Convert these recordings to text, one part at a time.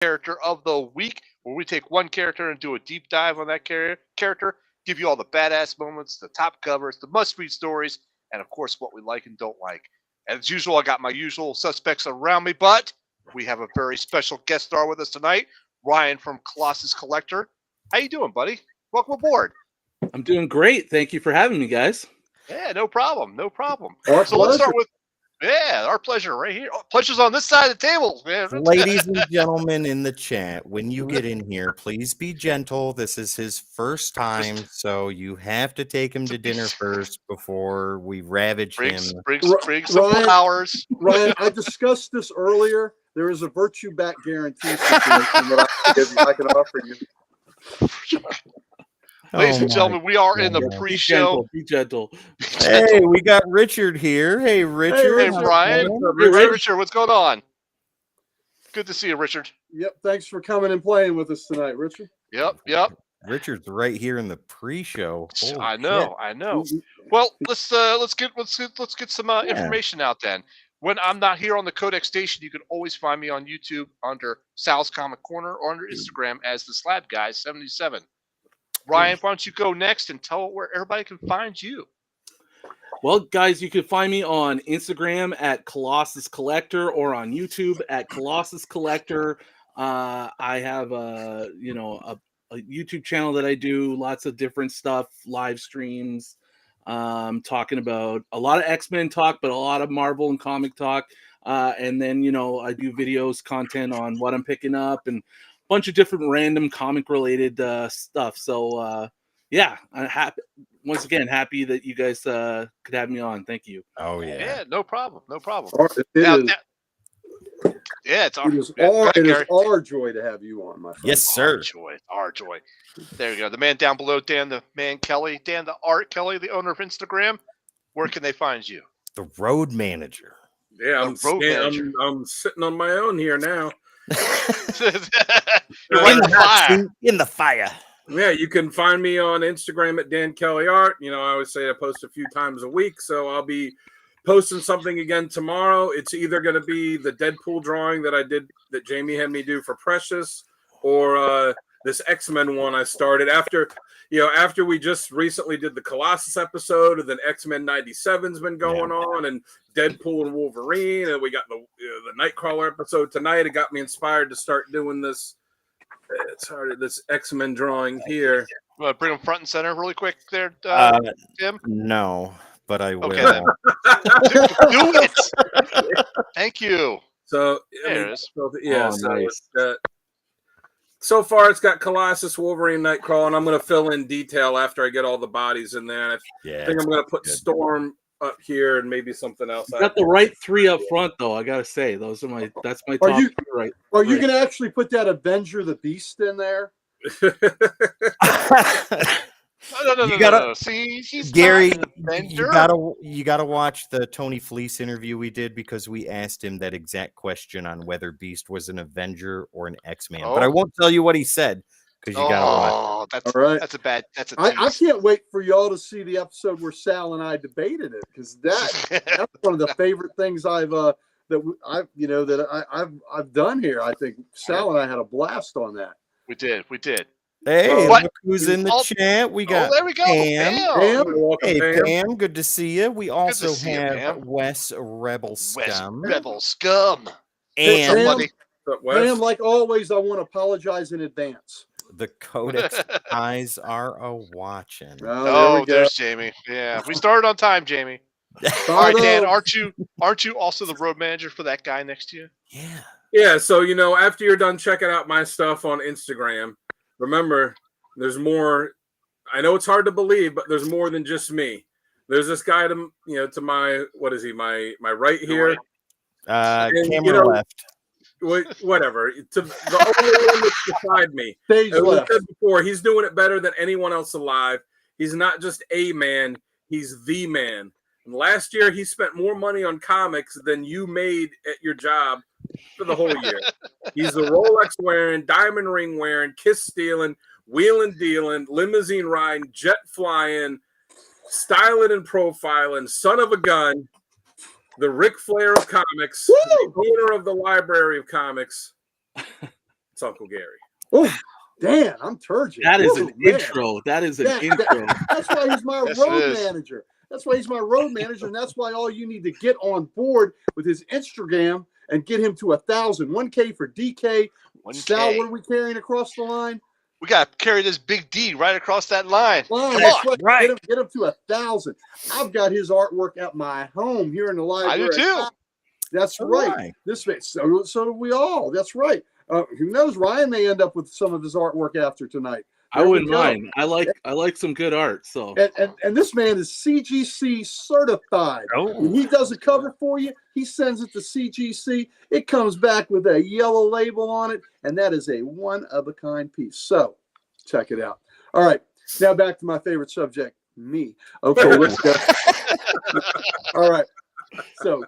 Character of the Week, where we take one character and do a deep dive on that character, give you all the badass moments, the top covers, the must-read stories, and of course what we like and don't like. As usual, I got my usual suspects around me, but we have a very special guest star with us tonight, Ryan from Colossus Collector. How you doing, buddy? Welcome aboard. I'm doing great. Thank you for having me, guys. Yeah, no problem. No problem. Our So let's start pleasure. with, yeah, our pleasure right here. Oh, pleasure's on this side of the table, man. Ladies and gentlemen in the chat, when you get in here, please be gentle. This is his first time, so you have to take him to dinner first before we ravage him. Bring some flowers. Ryan, I discussed this earlier. There is a virtue back guarantee situation that I can offer you. Ladies and gentlemen, we are in the pre-show. Be gentle. Hey, we got Richard here. Hey, Richard. Hey, Brian. Richard, what's going on? Good to see you, Richard. Yep. Thanks for coming and playing with us tonight, Richard. Yep. Richard's right here in the pre-show. I know. Well, let's get some information out then. When I'm not here on the Codex Station, you can always find me on YouTube under Sal's Comic Corner or under Instagram as the Slab Guy 77. Ryan, why don't you go next and tell where everybody can find you? Well, guys, you can find me on Instagram at Colossus Collector or on YouTube at Colossus Collector. I have a YouTube channel that I do lots of different stuff, live streams, talking about a lot of X-Men talk, but a lot of Marvel and comic talk. And then, I do videos, content on what I'm picking up and bunch of different random comic related stuff. So I'm happy that you guys could have me on. Thank you. Oh yeah, no problem. It is our joy to have you on, my friend. Yes, sir. Our joy. There you go. The man down below, Dan the Man Kelly, Dan the Art Kelly, the owner of Instagram. Where can they find you? The road manager. Yeah, I'm sitting on my own here now. You're right in the fire. Yeah, you can find me on Instagram at Dan Kelly Art. I always say I post a few times a week, so I'll be posting something again tomorrow. It's either going to be the Deadpool drawing that I did that Jamie had me do for Precious, or this X-Men one I started after we just recently did the Colossus episode, and then X-Men 97's been going on, and Deadpool and Wolverine, and we got the Nightcrawler episode tonight. It got me inspired to start doing this. This X-Men drawing here. You want to bring them front and center really quick there, Tim? No, but I will. Okay, then. Do it. Thank you. So, there it is. Nice. So far, it's got Colossus, Wolverine, Nightcrawler, and I'm going to fill in detail after I get all the bodies in there. And I think I'm going to put Storm up here and maybe something else. You got the right three up front, though. I gotta say, that's my top three right. Are you going to actually put that Avenger the Beast in there? No. See, he's Gary, not an you gotta watch the Tony Fleece interview we did, because we asked him that exact question on whether Beast was an Avenger or an X-Man. But I won't tell you what he said, because you gotta watch. That's all right. That's a I can't wait for y'all to see the episode where Sal and I debated it, because that's one of the favorite things I've done here. I think Sal and I had a blast on that. We did. Hey, look who's in the chat. We got there we go. Pam. Hey, Pam, good to see you. We also have Wes Rebel Scum. And Pam, like always, I want to apologize in advance. The Codex eyes are a-watching. Oh, there's Jamie. Yeah, we started on time, Jamie. All right, Dan, aren't you also the road manager for that guy next to you? Yeah. Yeah, so, after you're done checking out my stuff on Instagram, remember, there's more. I know it's hard to believe, but there's more than just me. There's this guy to my, what is he? My right here. Camera left. Whatever. To the only one that's beside me. As I said before, he's doing it better than anyone else alive. He's not just a man, he's the man. And last year, he spent more money on comics than you made at your job for the whole year. He's the Rolex wearing, diamond ring wearing, kiss stealing, wheeling dealing, limousine riding, jet flying, styling and profiling, son of a gun, the Ric Flair of comics, the owner of the Library of Comics. It's Uncle Gary. Oh, Dan, I'm turgid. That is Woo, an man. intro. That is an That- intro. That's why he's my Yes, it road is. manager. That's why he's my road manager, and that's why all you need to get on board with his Instagram and get him to 1,000. 1K for DK. 1K. Sal, what are we carrying across the line? We got to carry this big D right across that line. Come That's on. right. Get him to 1,000. I've got his artwork at my home here in the I library. do too. That's So right. do I. This so do we all. That's right. Who knows? Ryan may end up with some of his artwork after tonight. I There we wouldn't go. mind. I like some good art. So And this man is CGC certified. When he does a cover for you, he sends it to CGC. It comes back with a yellow label on it, and that is a one-of-a-kind piece. So check it out. All right, now back to my favorite subject, me. Okay, let's go. All right, so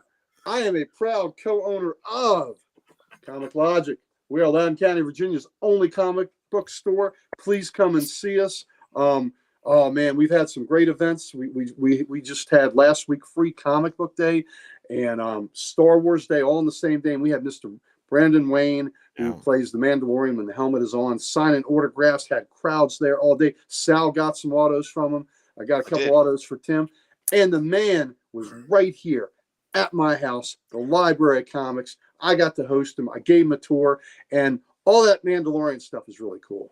I am a proud co-owner of Comic Logic. We are Loudoun County, Virginia's only comic book store. Please come and see us. Oh man, we've had some great events. We just had last week free comic book day and Star Wars day all on the same day. And we had Mr. Brandon Wayne, who plays the Mandalorian when the helmet is on, signing autographs, had crowds there all day. Sal got some autos from him. I got a couple autos for Tim. And the man was right here at my house, the Library of Comics. I got to host him. I gave him a tour, and all that Mandalorian stuff is really cool.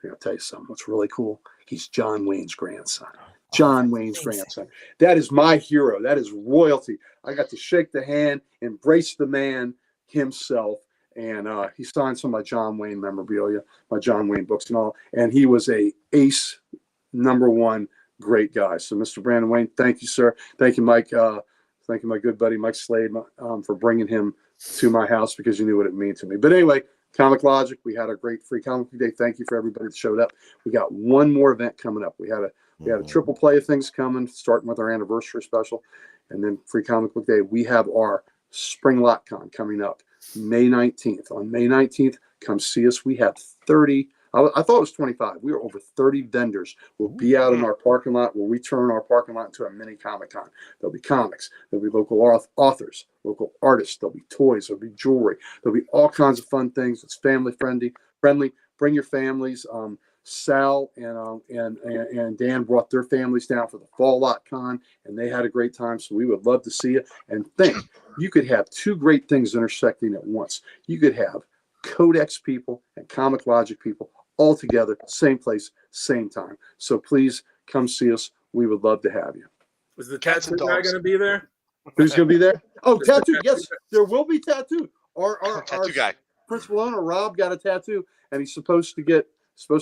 I'll tell you something. What's really cool? He's John Wayne's grandson. John Wayne's grandson. That is my hero. That is royalty. I got to shake the hand, embrace the man himself, and he signed some of my John Wayne memorabilia, my John Wayne books and all. And he was a ace, #1 great guy. So, Mr. Brandon Wayne, thank you, sir. Thank you, Mike. Thank you, my good buddy Mike Slade, for bringing him to my house because you knew what it meant to me. But anyway, Comic Logic, we had a great free comic book day. Thank you for everybody that showed up. We got one more event coming up. We had a triple play of things coming, starting with our anniversary special, and then free comic book day. We have our Spring LotCon coming up May 19th. On May 19th, come see us. We have 30. I thought it was 25. We are over 30 vendors. We'll be out in our parking lot where we turn our parking lot into a mini Comic Con. There'll be comics. There'll be local authors, local artists. There'll be toys. There'll be jewelry. There'll be all kinds of fun things. It's family friendly. Bring your families. Sal and Dan brought their families down for the Fall LotCon, and they had a great time. So we would love to see you. And think, you could have two great things intersecting at once. You could have Codex people and Comic Logic people all together, same place, same time. So please come see us. We would love to have you. Was the tattoo guy going to be there? Who's going to be there? Oh, tattoo. Yes, there will be tattoo. Our Tattoo guy. principal owner, Rob, got a tattoo, and he's supposed to get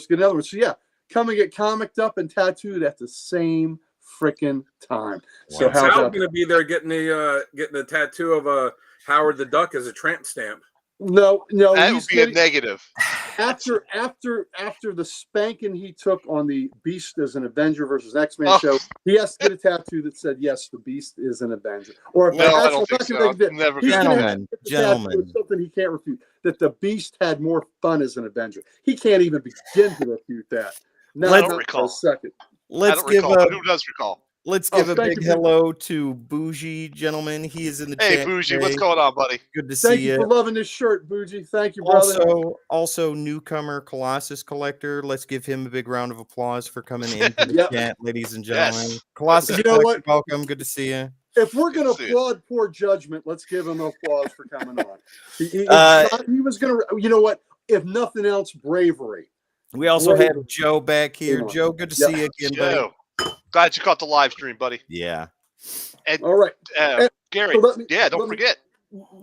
another one. So yeah, come and get comicked up and tattooed at the same freaking time. So how's Sal's that? going to be there getting the tattoo of Howard the Duck as a tramp stamp. No, That would be a negative. After the spanking he took on the Beast as an Avenger versus X-Men show, he has to get a tattoo that said, yes, the Beast is an Avenger. Or No, I don't think so. Never he's gonna gonna do have that. to get the tattoo Gentlemen. of something he can't refute. That the Beast had more fun as an Avenger. He can't even begin to refute that. No, I don't not recall. for a second. I Let's don't give recall, but who does recall? let's Oh, give a thank big you. hello to Bougie, gentlemen. He is in the Hey, chat. Bougie, today. what's going on, buddy? Good to see Thank you you. for loving this shirt, Bougie. Thank you, brother. Also newcomer Colossus Collector. Let's give him a big round of applause for coming into the Yep. chat, ladies and gentlemen. Yes. Colossus You know Collector, what? welcome. Good to see you. If we're going Good to to see you. applaud poor judgment, let's give him applause for coming on. He was going to, you know what? If nothing else, bravery. We also Great. have Joe back here. Come on. Joe, good to Yep. see you again, buddy. Joe, glad you caught the live stream, buddy. Yeah. And All right. Gary, So let me- don't let me- forget.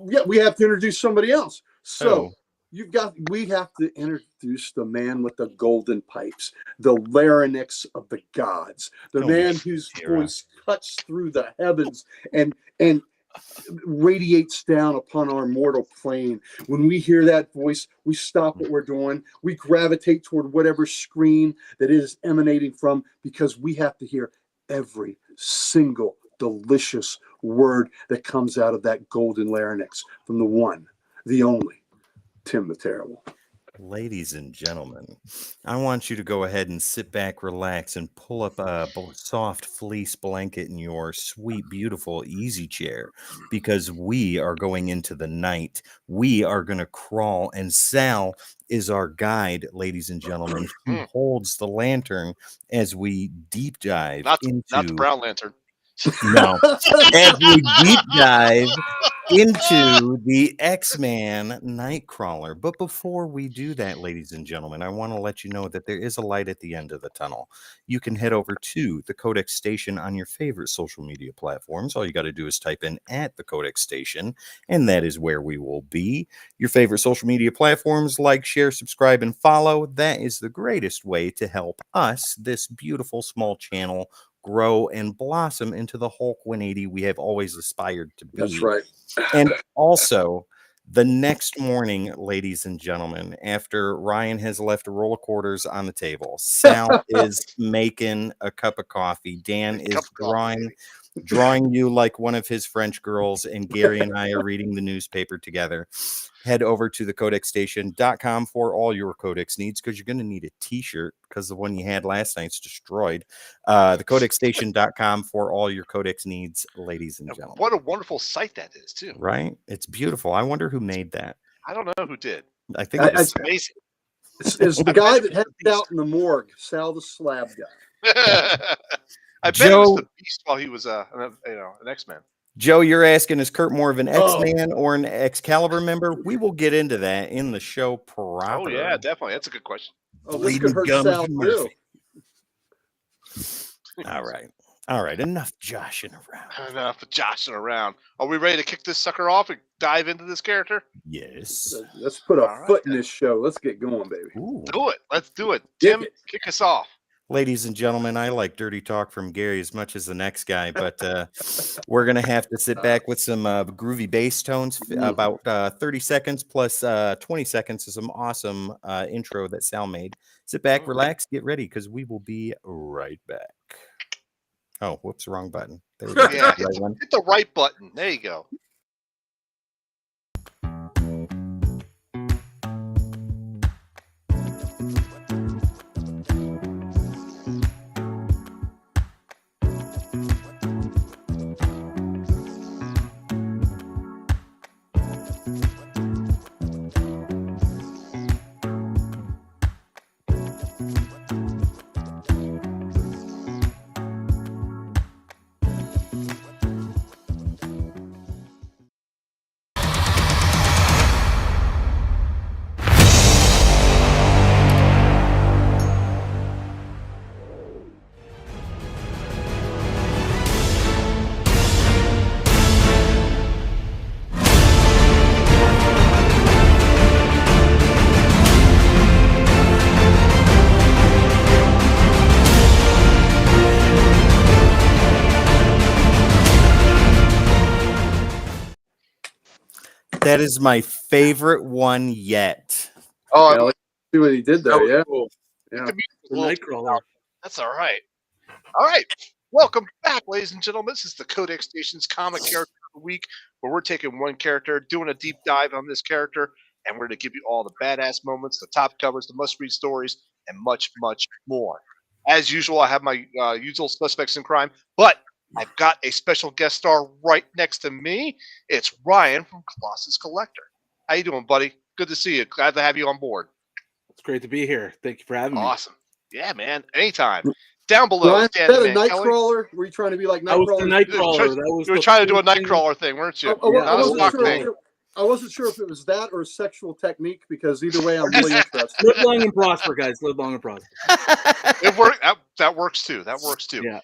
Yeah, we have to introduce somebody else. So Oh. we have to introduce the man with the golden pipes, the larynx of the gods, the Oh, man whose Sarah. voice cuts through the heavens and radiates down upon our mortal plane. When we hear that voice, we stop what we're doing. We gravitate toward whatever screen that it is emanating from because we have to hear every single delicious word that comes out of that golden larynx from the one, the only, Tim the Terrible. Ladies and gentlemen, I want you to go ahead and sit back, relax, and pull up a soft fleece blanket in your sweet, beautiful easy chair because we are going into the night. We are going to crawl, and Sal is our guide, ladies and gentlemen, who holds the lantern as we deep dive Not into the brown lantern. no, as we deep dive into the X-Man Nightcrawler. But before we do that, ladies and gentlemen, I want to let you know that there is a light at the end of the tunnel. You can head over to the Codex Station on your favorite social media platforms. All you got to do is type in at the Codex Station, and that is where we will be. Your favorite social media platforms, like, share, subscribe, and follow. That is the greatest way to help us, this beautiful small channel, grow and blossom into the Hulk 180 we have always aspired to be. That's right. And also, the next morning, ladies and gentlemen, after Ryan has left a roll of quarters on the table, Sal is making a cup of coffee. Dan is drawing you like one of his French girls, and Gary and I are reading the newspaper together. Head over to thecodexstation.com for all your Codex needs, because you're going to need a t-shirt because the one you had last night's destroyed. Thecodexstation.com for all your Codex needs, ladies and gentlemen. What a wonderful site that is, too. Right? It's beautiful. I wonder who made that. I don't know who did. I think it's amazing. It's the guy that had it out in the morgue, Sal the Slab guy. I bet it was the Beast while he was an X-Man. Joe, you're asking, is Kurt more of an X-Man or an Excalibur member? We will get into that in the show proper. Oh, yeah, definitely. That's a good question. Oh, this could hurt Sal too. All right. All right. Enough joshing around. Enough joshing around. Are we ready to kick this sucker off and dive into this character? Yes. Let's put a foot in this show. Let's get going, baby. Ooh. Do it. Let's do it. Tim, kick us off. Ladies and gentlemen, I like dirty talk from Gary as much as the next guy, but we're going to have to sit back with some groovy bass tones, about 30 seconds plus 20 seconds of some awesome intro that Sal made. Sit back, relax, get ready, because we will be right back. Oh, whoops, wrong button. There we go. Yeah, hit the right button. There you go. That is my favorite one yet. Oh, yeah, let's see what he did there. Yeah. Cool. Yeah. The Nightcrawler. That's all right. All right. Welcome back, ladies and gentlemen. This is the Codex Station's Comic Character of the Week, where we're taking one character, doing a deep dive on this character, and we're going to give you all the badass moments, the top covers, the must-read stories, and much, much more. As usual, I have my usual suspects in crime, but I've got a special guest star right next to me. It's Ryan from Colossus Collector. How you doing, buddy? Good to see you. Glad to have you on board. It's great to be here. Thank you for having me. Awesome. Yeah, man. Anytime. Down below. Ryan, is that a Nightcrawler? Were you trying to be like I was the Nightcrawler? Nightcrawler. You were trying to do a Nightcrawler thing, weren't you? I wasn't sure if it was that or a sexual technique, because either way, I'm really interested. Live long and prosper, guys. Live long and prosper. That works too. That works too. Yeah.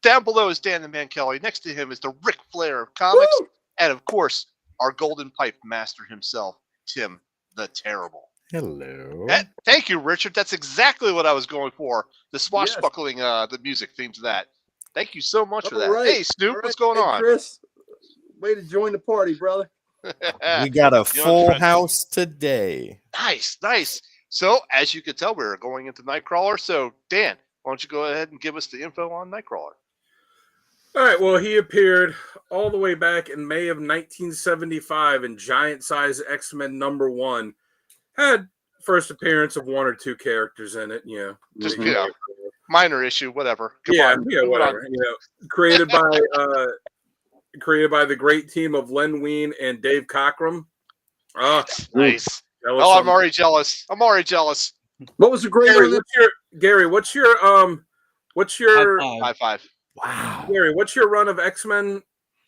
Down below is Dan the Man Kelly. Next to him is the Ric Flair of comics. Woo! And of course, our golden pipe master himself, Tim the Terrible. Hello. Thank you, Richard. That's exactly what I was going for. The swashbuckling, the music theme to that. Thank you so much for that. Right. Hey, Snoop, what's going on? Chris, way to join the party, brother. We got a full house today. Nice, nice. So, as you can tell, we're going into Nightcrawler. So, Dan, why don't you go ahead and give us the info on Nightcrawler? All right, well, he appeared all the way back in May of 1975 in Giant Size X-Men #1. Had first appearance of one or two characters in it. Just Mhm. minor issue, whatever. Come yeah, on, yeah, move it on. whatever. Created by the great team of Len Wein and Dave Cockrum. Nice. That was Oh, I'm something. already jealous. I'm already jealous. What was the grade Gary, on it? what's your High five. 5-5. Wow. Gary, what's your run of X-Men?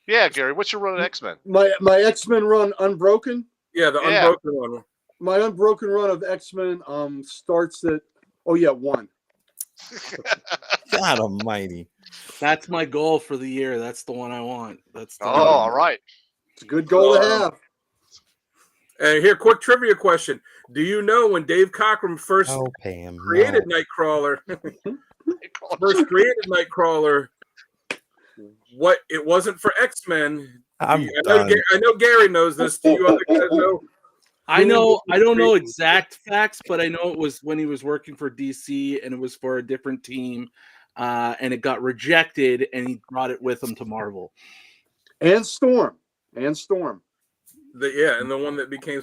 Yeah, Gary, what's your run at X-Men? My X-Men run Unbroken. Yeah, the Yeah. Unbroken one. My Unbroken run of X-Men starts at 1. God almighty. That's my goal for the year. That's the one I want. That's the Oh, all right. It's a good goal to have. And here, quick trivia question: do you know when Dave Cockrum first Oh, Pam. created no. Nightcrawler? First created Nightcrawler. What it wasn't for X-Men. I'm I done. know Gary knows this. Do you other guys know? I don't know exact facts, but I know it was when he was working for DC and it was for a different team, and it got rejected, and he brought it with him to Marvel. And Storm. And the one that became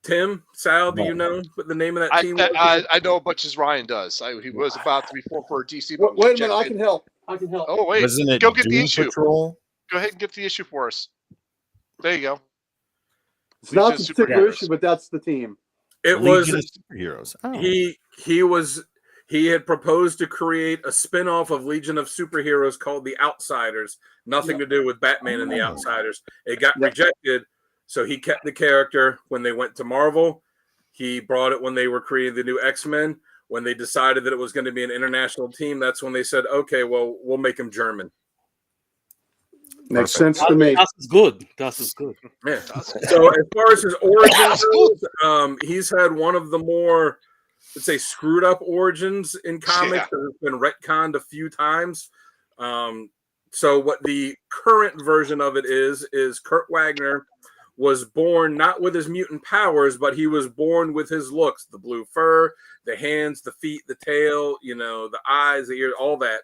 Tim, Sal, do you know what the name of that team was? I know as much as Ryan does. He was about to be for DC. But Wait a minute, rejected. I can help. Oh, wait. Wasn't it Go get the Doom issue. Patrol? Go ahead and get the issue for us. There you go. It's not Legion the of particular Superheroes. issue, but that's the team. It Legion was of Superheroes. Oh. he had proposed to create a spin-off of Legion of Superheroes called The Outsiders. Nothing to do with Batman and the Outsiders. It got rejected, so he kept the character when they went to Marvel. He brought it when they were creating the new X-Men. When they decided that it was going to be an international team, that's when they said, okay, well, we'll make him German. Makes sense to me. Das is good. Das is good. Yeah. So as far as his origin goes, he's had one of the more, let's say, screwed up origins in comics that has been retconned a few times. So what the current version of it is Kurt Wagner was born not with his mutant powers, but he was born with his looks: the blue fur, the hands, the feet, the tail, the eyes, the ears, all that.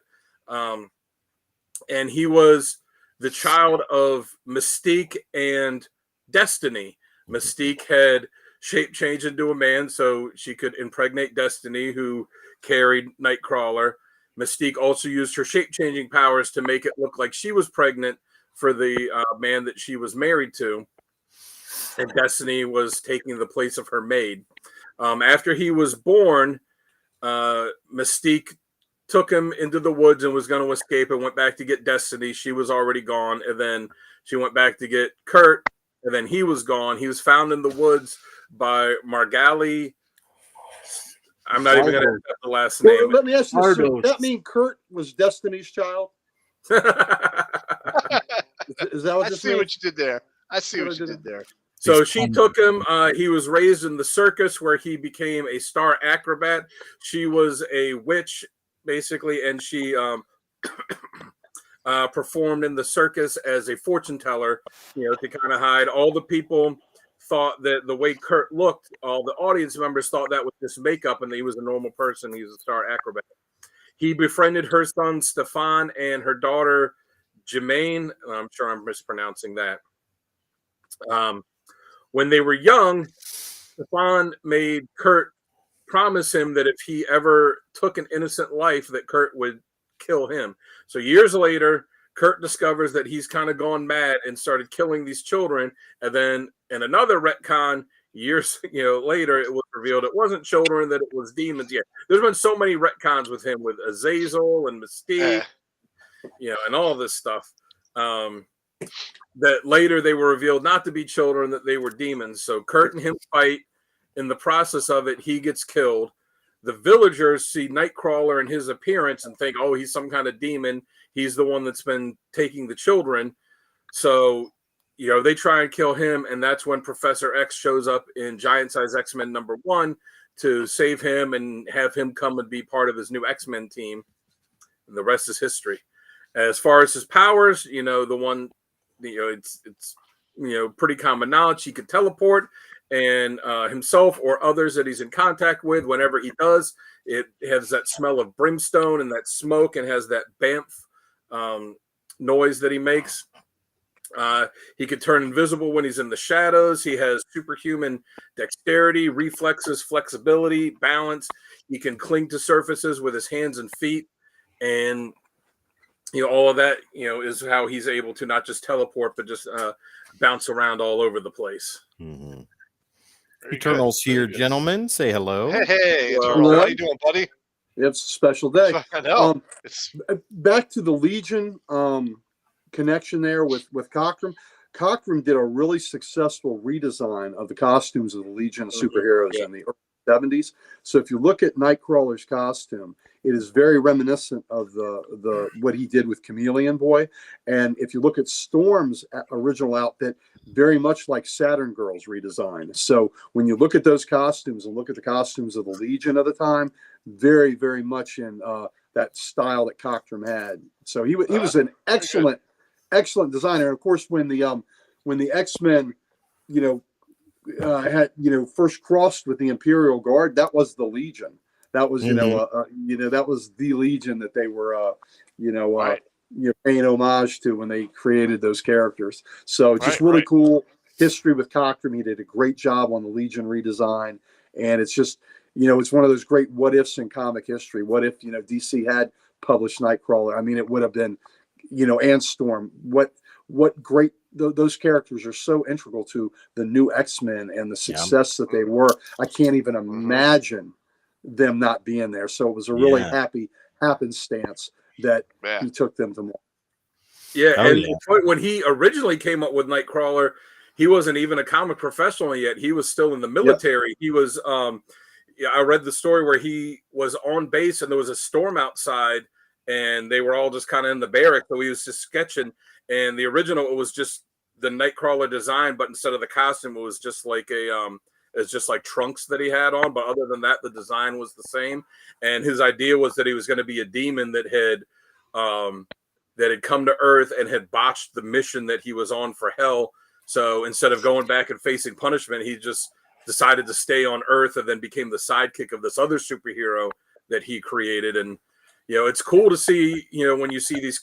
And he was the child of Mystique and Destiny. Mystique had shape changed into a man so she could impregnate Destiny, who carried Nightcrawler. Mystique also used her shape changing powers to make it look like she was pregnant for the man that she was married to. And Destiny was taking the place of her maid. After he was born, Mystique took him into the woods and was going to escape and went back to get Destiny. She was already gone. And then she went back to get Kurt, and then he was gone. He was found in the woods by Margali. I'm not even going to accept the last name. Well, let me ask you this. Argos. Does that mean Kurt was Destiny's child? Is that what I this see means? what you did there. I see what you did there. So she took him. He was raised in the circus where he became a star acrobat. She was a witch, basically, and she performed in the circus as a fortune teller, to kind of hide. All the people thought that the way Kurt looked, all the audience members thought that was just makeup and he was a normal person. He was a star acrobat. He befriended her son, Stefan, and her daughter, Jermaine. I'm sure I'm mispronouncing that. When they were young, Stefan made Kurt promise him that if he ever took an innocent life, that Kurt would kill him. So years later, Kurt discovers that he's kind of gone mad and started killing these children. And then in another retcon, years later, it was revealed it wasn't children, that it was demons. Yeah, there's been so many retcons with him, with Azazel and Mystique, and all this stuff. That later they were revealed not to be children, that they were demons. So Kurt and him fight. In the process of it, he gets killed. The villagers see Nightcrawler and his appearance and think, oh, he's some kind of demon. He's the one that's been taking the children. So, they try and kill him. And that's when Professor X shows up in Giant Size X-Men #1 to save him and have him come and be part of his new X-Men team. And the rest is history. As far as his powers, the one, it's pretty common knowledge. He could teleport, and himself or others that he's in contact with, whenever he does, it has that smell of brimstone and that smoke, and has that bamf noise that he makes. He can turn invisible when he's in the shadows. He has superhuman dexterity, reflexes, flexibility, balance. He can cling to surfaces with his hands and feet. And, all of that, is how he's able to not just teleport, but just bounce around all over the place. Mm-hmm. Very Eternals good. here, gentlemen. Say hello. Hey, Well, Eternal. How you doing, buddy? It's a special day. I know. It's Back to the Legion connection there with Cockrum. Cockrum did a really successful redesign of the costumes of the Legion superheroes in the early 70s. So if you look at Nightcrawler's costume, it is very reminiscent of the what he did with Chameleon Boy. And if you look at Storm's original outfit, very much like Saturn Girl's redesign. So when you look at those costumes and look at the costumes of the Legion of the time, very, very much in that style that Cockrum had. So he was an excellent designer. And of course, when the X-Men, had first crossed with the Imperial Guard, that was the Legion. That was that was the Legion that they were paying homage to when they created those characters. So just really cool history with Cockrum. He did a great job on the Legion redesign, and it's just it's one of those great what ifs in comic history. What if DC had published Nightcrawler? I mean, it would have been and Storm. What great those characters are so integral to the new X-Men and the success that they were. I can't even imagine them not being there. So it was a really happy happenstance that he took them to more. When he originally came up with Nightcrawler, he wasn't even a comic professional yet. He was still in the military. He was I read the story where he was on base and there was a storm outside and they were all just kind of in the barracks. So he was just sketching. And the original, it was just the Nightcrawler design, but instead of the costume, it was just like it's just like trunks that he had on. But other than that, the design was the same. And his idea was that he was going to be a demon that had come to Earth and had botched the mission that he was on for Hell. So instead of going back and facing punishment, he just decided to stay on Earth and then became the sidekick of this other superhero that he created. And it's cool to see, when you see these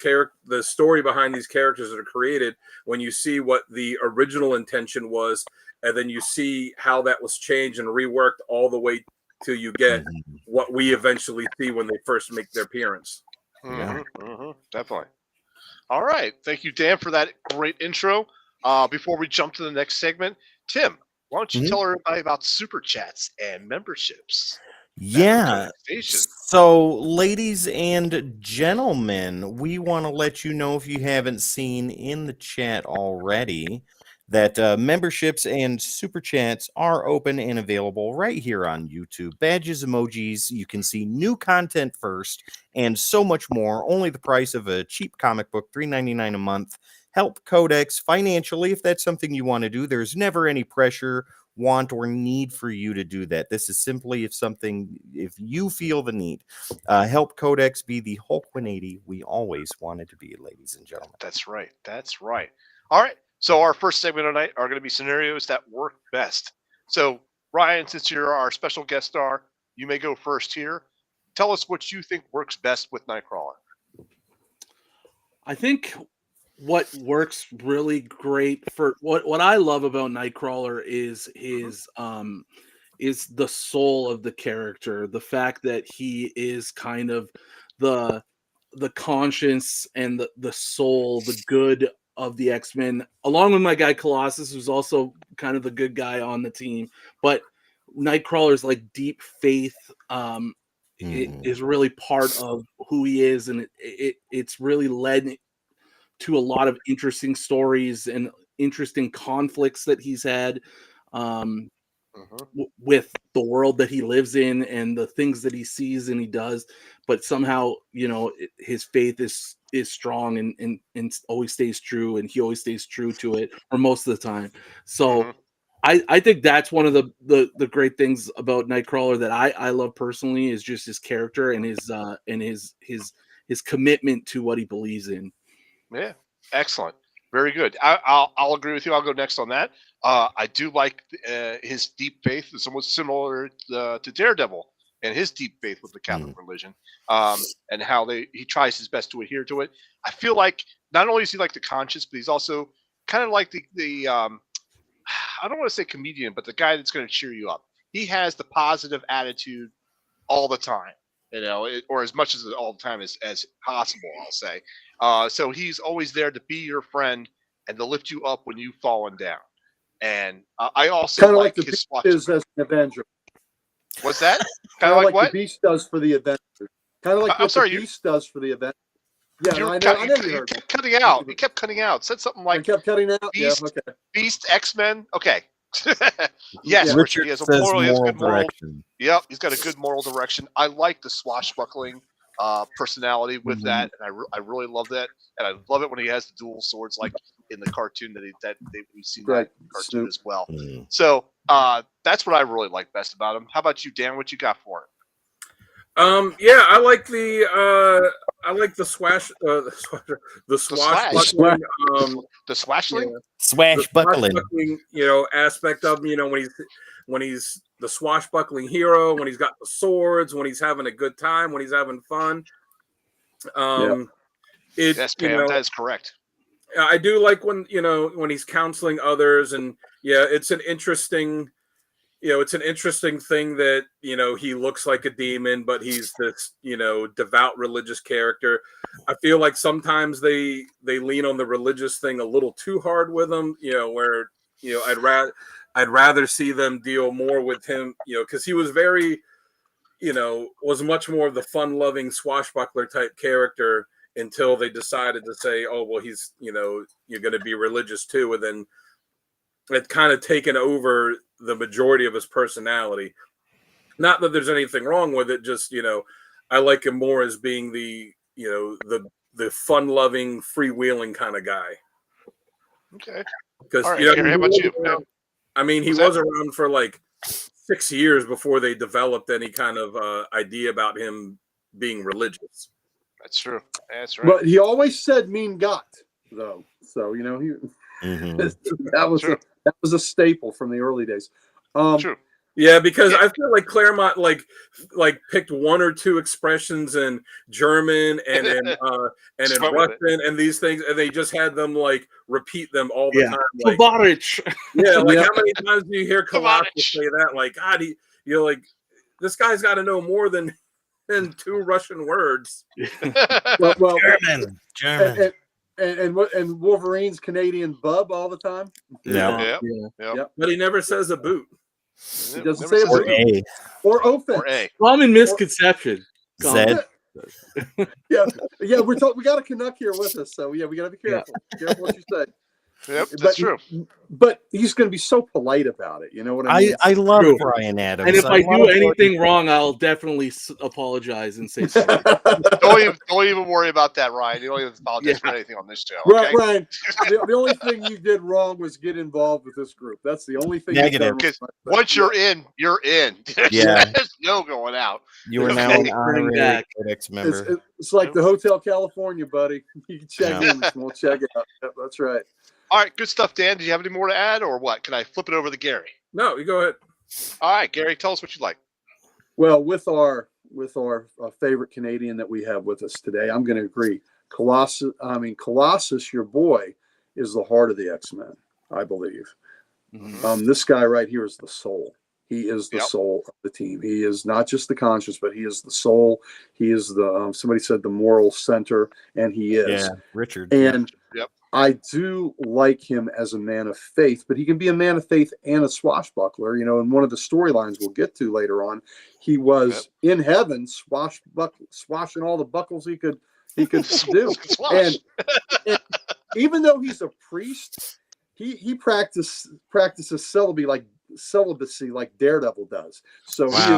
the story behind these characters that are created, when you see what the original intention was, and then you see how that was changed and reworked all the way till you get what we eventually see when they first make their appearance. Definitely. All right. Thank you, Dan, for that great intro. Before we jump to the next segment, Tim, why don't you tell everybody about super chats and memberships? Yeah. So, ladies and gentlemen, we want to let you know, if you haven't seen in the chat already, that memberships and super chats are open and available right here on YouTube. Badges, emojis, you can see new content first, and so much more. Only the price of a cheap comic book, $3.99 a month. Help Codex financially if that's something you want to do. There's never any pressure, want, or need for you to do that. This is simply if you feel the need. Help Codex be the Hulk 180 we always wanted to be, ladies and gentlemen. That's right. All right. So our first segment tonight are going to be scenarios that work best. So Ryan, since you're our special guest star, you may go first here. Tell us what you think works best with Nightcrawler. I think what works really great for what I love about Nightcrawler is his is the soul of the character, the fact that he is kind of the conscience and the soul, the good of the X-Men, along with my guy Colossus, who's also kind of the good guy on the team. But Nightcrawler's like deep faith is really part of who he is, and it's really led to a lot of interesting stories and interesting conflicts that he's had with the world that he lives in and the things that he sees and he does. But somehow, his faith is strong and always stays true, and he always stays true to it, or most of the time. So I think that's one of the great things about Nightcrawler that I love personally, is just his character and his commitment to what he believes in. Yeah, excellent. Very good. I'll agree with you. I'll go next on that. I do like his deep faith. It's somewhat similar to Daredevil and his deep faith with the Catholic religion, and how he tries his best to adhere to it. I feel like not only is he like the conscious, but he's also kind of like the I don't want to say comedian, but the guy that's going to cheer you up. He has the positive attitude all the time, or as much as all the time as possible, I'll say. So he's always there to be your friend and to lift you up when you've fallen down. And I also kind of like like the his Beast is as an Avenger. What's that? Kind of like what? the Beast does for the Avengers. Kind of like I'm what sorry, the Beast does for the Avengers. Yeah, You I know you kept heard me. cutting out. You kept cutting out. Said something I like kept cutting out. Beast, Yeah, okay. Beast, X-Men. Okay. Yeah. Yes, Richard. Richard He has a says moral. He has moral good moral. direction. Yep, he's got a good moral direction. I like the swashbuckling personality with that, and I really love that. And I love it when he has the dual swords, like in the cartoon that we've seen Right. that cartoon as well. Mm. So that's what I really like best about him. How about you, Dan? What you got for him? Yeah, I like the swashbuckling The swashling. yeah, Swashbuckling. aspect of him. When he's the swashbuckling hero, when he's got the swords, when he's having a good time, when he's having fun. Yes, Pam, that is correct. I do like when he's counseling others, and it's an interesting. It's an interesting thing that, he looks like a demon, but he's this, devout religious character. I feel like sometimes they lean on the religious thing a little too hard with him, where, I'd rather see them deal more with him, because he was very, was much more of the fun-loving swashbuckler type character until they decided to say, oh, well, he's, you're going to be religious too. And then it kind of taken over the majority of his personality. Not that there's anything wrong with it, just I like him more as being the the fun-loving, freewheeling kind of guy. Okay. Because right, Gary, how about you? I mean, he was around for like 6 years before they developed any kind of idea about him being religious. That's true. That's right. But he always said "mean got" though, so he that was a staple from the early days. True. Yeah, because I feel like Claremont like picked one or two expressions in German and in Russian and these things, and they just had them like repeat them all the time. Like, how many times do you hear Colossus say that? Like, God, you're like, this guy's got to know more than 2 Russian words. well, German. And Wolverine's Canadian bub all the time. Yeah. But he never says a boot. He doesn't say or A. Or offense. Or A. Common misconception. Z. Yeah. We got a Canuck here with us, so we got to be careful. Careful what you say. Yep, that's true. But he's going to be so polite about it. You know what I mean? I love Brian Adams. And if I do anything wrong, I'll definitely apologize and say sorry. Don't even worry about that, Ryan. You don't even apologize for anything on this show. Okay? Ryan, the only thing you did wrong was get involved with this group. That's the only thing. Negative. Because once you're in, you're in. Yeah. There's no going out. You are now an honorary Codex member. It's like the Hotel California, buddy. You can check in and we'll check it out. Yep, that's right. All right, good stuff, Dan. Do you have any more to add, or what? Can I flip it over to Gary? No, you go ahead. All right, Gary, tell us what you like. Well, with our favorite Canadian that we have with us today, I'm going to agree. Colossus, your boy, is the heart of the X-Men, I believe. Mm-hmm. This guy right here is the soul. He is the soul of the team. He is not just the conscience, but he is the soul. He is the somebody said the moral center, and he is. Yeah, Richard. And I do like him as a man of faith, but he can be a man of faith and a swashbuckler. In one of the storylines we'll get to later on, he was in heaven swashing all the buckles he could do. And even though he's a priest, he practices celibacy like Daredevil does. So he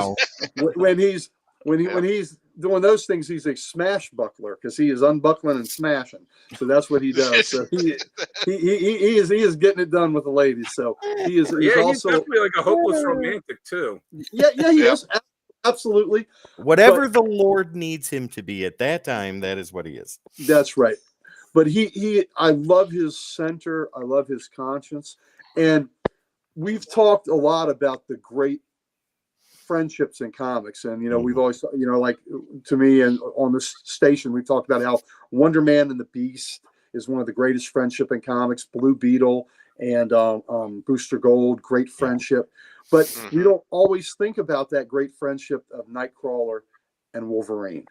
is when he's doing those things, he's a smash buckler because he is unbuckling and smashing. So that's what he does. So he is getting it done with the ladies. So he's also definitely like a hopeless romantic too. Yeah, he is. Absolutely. Whatever the Lord needs him to be at that time, that is what he is. That's right. But I love his center. I love his conscience. And we've talked a lot about the great friendships in comics, and we've always like to me and on this station we've talked about how Wonder Man and the Beast is one of the greatest friendship in comics. Blue Beetle and Booster Gold, great friendship. But we don't always think about that great friendship of Nightcrawler and Wolverine.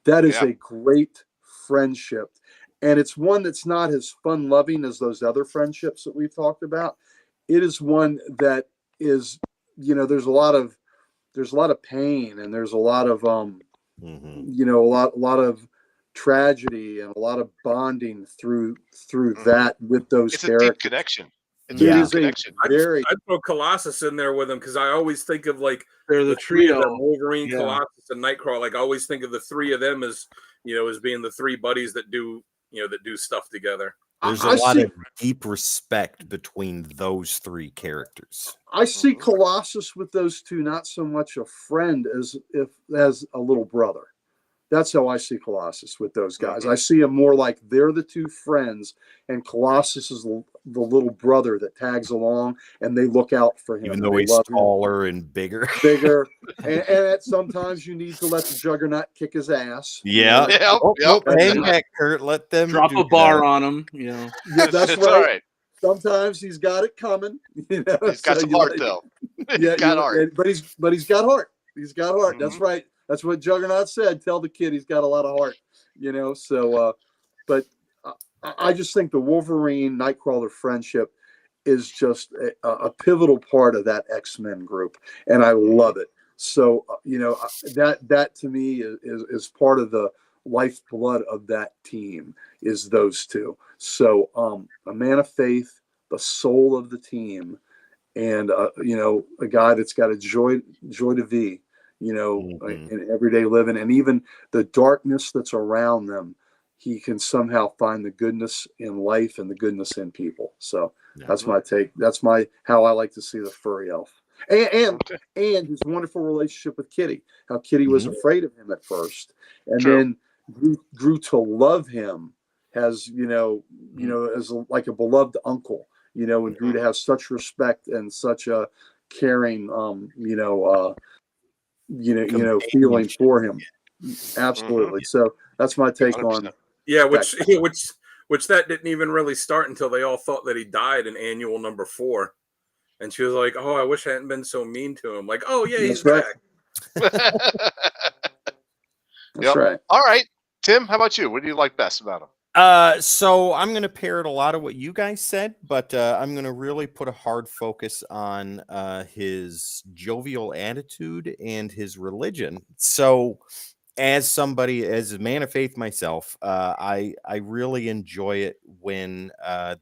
That is a great friendship. And it's one that's not as fun-loving as those other friendships that we've talked about. It is one that is, there's a lot of pain, and there's a lot of a lot of tragedy and a lot of bonding through that with those characters. A deep connection. It is a very. I'd throw Colossus in there with him because I always think of like they're the trio: Wolverine, Colossus, and Nightcrawler. Like I always think of the three of them as as being the three buddies that do stuff together. There's a lot of deep respect between those three characters. I see Colossus with those two not so much a friend as a little brother. That's how I see Colossus with those guys. I see them more like they're the two friends, and Colossus is the little brother that tags along, and they look out for him. Even though he's taller and bigger. And sometimes you need to let the Juggernaut kick his ass. Yeah. Hang back, Kurt. Let them drop a bar on him. Yeah, that's right. All right. Sometimes he's got it coming. He's got some heart, though. Yeah, got heart. But he's got heart. He's got heart. That's right. That's what Juggernaut said. Tell the kid he's got a lot of heart, So, but I just think the Wolverine Nightcrawler friendship is just a pivotal part of that X-Men group, and I love it. So, that to me is part of the lifeblood of that team is those two. So, a man of faith, the soul of the team, and a guy that's got a joy to be. In everyday living, and even the darkness that's around them, he can somehow find the goodness in life and the goodness in people. So that's my take. That's how I like to see the furry elf, and his wonderful relationship with Kitty. How Kitty was afraid of him at first, and then grew to love him as like a beloved uncle. And grew to have such respect and such a caring, feeling for him. Absolutely. So that's my take 100%. On. Yeah, which that didn't even really start until they all thought that he died in annual number 4, and she was like, "Oh, I wish I hadn't been so mean to him." Like, "Oh yeah, he's back." That's right. All right, Tim, how about you? What do you like best about him? So I'm going to parrot a lot of what you guys said, but I'm going to really put a hard focus on his jovial attitude and his religion. So as a man of faith myself, I really enjoy it when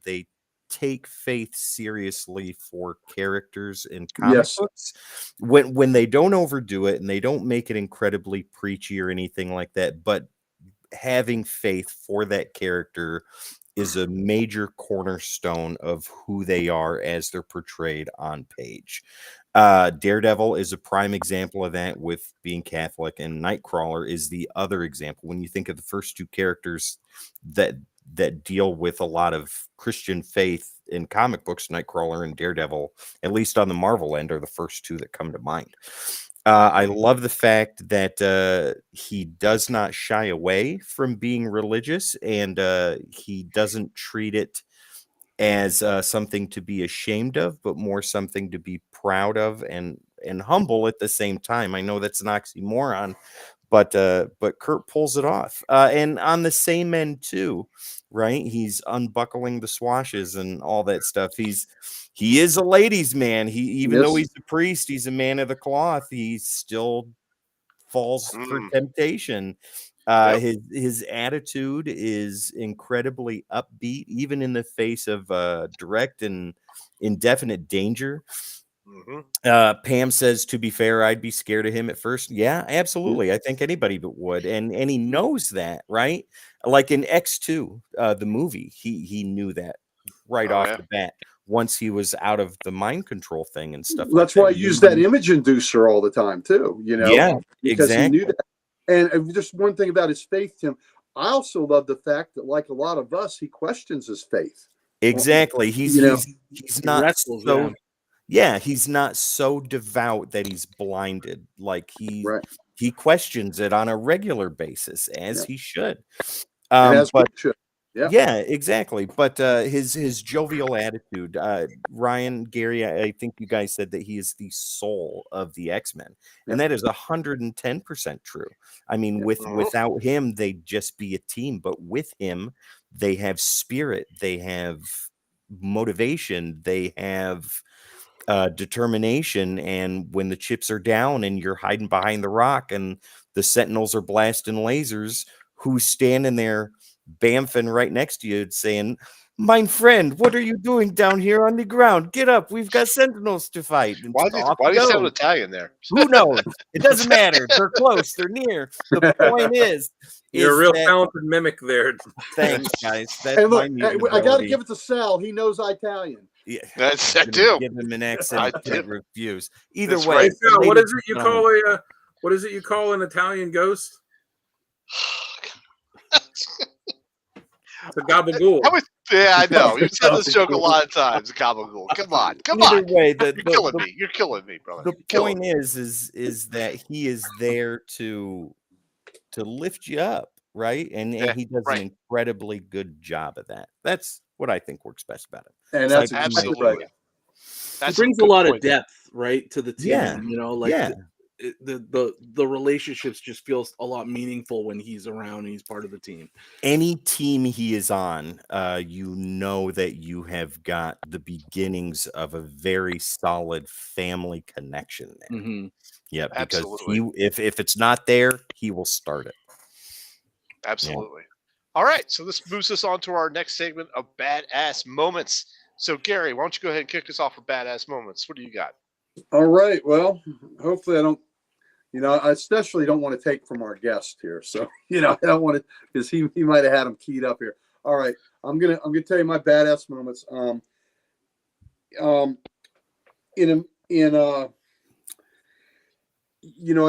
they take faith seriously for characters in comic books. When they don't overdo it and they don't make it incredibly preachy or anything like that, but having faith for that character is a major cornerstone of who they are as they're portrayed on page. Daredevil is a prime example of that, with being Catholic, and Nightcrawler is the other example. When you think of the first two characters that deal with a lot of Christian faith in comic books, Nightcrawler and Daredevil, at least on the Marvel end, are the first two that come to mind. I love the fact that he does not shy away from being religious, and he doesn't treat it as something to be ashamed of, but more something to be proud of and humble at the same time. I know that's an oxymoron, but Kurt pulls it off. And on the same end too, right? He's unbuckling the swashes and all that stuff. He is a ladies' man. Even though he's a priest, he's a man of the cloth. He still falls for temptation. His attitude is incredibly upbeat, even in the face of direct and indefinite danger. Pam says, to be fair, I'd be scared of him at first. Yeah, absolutely. I think anybody would. And he knows that, right? Like in X2, the movie, he knew that right off the bat. Once he was out of the mind control thing and stuff. That's why I use that image inducer all the time too, Yeah, because exactly. he knew that. And just one thing about his faith, Tim, I also love the fact that, like a lot of us, he questions his faith. Exactly. He's not he's not so devout that he's blinded. Like he questions it on a regular basis, as he should. But Yeah, exactly. But his jovial attitude, Ryan, Gary, I think you guys said that he is the soul of the X-Men, and that is 110% true. I mean, without him, they'd just be a team, but with him, they have spirit, they have motivation, they have determination. And when the chips are down and you're hiding behind the rock and the Sentinels are blasting lasers, who's standing there bamfing right next to you saying, "My friend, what are you doing down here on the ground? Get up, we've got Sentinels to fight." And Why do you sound Italian there? Who knows? It doesn't matter. They're close, they're near. The point is You're a real that, talented mimic there. thanks guys, that's Hey, look, my I got to give it to Sal. He knows Italian. Yeah, I do. Give him an accent. I can't refuse. Either That's way, right. Hey, Phil, what is it you call what is it you call an Italian ghost? It's a gabagool. Yeah, I know. You've said this joke a lot of times. Gabagool. Come on. Either way, You're killing me, brother. The point is that he is there to lift you up, right? And he does an incredibly good job of that. That's what I think works best about it. And So that's absolutely right. It brings a lot of depth, right, to the team. Yeah. You know, like the relationships just feels a lot meaningful when he's around and he's part of the team. Any team he is on, you know that you have got the beginnings of a very solid family connection there. Mm-hmm. Yeah, because absolutely. if it's not there, he will start it. Absolutely. Yeah. All right, so this moves us on to our next segment of badass moments. So Gary, why don't you go ahead and kick us off with badass moments? What do you got? All right. Well, hopefully I don't. I especially don't want to take from our guest here. So, I don't want to, because he might have had him keyed up here. All right. I'm gonna tell you my badass moments. I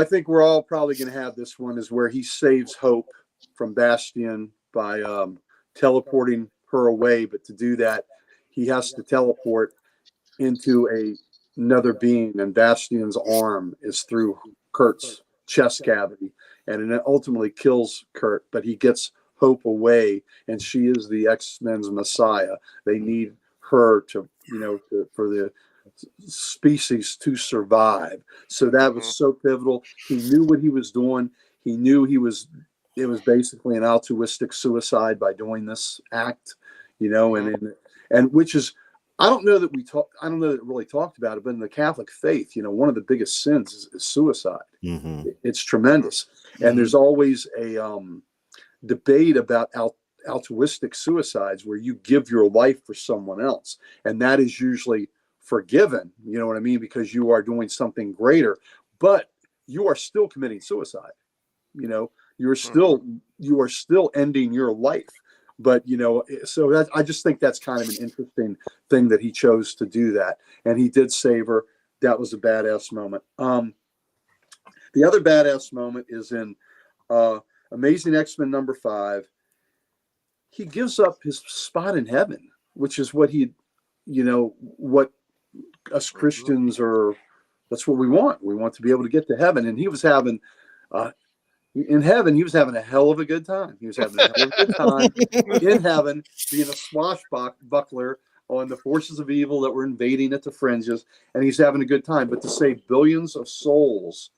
think we're all probably gonna have this one, is where he saves Hope from Bastion by teleporting her away. But to do that, he has to teleport into another being, and Bastion's arm is through Kurt's chest cavity, and it ultimately kills Kurt, but he gets Hope away, and she is the X-Men's Messiah. They need her to, for the species to survive. So that was so pivotal. He knew what he was doing. He knew it was basically an altruistic suicide by doing this act, and which is, I don't know that it really talked about it, but in the Catholic faith, one of the biggest sins is suicide. Mm-hmm. It's tremendous. Mm-hmm. And there's always a debate about altruistic suicides, where you give your life for someone else. And that is usually forgiven, you know what I mean? Because you are doing something greater, but you are still committing suicide. You are still ending your life. But, so I just think that's kind of an interesting thing that he chose to do that. And he did save her. That was a badass moment. The other badass moment is in Amazing X-Men #5. He gives up his spot in heaven, which is what what us Christians that's what we want. We want to be able to get to heaven. And he was having, in heaven, he was having a hell of a good time. He was having a hell of a good time in heaven, being a swashbuckler on the forces of evil that were invading at the fringes, and he's having a good time. But to save billions of souls,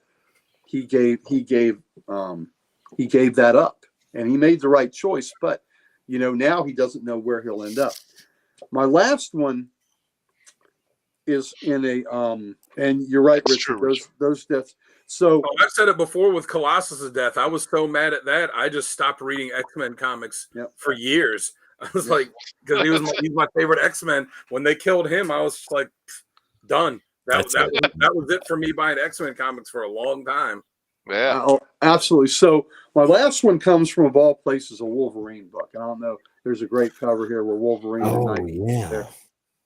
he gave that up, and he made the right choice. But now he doesn't know where he'll end up. My last one is in and you're right, Richard. Those deaths. So I've said it before with Colossus's death. I was so mad at that, I just stopped reading X-Men comics for years. I was like, because he's my favorite X-Men. When they killed him, I was just like, done. That was it for me buying X-Men comics for a long time. Yeah, absolutely. So my last one comes from, of all places, a Wolverine book. I don't know. There's a great cover here where Wolverine and Nightcrawler there.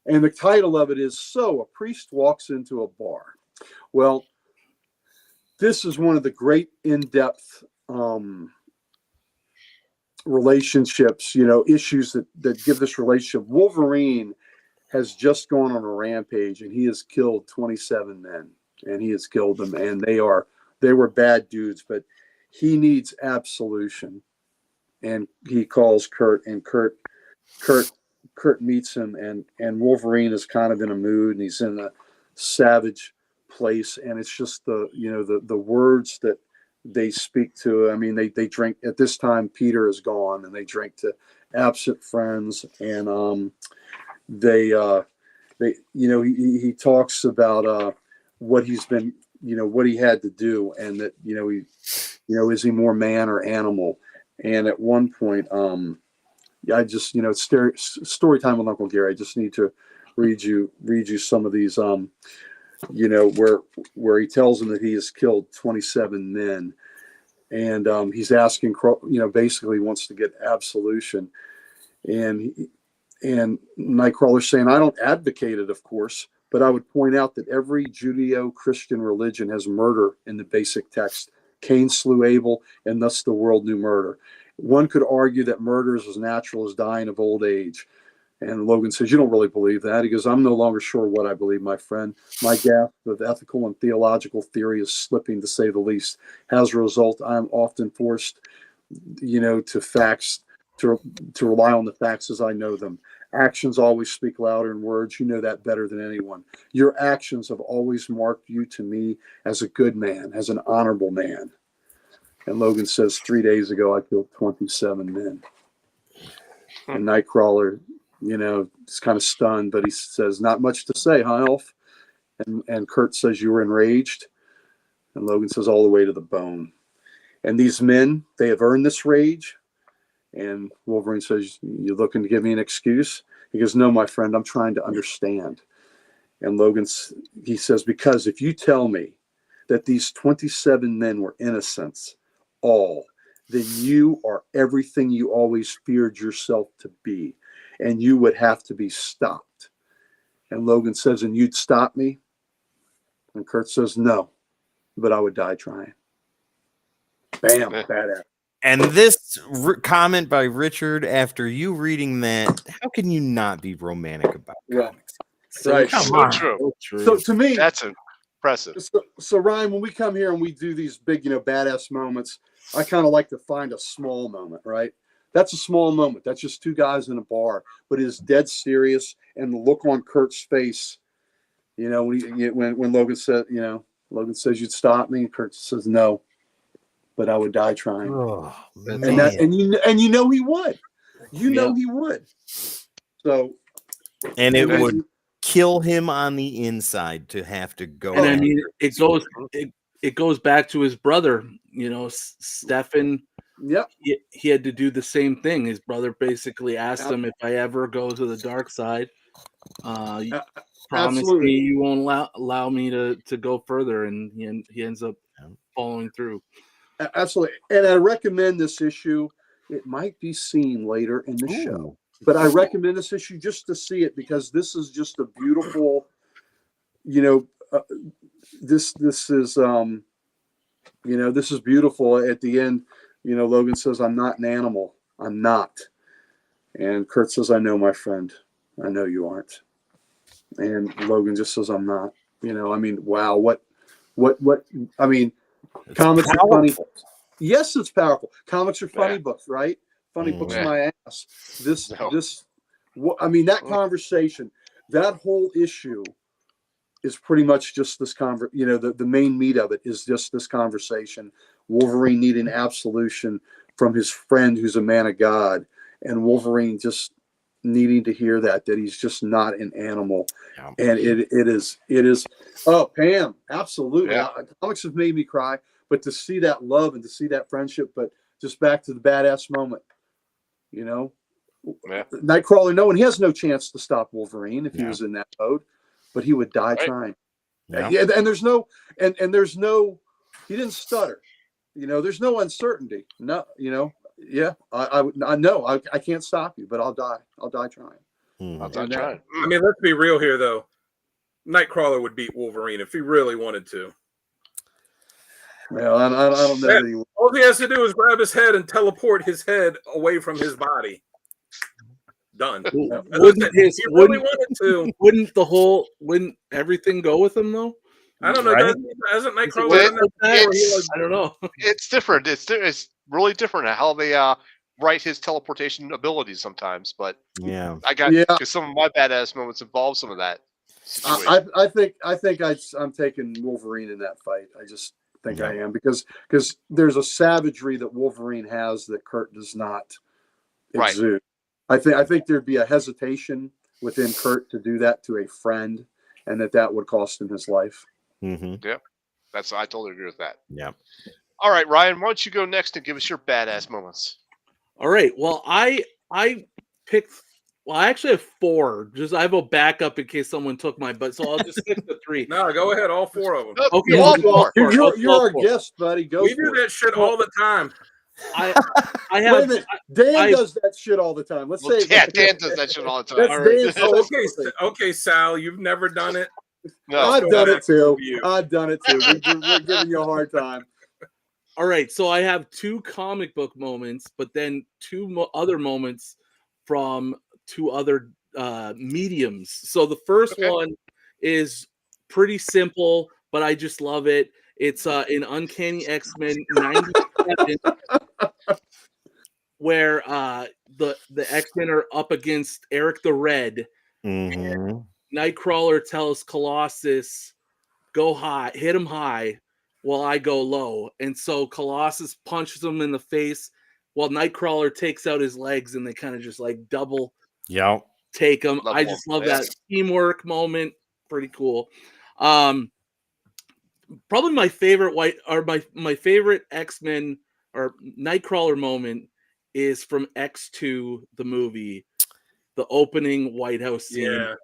And the title of it is "So a Priest Walks into a Bar." Well, this is one of the great in-depth relationships, issues that give this relationship. Wolverine has just gone on a rampage, and he has killed 27 men, and he has killed them, and they were bad dudes, but he needs absolution. he calls Kurt, and Kurt meets him, and Wolverine is kind of in a mood, and he's in a savage place, and it's just the words that they speak to. I mean, they drink at this time. Peter is gone, and they drink to absent friends, and he talks about what he's been, what he had to do, and that is he more man or animal? And at one point, I just story time with Uncle Gary. I just need to read you some of these, where he tells him that he has killed 27 men, and he's asking, basically wants to get absolution, and Nightcrawler saying, I don't advocate it, of course, but I would point out that every Judeo-Christian religion has murder in the basic text. Cain slew Abel, and thus the world knew murder. One could argue that murder is as natural as dying of old age. And Logan says, you don't really believe that. He goes, I'm no longer sure what I believe, my friend. My gap of ethical and theological theory is slipping, to say the least. As a result, I'm often forced, to rely on the facts as I know them. Actions always speak louder than words. You know that better than anyone. Your actions have always marked you to me as a good man, as an honorable man. And Logan says, 3 days ago, I killed 27 men. And Nightcrawler, is kind of stunned, but he says, not much to say, huh, Elf? And Kurt says, you were enraged? And Logan says, all the way to the bone. And these men, they have earned this rage. And Wolverine says, you looking to give me an excuse? He goes, no, my friend, I'm trying to understand. And he says, because if you tell me that these 27 men were innocents, all, then you are everything you always feared yourself to be, and you would have to be stopped. And Logan says, and you'd stop me? And Kurt says, no, but I would die trying. Bam, badass. And this comment by Richard, after you reading that, how can you not be romantic about comics? Right. So true. So to me, that's impressive. So Ryan, when we come here and we do these big, badass moments, I kind of like to find a small moment, right? That's a small moment. That's just two guys in a bar, but it's dead serious. And the look on Kurt's face, when Logan said, Logan says, you'd stop me. And Kurt says, no, but I would die trying. Oh, and he would. He would. So, and it would kill him on the inside to have to go. And I mean, it goes back to his brother, Stefan. Yep. He had to do the same thing. His brother basically asked him, if I ever go to the dark side, promise me you won't allow me to go further. And he ends up following through. Absolutely. And I recommend this issue. It might be seen later in the show, but I recommend this issue just to see it, because this is just a beautiful, this is beautiful. At the end, Logan says, I'm not an animal. I'm not. And Kurt says, I know, my friend. I know you aren't. And Logan just says, I'm not. Wow. What, comics are funny. Yes, it's powerful. Comics are funny books, right? Funny books, my ass. That conversation, that whole issue is pretty much just this the main meat of it is just this conversation. Wolverine needing absolution from his friend who's a man of God, and Wolverine just needing to hear that he's just not an animal. Yeah. And it is. Oh, Pam, absolutely. Yeah. Comics have made me cry, but to see that love and to see that friendship, but just back to the badass moment, Nightcrawler, no one, he has no chance to stop Wolverine if he was in that mode, but he would die trying. Yeah. And there's no, he didn't stutter. There's no uncertainty. No, I know I can't stop you, but I'll die. I'll die trying. I'll die trying. I mean, let's be real here, though. Nightcrawler would beat Wolverine if he really wanted to. Well, I don't know. Yeah, all he has to do is grab his head and teleport his head away from his body. Done. Wouldn't everything go with him though? I don't know. Right? Hasn't Nightcrawler done that? I don't know. It's different. It's really different how they write his teleportation abilities sometimes, but Yeah. I got Yeah. because some of my badass moments involve some of that situation. I think I'm taking Wolverine in that fight. I just think I Yeah. am because there's a savagery that Wolverine has that Kurt does not Right. exude. I think there'd be a hesitation within Kurt to do that to a friend, and that would cost him his life. Mm-hmm. I totally agree with that. Yeah. All right, Ryan, why don't you go next and give us your badass moments? All right. Well, I picked. Well, I actually have 4. Just I have a backup in case someone took my. But so I'll just stick to 3. No, go ahead, all 4 of them. No, Okay, all well, four. You're our guest, buddy. Go We for do it. that shit all the time. I Wait have. a minute. Dan does that shit all the time. Let's Well, say yeah, Dan does that shit all the time. That's All right. Dan's Oh, specialty. okay, Sal, you've never done it. No, I've go done back it too. to you. I've done it too. We're giving you a hard time. All right, so I have 2 comic book moments, but then 2 other moments from 2 other mediums. So the first one is pretty simple, but I just love it. It's in Uncanny X-Men 97, where the X-Men are up against Eric the Red. Mm-hmm. Nightcrawler tells Colossus, "Go high, hit him high." While I go low. And so Colossus punches him in the face while Nightcrawler takes out his legs and they kind of just like double Yep. take him. Love I them. just love Yeah. that teamwork moment. Pretty cool. Probably my favorite my favorite X-Men or Nightcrawler moment is from X2, the movie, the opening White House scene. Yeah.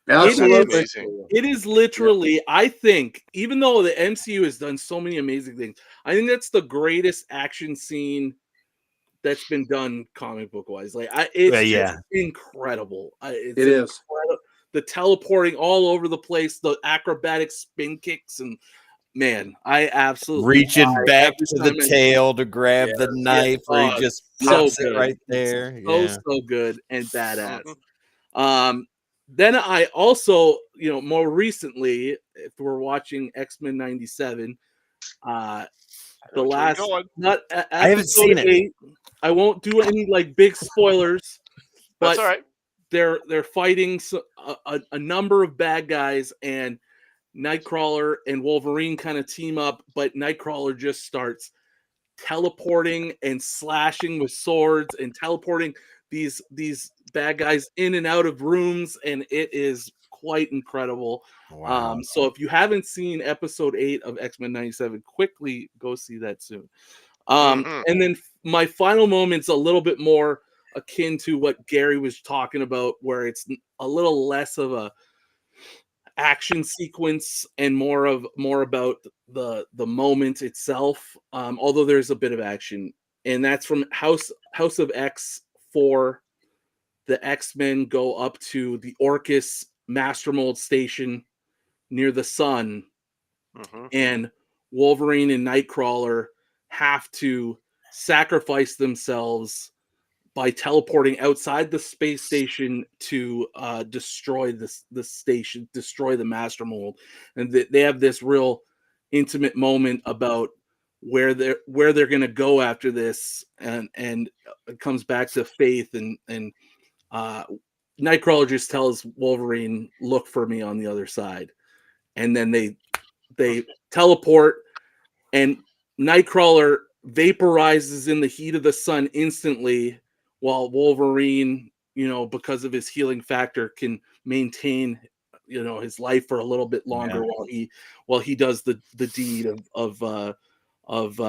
Absolutely. amazing. It is literally, I think, even though the MCU has done so many amazing things, I think that's the greatest action scene that's been done comic book wise. Like, it's just incredible. It's It is. the teleporting all over the place, the acrobatic spin kicks, and man, I absolutely Reaching cry back every to the time I- tail to grab the knife, where he just so pops it good. right there. It's so good and badass. Then I also, more recently, if we're watching X-Men 97, the last, not I haven't seen it. 8, I won't do any like big spoilers, but That's all right. they're fighting a number of bad guys, and Nightcrawler and Wolverine kind of team up, but Nightcrawler just starts teleporting and slashing with swords and teleporting these bad guys in and out of rooms, and it is quite incredible. Wow. So if you haven't seen episode 8 of X-Men 97, quickly go see that soon. And then my final moment's a little bit more akin to what Gary was talking about, where it's a little less of a action sequence and more about the moment itself, although there's a bit of action, and that's from House of X 4. The X-Men go up to the Orcus Master Mold station near the sun, and Wolverine and Nightcrawler have to sacrifice themselves by teleporting outside the space station to destroy the station, destroy the Master Mold, and they have this real intimate moment about where they're going to go after this, and it comes back to faith, and Nightcrawler just tells Wolverine, "Look for me on the other side," and then they teleport, and Nightcrawler vaporizes in the heat of the sun instantly, while Wolverine, because of his healing factor, can maintain, his life for a little bit longer while he does the deed of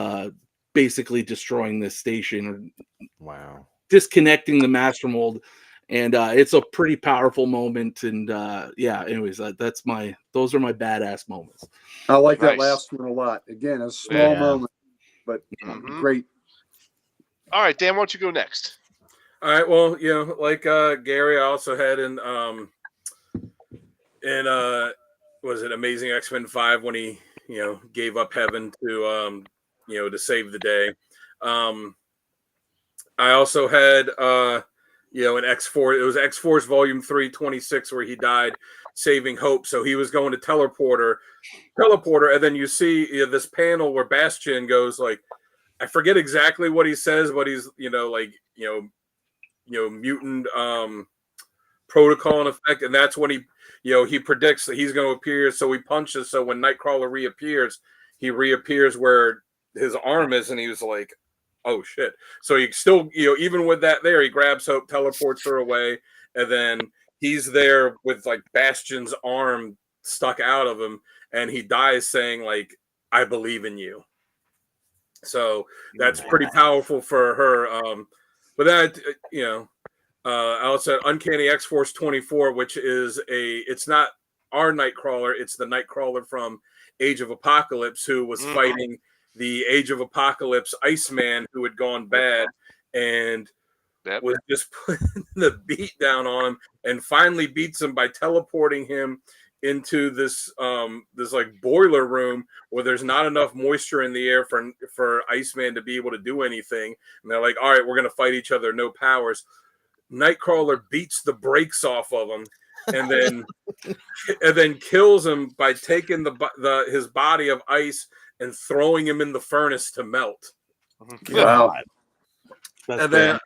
basically destroying this station or disconnecting the Master Mold. And it's a pretty powerful moment. And anyways, those are my badass moments. I like that last one a lot. Again, a small moment, but great. All right, Dan, why don't you go next? All right. Well, like Gary, I also had in was it Amazing X-Men 5 when he gave up heaven to to save the day. I also had in X4, it was X-Force Volume 3, 26, where he died saving Hope. So he was going to teleporter, and then you see this panel where Bastion goes like, I forget exactly what he says, but he's mutant protocol in effect, and that's when he predicts that he's going to appear. So he punches. So when Nightcrawler reappears, he reappears where his arm is, and he was like, "Oh shit!" So he still, even with that there, he grabs Hope, teleports her away, and then he's there with like Bastion's arm stuck out of him, and he dies saying like, "I believe in you." So that's pretty powerful for her. But that, I also had Uncanny X-Force 24, which is it's not our Nightcrawler, it's the Nightcrawler from Age of Apocalypse, who was fighting the Age of Apocalypse Iceman, who had gone bad and was just putting the beat down on him, and finally beats him by teleporting him into this like boiler room where there's not enough moisture in the air for Iceman to be able to do anything. And they're like, all right, we're gonna fight each other, no powers. Nightcrawler beats the brakes off of him, and then kills him by taking his body of ice and throwing him in the furnace to melt. Wow. That's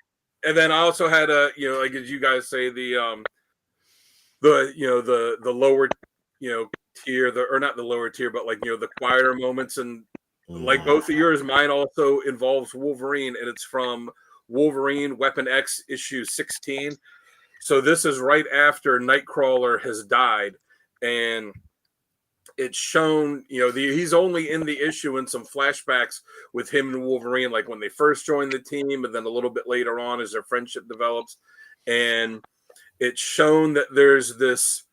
And then I also had like as you guys say, the lower tier, or not the lower tier, but like the quieter moments, and like both of yours, mine also involves Wolverine, and it's from Wolverine Weapon X issue 16. So this is right after Nightcrawler has died, and it's shown, he's only in the issue in some flashbacks with him and Wolverine, like when they first joined the team, and then a little bit later on as their friendship develops. And it's shown that there's this,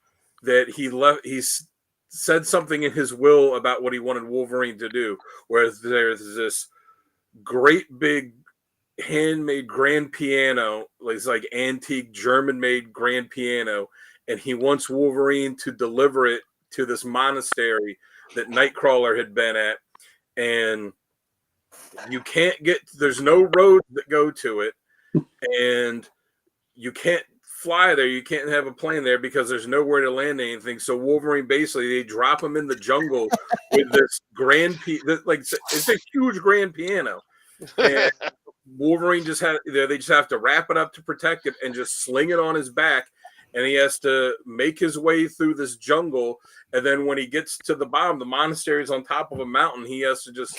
that he's said something in his will about what he wanted Wolverine to do, whereas there's this great big handmade grand piano, it's like antique German-made grand piano, and he wants Wolverine to deliver it to this monastery that Nightcrawler had been at, and you can't there's no roads that go to it, and you can't fly there, you can't have a plane there because there's nowhere to land anything. So Wolverine, basically they drop him in the jungle with this it's a huge grand piano, and Wolverine they just have to wrap it up to protect it and just sling it on his back, and he has to make his way through this jungle. And then when he gets to the bottom, the monastery is on top of a mountain, he has to just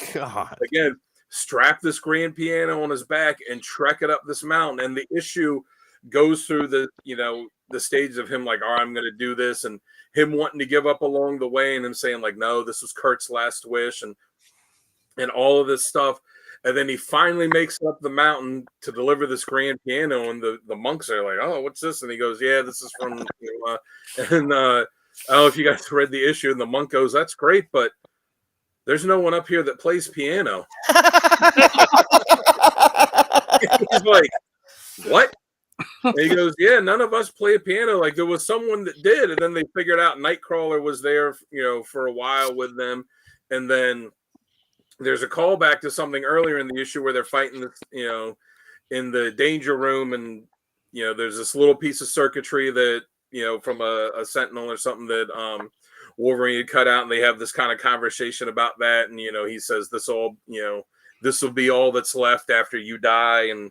again strap this grand piano on his back and trek it up this mountain. And the issue goes through the stage of him like, all right, I'm gonna do this, and him wanting to give up along the way, and him saying like, no, this was Kurt's last wish, and all of this stuff. And then he finally makes it up the mountain to deliver this grand piano, and the monks are like, oh, what's this? And he goes, yeah, this is from and I don't know if you guys read the issue, and the monk goes, that's great, but there's no one up here that plays piano. He's like, what? And he goes, yeah, none of us play a piano. Like, there was someone that did, and then they figured out Nightcrawler was there, for a while with them. And then there's a callback to something earlier in the issue where they're fighting this, in the danger room, and there's this little piece of circuitry that from a sentinel or something that Wolverine had cut out, and they have this kind of conversation about that, and he says this will be all that's left after you die, and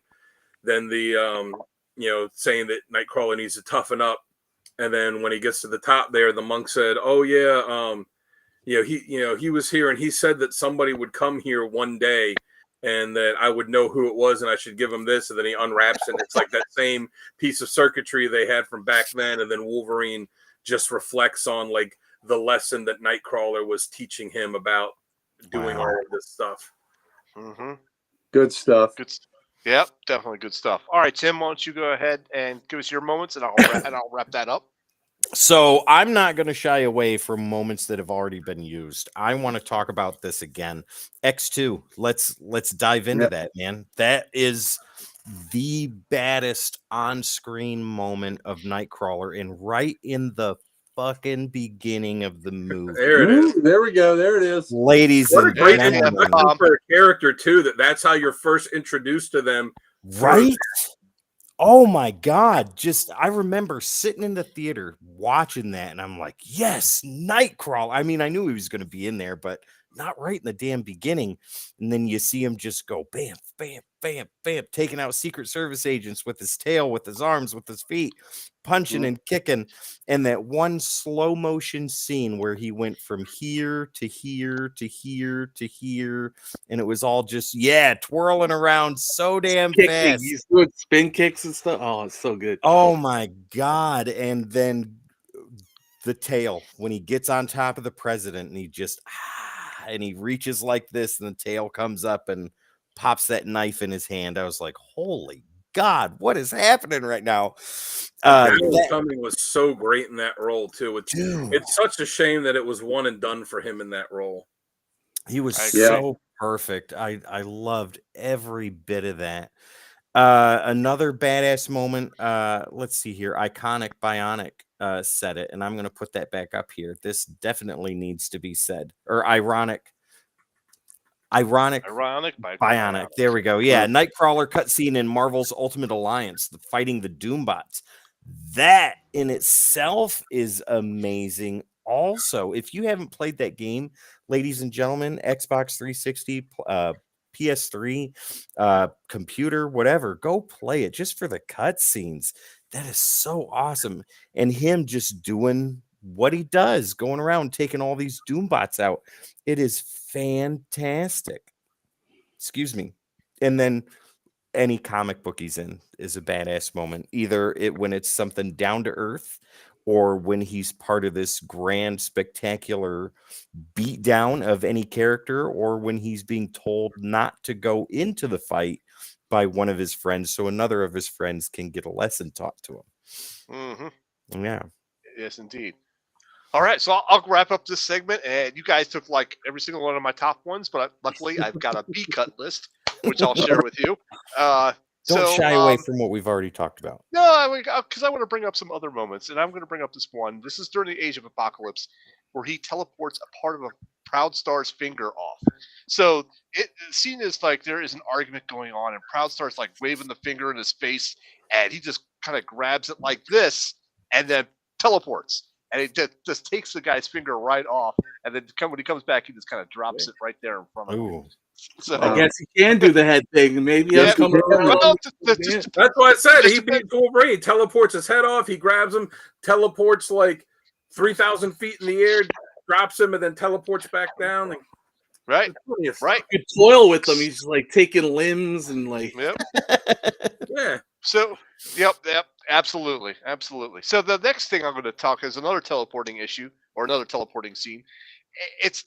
then the saying that Nightcrawler needs to toughen up. And then when he gets to the top there, the monk said, oh yeah, he was here, and he said that somebody would come here one day, and that I would know who it was, and I should give him this. And then he unwraps it, and it's like that same piece of circuitry they had from back then. And then Wolverine just reflects on like the lesson that Nightcrawler was teaching him about doing all of this stuff. Mm-hmm. Good stuff. Yep, definitely good stuff. All right, Tim, why don't you go ahead and give us your moments, and I'll wrap that up. So I'm not going to shy away from moments that have already been used. I want to talk about this again. X2. Let's dive into that, man. That is the baddest on-screen moment of Nightcrawler, and right in the fucking beginning of the movie. There it is. There we go. There it is. Ladies What a and great gentlemen. introduction for a character too. That's how you're first introduced to them. Right? Oh my God. I remember sitting in the theater watching that, and I'm like, yes, Nightcrawler. I mean, I knew he was going to be in there, but not right in the damn beginning. And then you see him just go bam, bam, bam, bam, taking out Secret Service agents with his tail, with his arms, with his feet, punching and kicking. And that one slow motion scene where he went from here to here to here to here, and it was all just twirling around so damn fast. He's doing spin kicks and stuff. Oh, it's so good. Oh my God. And then the tail, when he gets on top of the president and he just and he reaches like this and the tail comes up and pops that knife in his hand. I was like, holy God, what is happening right now? Cumming was so great in that role too. It's such a shame that it was one and done for him in that role. He was so perfect. I loved every bit of that. Another badass moment. Let's see here. Iconic Bionic said it, and I'm going to put that back up here. This definitely needs to be said. Or ironic Bionic. There we go. Yeah, Nightcrawler cutscene in Marvel's Ultimate Alliance, fighting the Doombots. That in itself is amazing. Also, if you haven't played that game, ladies and gentlemen, Xbox 360, PS3, computer, whatever, go play it just for the cutscenes. That is so awesome. And him just doing what he does, going around taking all these Doombots out. It is fantastic. Excuse me. And then any comic book he's in is a badass moment. Either when it's something down to earth, or when he's part of this grand, spectacular beatdown of any character, or when he's being told not to go into the fight by one of his friends so another of his friends can get a lesson taught to him. Yeah. Yes, indeed. All right, so I'll wrap up this segment, and you guys took like every single one of my top ones, but luckily I've got a B-cut list, which I'll share with you. Don't shy away from what we've already talked about. No, because I want to bring up some other moments, and I'm going to bring up this one. This is during the Age of Apocalypse, where he teleports a part of a Proud Star's finger off. So the scene is like there is an argument going on, and Proud Star's like waving the finger in his face, and he just kind of grabs it like this, and then teleports. And he just takes the guy's finger right off, and then when he comes back, he just kind of drops it right there in front of him. So, I guess he can do the head thing. Maybe I'm coming around. That's why I said he beats Wolverine. He teleports his head off. He grabs him, teleports like 3,000 feet in the air, drops him, and then teleports back down. Like, right. You toil with him. He's like taking limbs and like. Yep. Yeah. So, yep, absolutely. So the next thing I'm going to talk is another teleporting issue or another teleporting scene. It's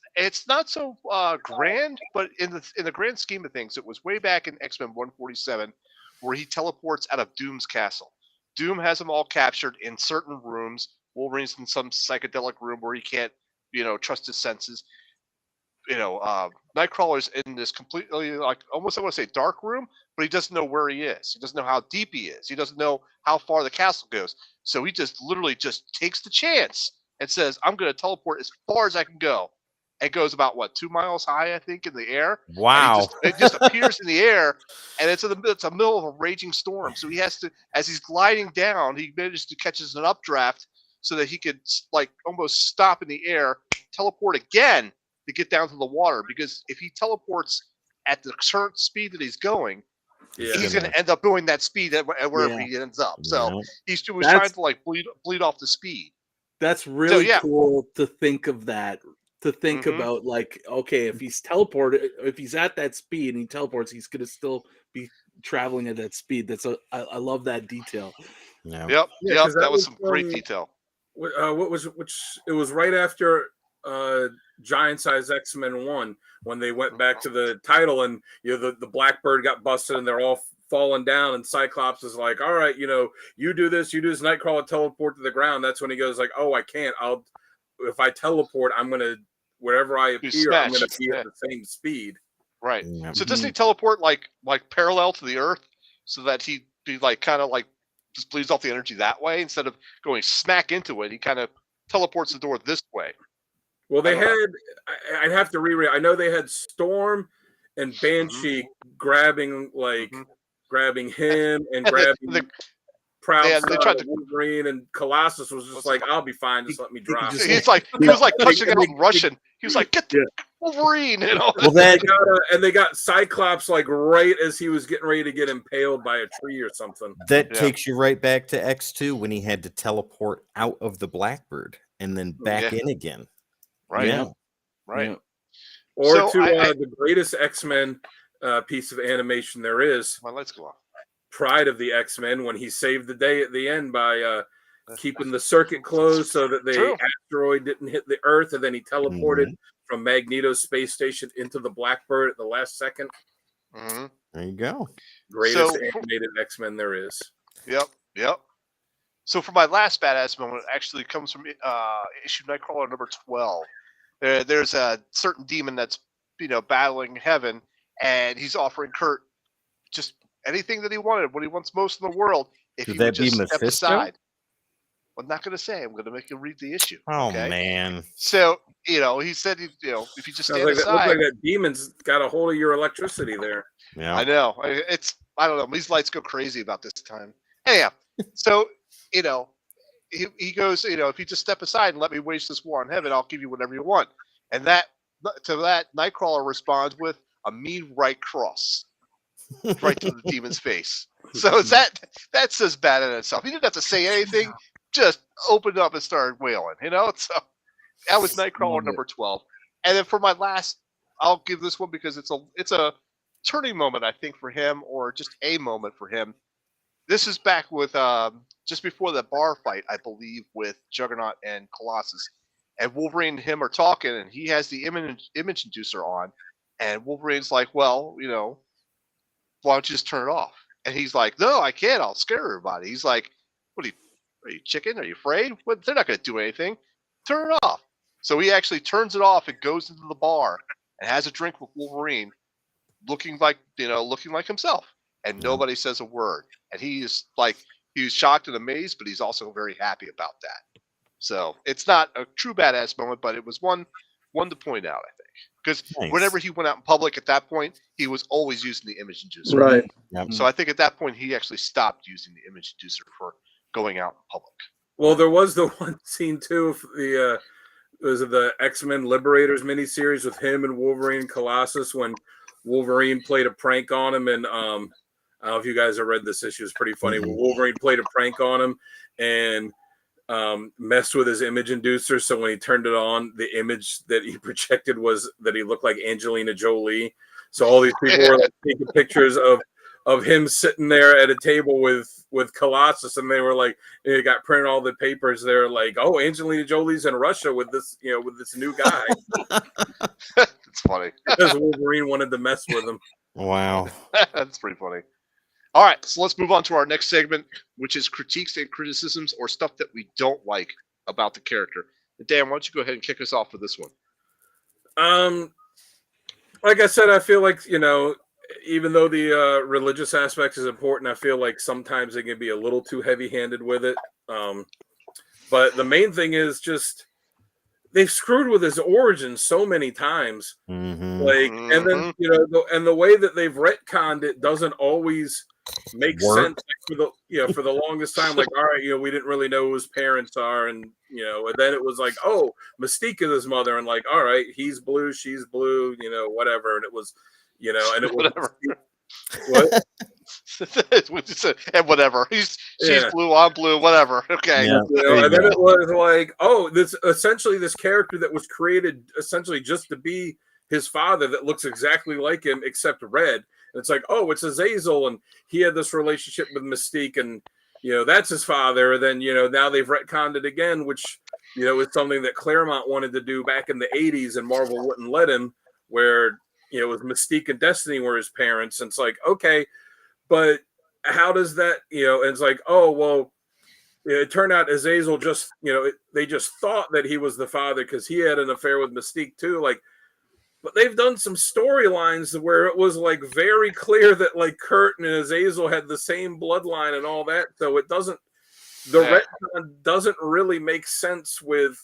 not so grand, but in the grand scheme of things, it was way back in X-Men 147 where he teleports out of Doom's castle. Doom has them all captured in certain rooms. Wolverine's in some psychedelic room where he can't, trust his senses. Nightcrawler's in this completely, like, almost I want to say dark room, but he doesn't know where he is. He doesn't know how deep he is. He doesn't know how far the castle goes. So he just literally just takes the chance and says, I'm going to teleport as far as I can go. And goes about, 2 miles high, I think, in the air. Wow. It just appears in the air, and it's in the middle of a raging storm. So he has to, as he's gliding down, he manages to catch an updraft so that he could, like, almost stop in the air, teleport again to get down to the water. Because if he teleports at the current speed that he's going, he's going to end up doing that speed wherever he ends up. So he was trying to, like, bleed off the speed. That's really cool to think of that. To think about, like, okay, if he's teleported, if he's at that speed and he teleports, he's going to still be traveling at that speed. I love that detail. Yeah. Yep. That was some great detail. It was right after Giant Size X-Men 1 when they went back to the title, and the Blackbird got busted and they're all falling down, and Cyclops is like, all right, you do this, Nightcrawler teleport to the ground. That's when he goes like, oh, I can't. If I teleport, I'm going to, wherever I appear, I'm going to be at the same speed. Right. So doesn't he teleport like parallel to the Earth so that he like kind of like just bleeds off the energy that way instead of going smack into it? He kind of teleports the door this way. Well, I'd have to reread. I know they had Storm and Banshee grabbing him and grabbing Proud Wolverine, and Colossus was just like, I'll be fine, just let me drop. He was like cussing out in Russian. He was like, get Wolverine, you know. Well, that And they got Cyclops like right as he was getting ready to get impaled by a tree or something. that Yeah. takes you right back to X2 when he had to teleport out of the Blackbird and then back in again. Right. Yeah. Right. Yeah. Or So to I- the greatest X-Men piece of animation there is, My lights go off. Pride of the X-Men, when he saved the day at the end by keeping the circuit closed so that the True. asteroid didn't hit the Earth, and then he teleported from Magneto's space station into the Blackbird at the last second. Mm-hmm. There you go. Greatest So- animated X-Men there is. Yep. So for my last badass moment, it actually comes from issue Nightcrawler number 12. There's a certain demon that's battling heaven, and he's offering Kurt just anything that he wanted, what he wants most in the world, if Could he would that be just step Mephisto? aside. I'm not going to say. I'm going to make him read the issue. Oh okay? man. So he said, if you just stand Looks aside. like that demon's got a hold of your electricity there. Yeah. I know. I don't know. These lights go crazy about this time. Anyhow, so he goes, if you just step aside and let me wage this war on heaven, I'll give you whatever you want. And that Nightcrawler responds with a mean right cross, right to the demon's face. So that says bad in itself. He didn't have to say anything, just opened up and started wailing. So that was Nightcrawler number 12. And then for my last, I'll give this one because it's a turning moment, I think, for him, or just a moment for him. This is back with just before the bar fight, I believe, with Juggernaut and Colossus. And Wolverine and him are talking, and he has the image inducer on. And Wolverine's like, well, why don't you just turn it off? And he's like, no, I can't. I'll scare everybody. He's like, what are you chicken? Are you afraid? What? They're not going to do anything. Turn it off. So he actually turns it off and goes into the bar and has a drink with Wolverine, looking like himself. And nobody says a word. And he's shocked and amazed, but he's also very happy about that. So it's not a true badass moment, but it was one to point out, I think. Because whenever he went out in public at that point, he was always using the image inducer. Right. Yep. So I think at that point, he actually stopped using the image inducer for going out in public. Well, there was the one scene, too, of the X-Men Liberators miniseries with him and Wolverine and Colossus when Wolverine played a prank on him, and I don't know if you guys have read this issue. It's pretty funny. Mm-hmm. Wolverine played a prank on him and messed with his image inducer. So when he turned it on, the image that he projected was that he looked like Angelina Jolie. So all these people were taking pictures of him sitting there at a table with Colossus, and they were like, they got printed all the papers. They're like, oh, Angelina Jolie's in Russia with this new guy. It's funny. Because Wolverine wanted to mess with him. Wow. That's pretty funny. All right, so let's move on to our next segment, which is critiques and criticisms or stuff that we don't like about the character. Dan, why don't you go ahead and kick us off for this one? Like I said, I feel like, even though the religious aspect is important, I feel like sometimes they can be a little too heavy-handed with it. But the main thing is just they've screwed with his origin so many times. Mm-hmm. And then and the way that they've retconned it doesn't always make sense for the longest time. Like, all right, we didn't really know who his parents are, and and then it was like, oh, Mystique is his mother, and like, all right, he's blue, she's blue, whatever, and it was, and it was Whatever. What? And whatever. She's blue, I'm blue, whatever. Okay. Yeah. And then it was like, oh, this character that was created essentially just to be his father that looks exactly like him except red. And it's like, oh, it's Azazel, and he had this relationship with Mystique, and that's his father. And then now they've retconned it again, which is something that Claremont wanted to do back in the 80s, and Marvel wouldn't let him. Where it was Mystique and Destiny were his parents, and it's like, okay, but how does that, and it's like, oh, well, it turned out Azazel just, they just thought that he was the father because he had an affair with Mystique too. Like, but they've done some storylines where it was like very clear that like Kurt and Azazel had the same bloodline and all that. So it doesn't, retcon doesn't really make sense with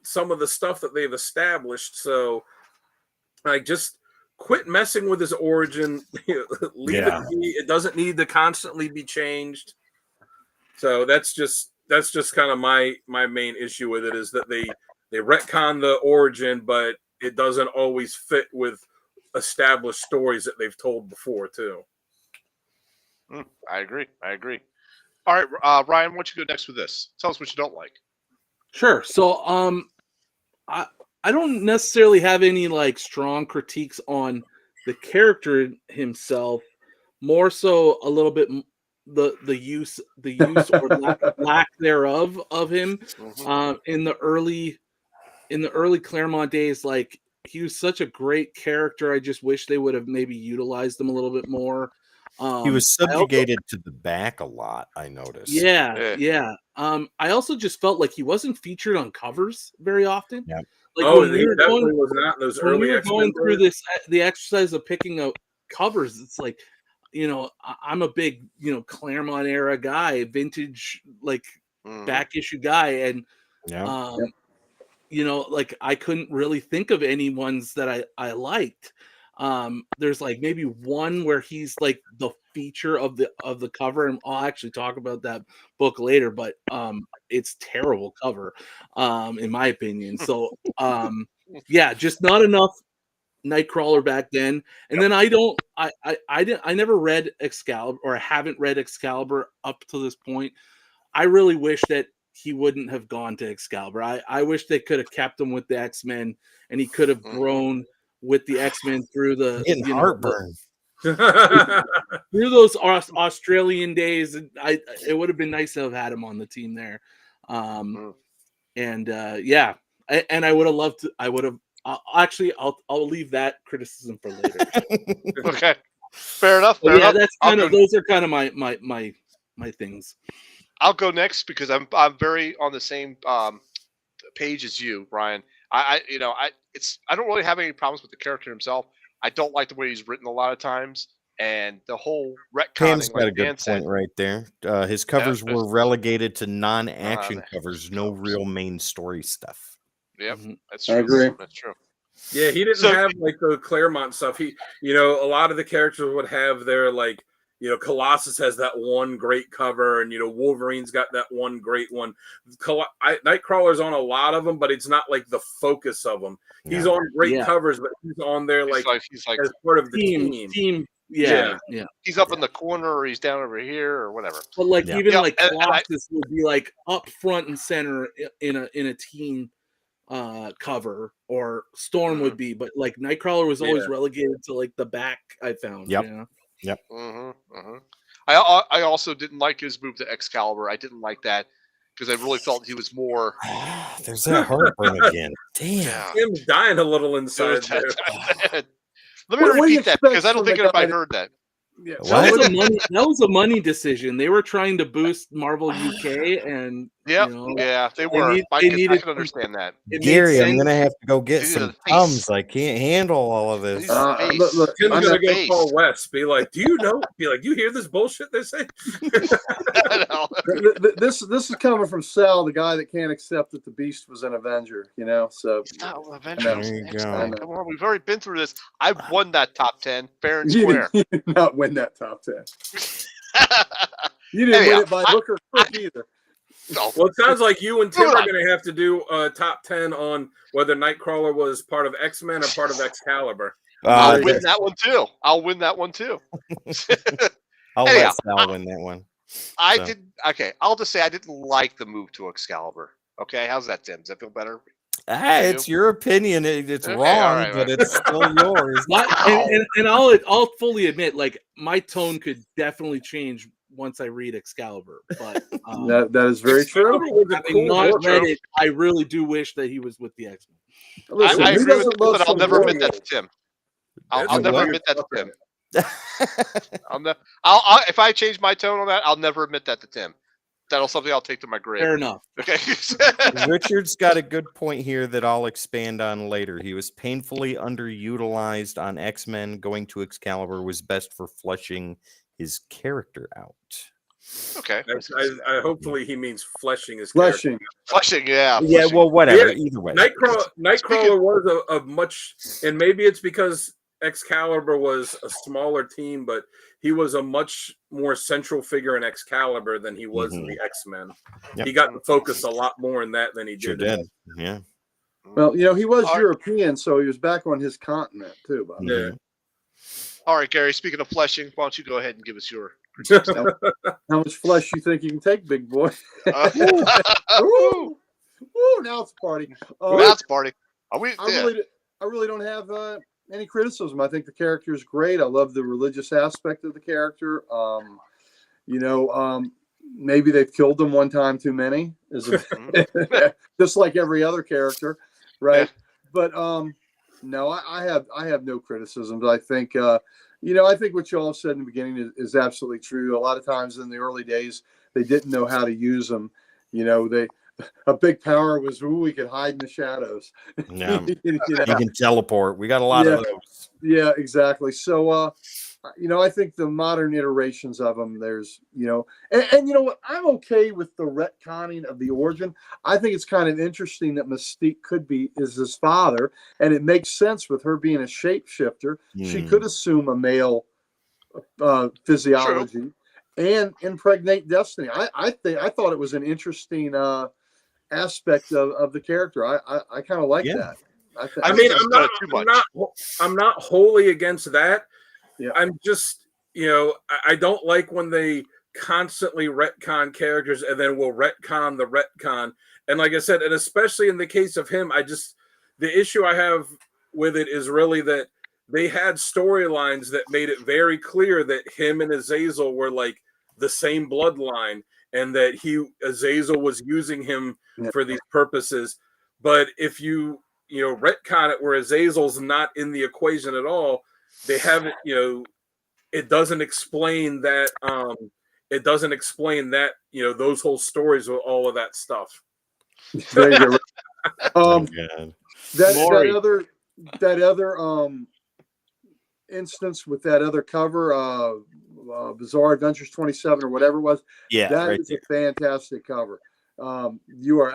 some of the stuff that they've established. So like, just quit messing with his origin. Leave it be. It doesn't need to constantly be changed. So that's just kind of my main issue with it, is that they retcon the origin, but it doesn't always fit with established stories that they've told before too. I agree. All right, Ryan, why don't you go next with this? Tell us what you don't like. Sure. So, I don't necessarily have any like strong critiques on the character himself. More so, a little bit the use or lack thereof of him. In the early Claremont days, like he was such a great character. I just wish they would have maybe utilized him a little bit more. He was subjugated to the back a lot, I noticed. Yeah. I also just felt like he wasn't featured on covers very often. Yeah. Like Oh, when he definitely was not in those when early we were X-Men going through days. the exercise of picking out covers, it's like, I'm a big, Claremont era guy, vintage, like back issue guy. And, like I couldn't really think of any ones that I liked. There's like maybe one where he's like the feature of the cover, and I'll actually talk about that book later, but it's terrible cover in my opinion. So yeah, just not enough Nightcrawler back then. And then I never read Excalibur, or I haven't read Excalibur up to this point. I really wish that he wouldn't have gone to Excalibur. I wish they could have kept him with the X-Men, and he could have grown with the X-Men through the heartburn. Through those Australian days. It would have been nice to have had him on the team there. And yeah, and I would have loved to. I'll leave that criticism for later. Okay, fair enough. That's kind of those are kind of my things. I'll go next because I'm very on the same page as you, Brian. I don't really have any problems with the character himself. I don't like the way he's written a lot of times, and the whole retconning. Pam's got a good point right there. His covers were relegated to non-action covers, no real main story stuff. Yep, that's true. I agree. That's true. Yeah, he didn't have like the Claremont stuff. He, a lot of the characters would have their like, Colossus has that one great cover, and Wolverine's got that one great one. Nightcrawler's on a lot of them, but it's not like the focus of them. He's on great covers, but he's on there like he's like as part of the team. Yeah. He's up in the corner, or he's down over here, or whatever. But like even like Colossus would be like up front and center in a team cover, or Storm would be, but like Nightcrawler was always relegated to like the back. I found. Yep. I also didn't like his move to Excalibur. I didn't like that because I really felt he was more. There's that heartburn again. Damn. Tim's dying a little inside there. Let me repeat that because I don't think anybody heard that. Yeah. That was a money decision. They were trying to boost Marvel UK, and they were. I can understand that. Gary, I'm gonna have to go get some Tums. I can't handle all of this. Look, Tim's gonna go call Wes. Be like, do you know? Be like, you hear this bullshit they say? This is coming from Sal, the guy that can't accept that the Beast was an Avenger. So Avenger. There you go. Come on, we've already been through this. I won that top 10 fair and you square. did not win that top 10. You didn't win it by hook or crook either. No. Well, it sounds like you and Tim are going to have to do a top 10 on whether Nightcrawler was part of X-Men or part of Excalibur. I'll win that one too. I'll let Sal win that one. I'll just say I didn't like the move to Excalibur. Okay, how's that, Tim? Does that feel better? It's your opinion. It's wrong, right. But it's still yours. And I'll fully admit, like my tone could definitely change once I read Excalibur. But that is very true. Having not read it, I really do wish that he was with the X-Men. I agree with you, but I'll never admit that to Tim. I'll never admit that to Tim. If I change my tone on that, I'll never admit that to Tim. That'll something I'll take to my grave. Fair enough. Okay. Richard's got a good point here that I'll expand on later. He was painfully underutilized on X-Men. Going to Excalibur was best for fleshing his character out. Okay. I hopefully he means fleshing his fleshing. character. Fleshing, yeah. Yeah, well, whatever. Either way. Nightcrawler was a much, and maybe it's because Excalibur was a smaller team, but he was a much more central figure in Excalibur than he was in the X-Men. Yep. He got to focus a lot more in that than he did. Sure did. Yeah. Well, he was All right. European, so he was back on his continent too. By the way. Yeah. All right, Gary. Speaking of fleshing, why don't you go ahead and give us your? How much flesh you think you can take, big boy? Woo! Woo, now it's a party. That's party. Are we? I really don't have any criticism. I think the character is great. I love the religious aspect of the character. Maybe they've killed him one time too many, just like every other character, right? Yeah. But no, I have no criticisms. I think I think what you all said in the beginning is absolutely true. A lot of times in the early days, they didn't know how to use them. A big power was, we could hide in the shadows. Yeah. You can teleport. We got a lot of those. Yeah, exactly. So, I think the modern iterations of them, there's, and you know what? I'm okay with the retconning of the origin. I think it's kind of interesting that Mystique is his father, and it makes sense with her being a shapeshifter. She could assume a male physiology and impregnate Destiny. I thought it was an interesting aspect of the character. I kind of like that. I'm not wholly against that. Yeah. I'm just, I don't like when they constantly retcon characters and then will retcon the retcon. And like I said, and especially in the case of him, the issue I have with it is really that they had storylines that made it very clear that him and Azazel were like the same bloodline, and that Azazel was using him for these purposes. But if you retcon it where Azazel's not in the equation at all, they haven't, it doesn't explain that. It doesn't explain that, those whole stories with all of that stuff. There you go. That other instance with that other cover, Bizarre Adventures 27 or whatever it was. Yeah, that is a fantastic cover. You are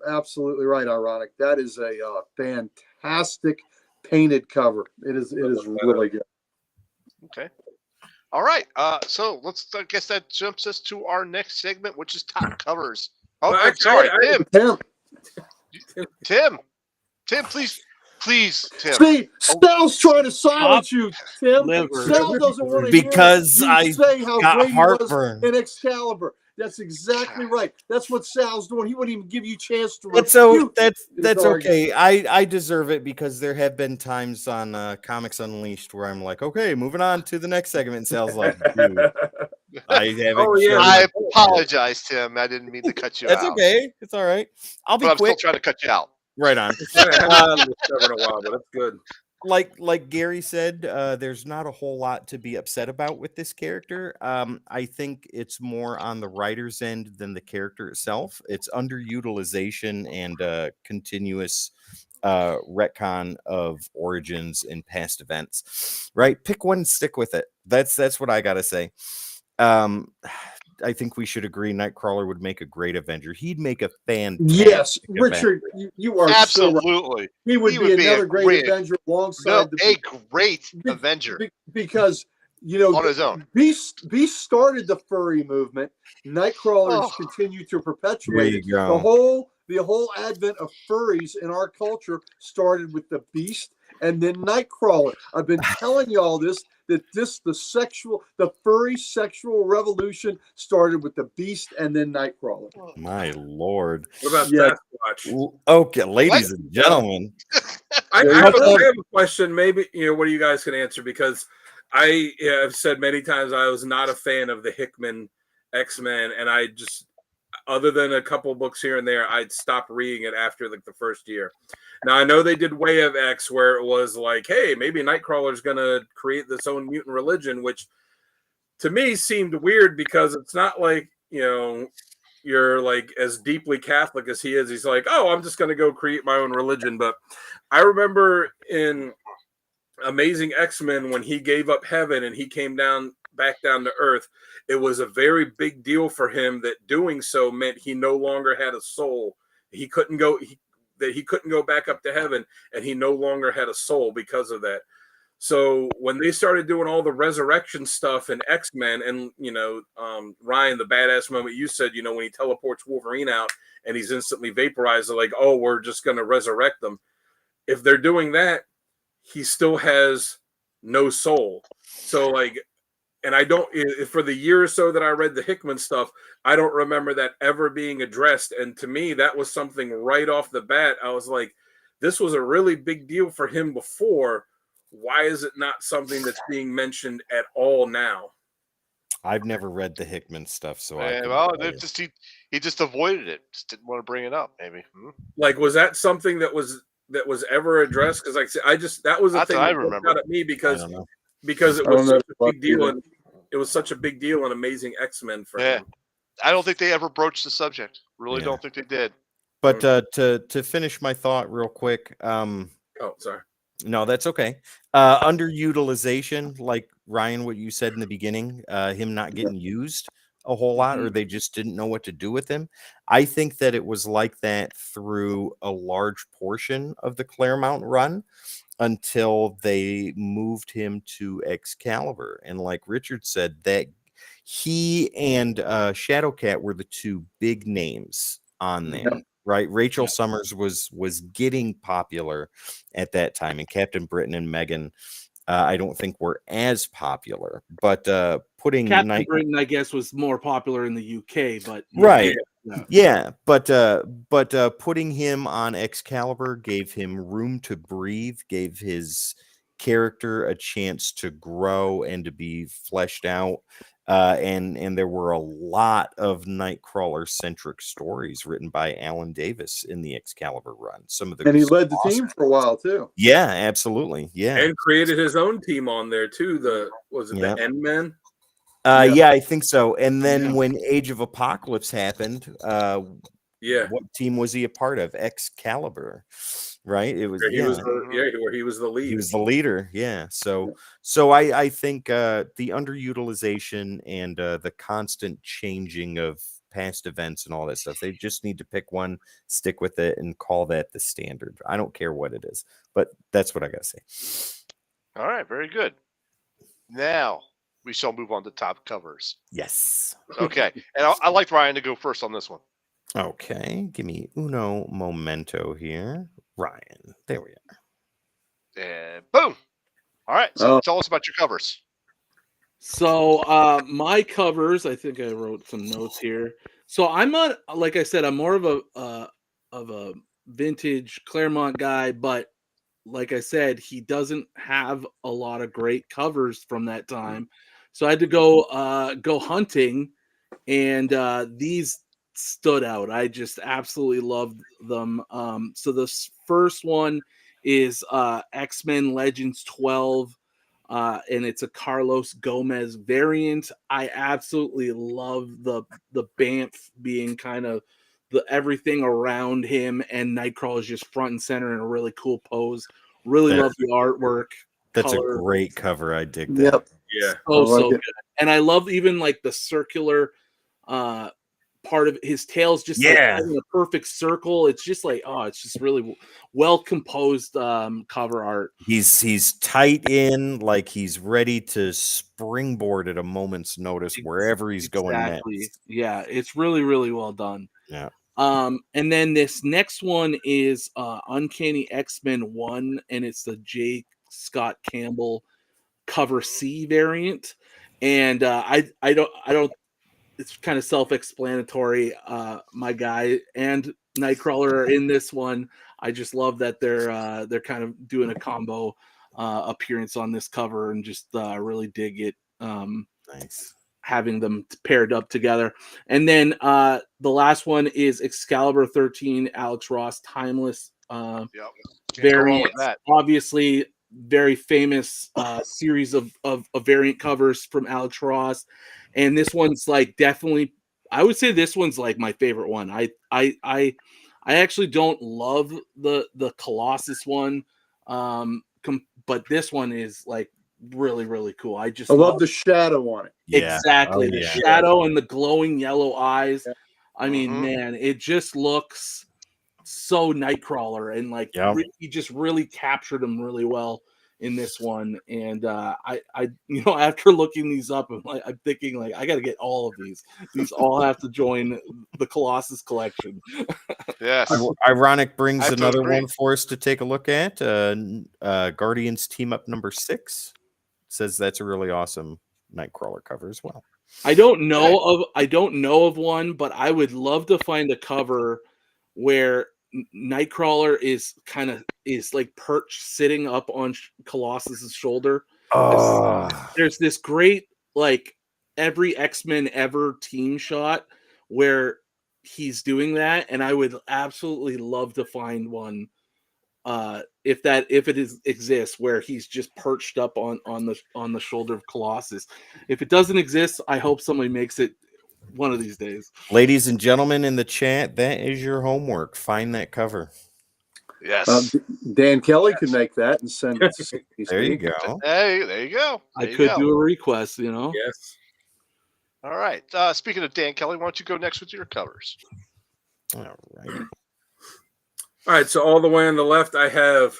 absolutely right, Ironic. That is a fantastic painted cover. It is really good. Okay. All right. So I guess that jumps us to our next segment, which is top covers. Oh, I'm sorry, Tim. Tim, please, Tim. See, Sal's trying to silence you, Tim. Sal doesn't want to because I say how got great heartburn he was in Excalibur. That's exactly right. That's what Sal's doing. He wouldn't even give you a chance to. That's okay. I deserve it because there have been times on Comics Unleashed where I'm like, okay, moving on to the next segment. And Sal's like, dude, I haven't. I apologize, Tim. I didn't mean to cut you out. That's okay. It's all right. I'm still trying to cut you out. Right on. In a while, but that's good. Like Gary said, there's not a whole lot to be upset about with this character. I think it's more on the writer's end than the character itself. It's underutilization and continuous retcon of origins in past events. Right? Pick one and stick with it. That's what I gotta say. I think we should agree Nightcrawler would make a great Avenger. He'd make a fantastic Richard, you are absolutely. So right. He would be another great Avenger alongside a great Avenger. Because on his own. Beast started the furry movement. Nightcrawlers continue to perpetuate it. The whole advent of furries in our culture started with the Beast and then Nightcrawler. I've been telling you all this. The furry sexual revolution started with the Beast and then Nightcrawler. My Lord. What about Sasquatch? Okay, ladies and gentlemen. I have a question. Maybe, what do you guys can answer? Because I have said many times I was not a fan of the Hickman X-Men, and I just, other than a couple books here and there, I'd stopped reading it after the first year. Now, I know they did Way of X, where it was like, hey, maybe Nightcrawler's going to create this own mutant religion, which to me seemed weird because it's not like, you're like as deeply Catholic as he is. He's like, oh, I'm just going to go create my own religion. But I remember in Amazing X-Men when he gave up heaven and he came back down to Earth, it was a very big deal for him that doing so meant he no longer had a soul. He couldn't go back up to heaven, and he no longer had a soul because of that. So when they started doing all the resurrection stuff in X-Men, and Ryan, the badass moment you said, when he teleports Wolverine out and he's instantly vaporized, they're like, oh, we're just gonna resurrect them. If they're doing that, he still has no soul. So and I don't, for the year or so that I read the Hickman stuff, I don't remember that ever being addressed. And to me, that was something right off the bat. I was like, this was a really big deal for him before. Why is it not something that's being mentioned at all now? I've never read the Hickman stuff, so he just avoided it. Just didn't want to bring it up. Maybe. Was that something that was ever addressed? Because that was a thing I that remember out at me because it was such a big deal, and it was such a big deal and Amazing X-Men for him. I don't think they ever broached the subject. Really, don't think they did. But to finish my thought real quick. Oh, sorry. No, that's okay. Underutilization, like Ryan, what you said in the beginning, him not getting used a whole lot, or they just didn't know what to do with him. I think that it was like that through a large portion of the Claremont run until they moved him to Excalibur. And like Richard said, that he and Shadowcat were the two big names on there. Right, Rachel Summers was getting popular at that time, and Captain Britain and Megan, I don't think were as popular. But putting Captain Britain, I guess, was more popular in the UK, but but putting him on Excalibur gave him room to breathe, gave his character a chance to grow and to be fleshed out. And there were a lot of Nightcrawler centric stories written by Alan Davis in the Excalibur run. And he led the team for a while too. Yeah, absolutely. Yeah, and created his own team on there too. The N-Men? Yeah, I think so. And then when Age of Apocalypse happened, what team was he a part of? Excalibur. Right, it was where he was the lead. He was the leader, So I think the underutilization and the constant changing of past events and all that stuff. They just need to pick one, stick with it, and call that the standard. I don't care what it is, but that's what I gotta say. All right, very good. Now we shall move on to top covers. Yes. Okay, and I'd like Ryan to go first on this one. Okay, give me uno momento here. Ryan, there we are. And boom. All right, so tell us about your covers. So my covers, I think I wrote some notes here. So I'm not, like I said, I'm more of a vintage Claremont guy, but like I said, he doesn't have a lot of great covers from that time. So I had to go hunting, and these stood out. I just absolutely loved them. So this first one is X-Men Legends 12, and it's a Carlos Gomez variant. I absolutely love the Banff being kind of the everything around him, and Nightcrawler is just front and center in a really cool pose. Really love the artwork. That's color. A great cover. I dig that. Yep. Yeah. So good. And I love even like the circular part of his tail's just like having a perfect circle. It's just like, it's just really well composed cover art. He's tight in, like he's ready to springboard at a moment's notice wherever he's going next. Yeah, it's really, really well done. Yeah. And then this next one is Uncanny X-Men 1, and it's the J. Scott Campbell cover C variant. And I don't it's kind of self-explanatory. My guy and Nightcrawler are in this one. I just love that they're kind of doing a combo appearance on this cover, and just really dig it. Nice having them paired up together. And then the last one is Excalibur 13, Alex Ross Timeless variant. Obviously, very famous series of variant covers from Alex Ross. And this one's like definitely, I would say this one's like my favorite one. I actually don't love the Colossus one, but this one is like really, really cool. I love the shadow on it. Exactly. The shadow and the glowing yellow eyes. I mean, man, it just looks so Nightcrawler, and like he just really captured him really well in this one, and I after looking these up, I'm thinking like I got to get all of these. These all have to join the Colossus collection. Yes. Ironic brings I have to another agree. one for us to take a look at. Guardians Team Up number 6 says that's a really awesome Nightcrawler cover as well. I don't know of one, but I would love to find a cover where Nightcrawler is like perched sitting up on Colossus's shoulder. There's this great like every X-Men ever team shot where he's doing that, and I would absolutely love to find one if it exists where he's just perched up on the shoulder of Colossus. If it doesn't exist, I hope somebody makes it one of these days. Ladies and gentlemen in the chat, that is your homework. Find that cover. Yes. Dan Kelly could make that and send it to CCC. There you go. Hey, there you go. I could do a request, Yes. All right. Speaking of Dan Kelly, why don't you go next with your covers? All right. All right, so all the way on the left, I have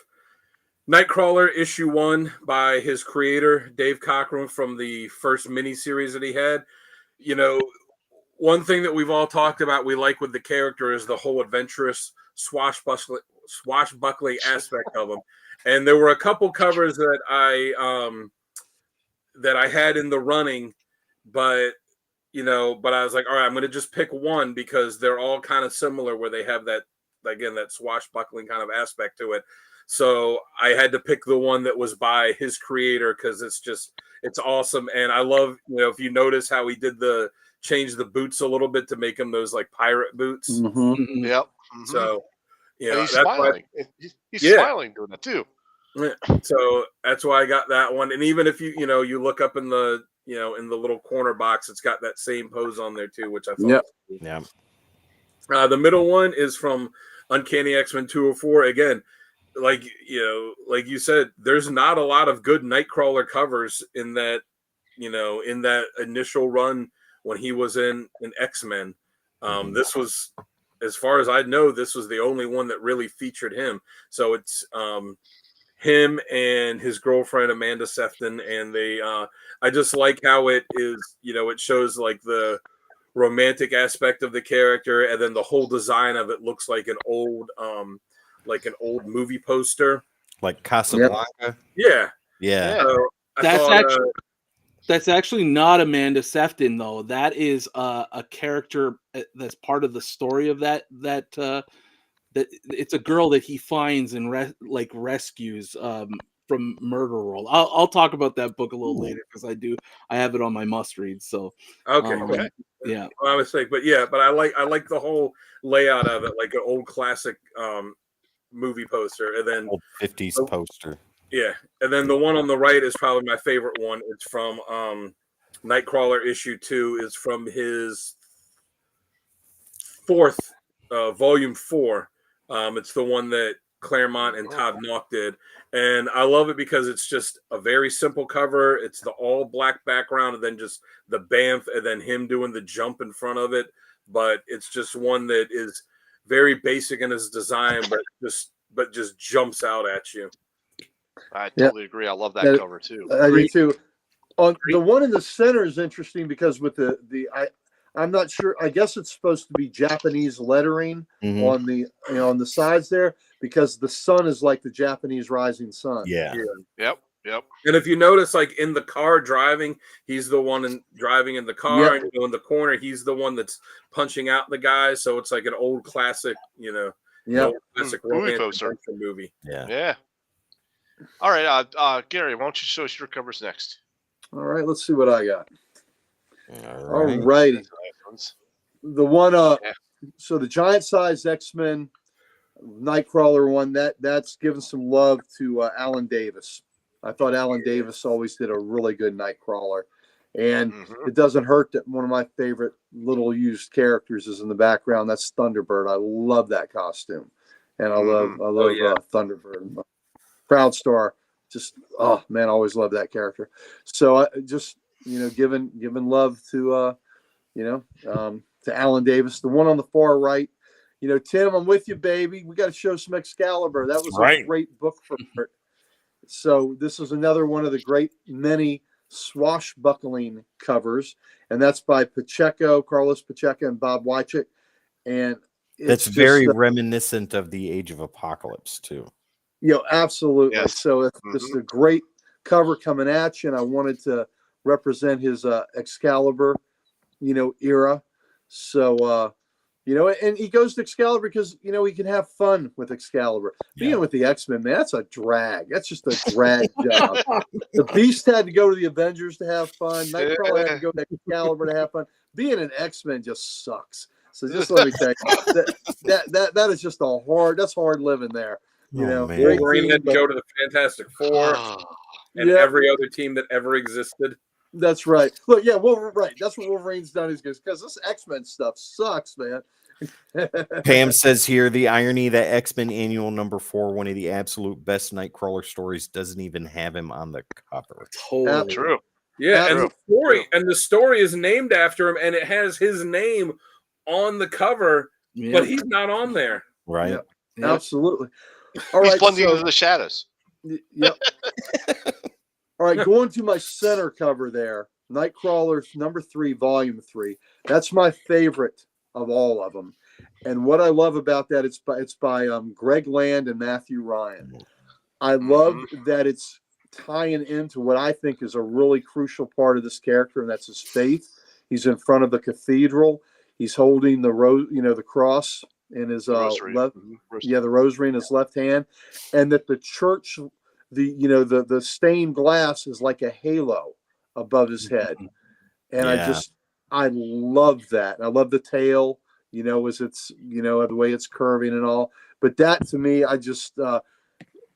Nightcrawler issue 1 by his creator, Dave Cockrum, from the first miniseries that he had. You know, one thing that we've all talked about we like with the character is the whole adventurous swashbuckling aspect of him. And there were a couple covers that I had in the running, but I was like, all right, I'm going to just pick one because they're all kind of similar where they have that, again, that swashbuckling kind of aspect to it. So I had to pick the one that was by his creator because it's awesome. And I love, if you notice how he did change the boots a little bit to make them those like pirate boots. Mm-hmm. Yep. Mm-hmm. So, he's smiling. He's smiling doing that too. So that's why I got that one. And even if you look up in the, in the little corner box, it's got that same pose on there too, which I thought. Yeah. The middle one is from Uncanny X-Men 204. Again, like you said, there's not a lot of good Nightcrawler covers in that, in that initial run when he was in X-Men. This was, as far as I know, this was the only one that really featured him. So it's him and his girlfriend Amanda Sefton, and they I just like how it is, it shows like the romantic aspect of the character, and then the whole design of it looks like an old movie poster, like Casablanca. Yeah. That's actually not Amanda Sefton though. That is a character that's part of the story of that it's a girl that he finds and rescues from Murder World. I'll talk about that book a little later because I have it on my must read. So okay. Yeah, I was saying, but I like the whole layout of it, like an old classic movie poster, and then old 50s poster. Yeah, and then the one on the right is probably my favorite one. It's from Nightcrawler issue 2. Is from his volume 4. It's the one that Claremont and Todd Nauck did, and I love it because it's just a very simple cover. It's the all black background, and then just the Banff, and then him doing the jump in front of it. But it's just one that is very basic in his design, but just jumps out at you. I totally agree. I love that cover too. I do too. The one in the center is interesting because with I'm not sure. I guess it's supposed to be Japanese lettering on the sides there because the sun is like the Japanese rising sun. Yeah. Yep. And if you notice, like in the car driving, he's the one driving in the car, and in the corner, he's the one that's punching out the guys. So it's like an old classic, classic movie poster movie. Yeah. All right, Gary, why don't you show us your covers next? All right, let's see what I got. All righty. The one, so the giant size X-Men Nightcrawler one, that's given some love to Alan Davis. I thought Alan Davis always did a really good Nightcrawler. And it doesn't hurt that one of my favorite little used characters is in the background. That's Thunderbird. I love that costume. And I love Thunderbird. Proud Star, just I always love that character. So I just giving love to to Alan Davis. The one on the far right, Tim, I'm with you, baby. We got to show some Excalibur. That was a great book for it. So this is another one of the great many swashbuckling covers, and that's by Pacheco, Carlos Pacheco, and Bob Wychick. And That's it's very just, reminiscent of the Age of Apocalypse too. absolutely. Yes. So it's just a great cover coming at you, and I wanted to represent his Excalibur, era. So, and he goes to Excalibur because, he can have fun with Excalibur. Being with the X-Men, man, that's a drag. That's just a drag job. The Beast had to go to the Avengers to have fun. Nightcrawler had to go to Excalibur to have fun. Being an X-Men just sucks. So just let me tell you, that is just that's hard living there. Man. Wolverine had to go to the Fantastic Four and every other team that ever existed. That's right. Look, right. That's what Wolverine's done is because this X-Men stuff sucks, man. Pam says here the irony that X-Men Annual #4, one of the absolute best Nightcrawler stories, doesn't even have him on the cover. Totally True. Yeah, True. and the story is named after him, and it has his name on the cover, but he's not on there. Right. Yep. Absolutely. All He's right. blending into the shadows. Yep. All right, going to my center cover there, Nightcrawler's #3, Volume 3. That's my favorite of all of them. And what I love about that, it's by Greg Land and Matthew Ryan. I love that it's tying into what I think is a really crucial part of this character, and that's his faith. He's in front of the cathedral. He's holding the the cross in his left, the rosary in his left hand, and that the church, the stained glass is like a halo above his head, and I love that. I love the tail, as it's the way it's curving and all. But that to me,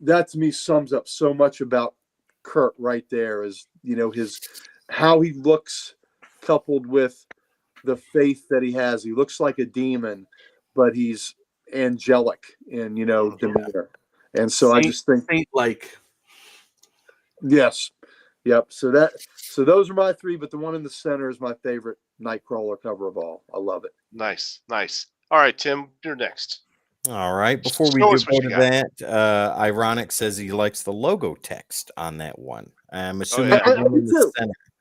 that to me sums up so much about Kurt right there. Is his how he looks coupled with the faith that he has. He looks like a demon, but he's angelic in demeanor. And so I just think like yes. Yep. So those are my three, but the one in the center is my favorite Nightcrawler cover of all. I love it. Nice. All right, Tim, you're next. All right. Before we go to that, Ironic says he likes the logo text on that one. I'm assuming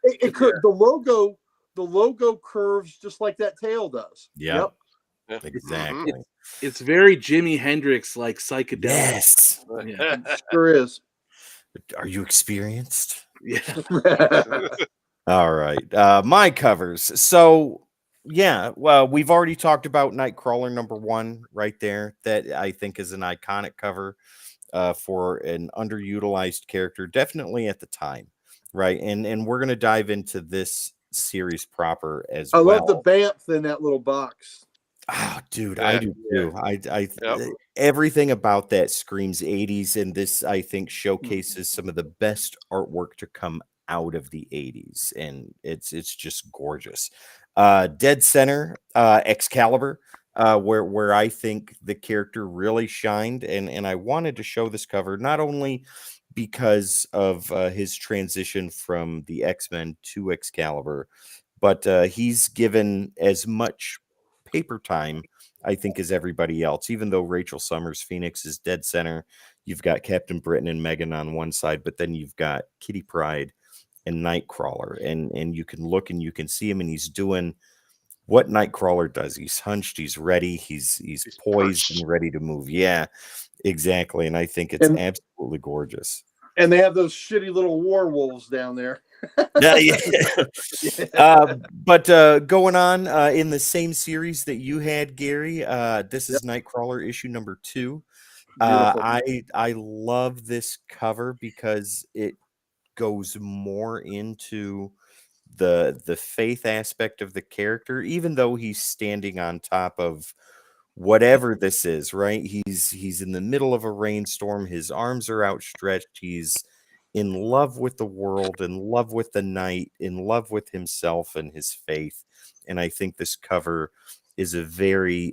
it could the logo curves just like that tail does. Yep. Exactly. It's very Jimi Hendrix like psychedelic. Yes. Yeah. Sure is. Are you experienced? Yeah. All right. My covers. So well, we've already talked about Nightcrawler #1 right there. That I think is an iconic cover for an underutilized character, definitely at the time, right? And we're gonna dive into this series proper as well. I love the Banff in that little box. Oh, dude, I do too. Everything about that screams 80s, and this I think showcases some of the best artwork to come out of the 80s, and it's just gorgeous. Dead center, Excalibur, where I think the character really shined, and I wanted to show this cover not only because of his transition from the X-Men to Excalibur, but he's given as much paper time, I think, as everybody else. Even though Rachel Summers Phoenix is dead center, you've got Captain Britain and Megan on one side, but then you've got Kitty Pryde and Nightcrawler, and you can look and you can see him, and he's doing what Nightcrawler does. He's hunched, he's ready, he's poised and ready to move. Yeah, exactly. And I think it's absolutely gorgeous. And they have those shitty little werewolves down there. But going on in the same series that you had, Gary, this is Nightcrawler issue #2. I love this cover because it goes more into the faith aspect of the character, even though he's standing on top of whatever this is, right? He's in the middle of a rainstorm, his arms are outstretched, he's in love with the world, in love with the night, in love with himself and his faith. And I think this cover is a very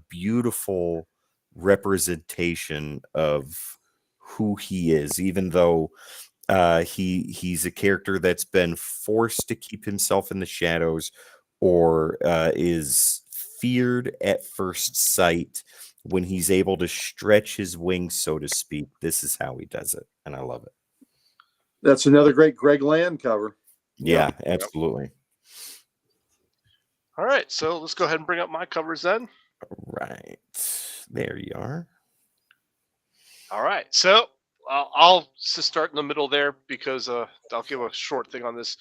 beautiful representation of who he is, even though he's a character that's been forced to keep himself in the shadows, or is feared at first sight, when he's able to stretch his wings, so to speak. This is how he does it, and I love it. That's another great Greg Land cover. Yeah, absolutely. All right, so let's go ahead and bring up my covers then. Right. There you are. All right, so I'll just start in the middle there because I'll give a short thing on this.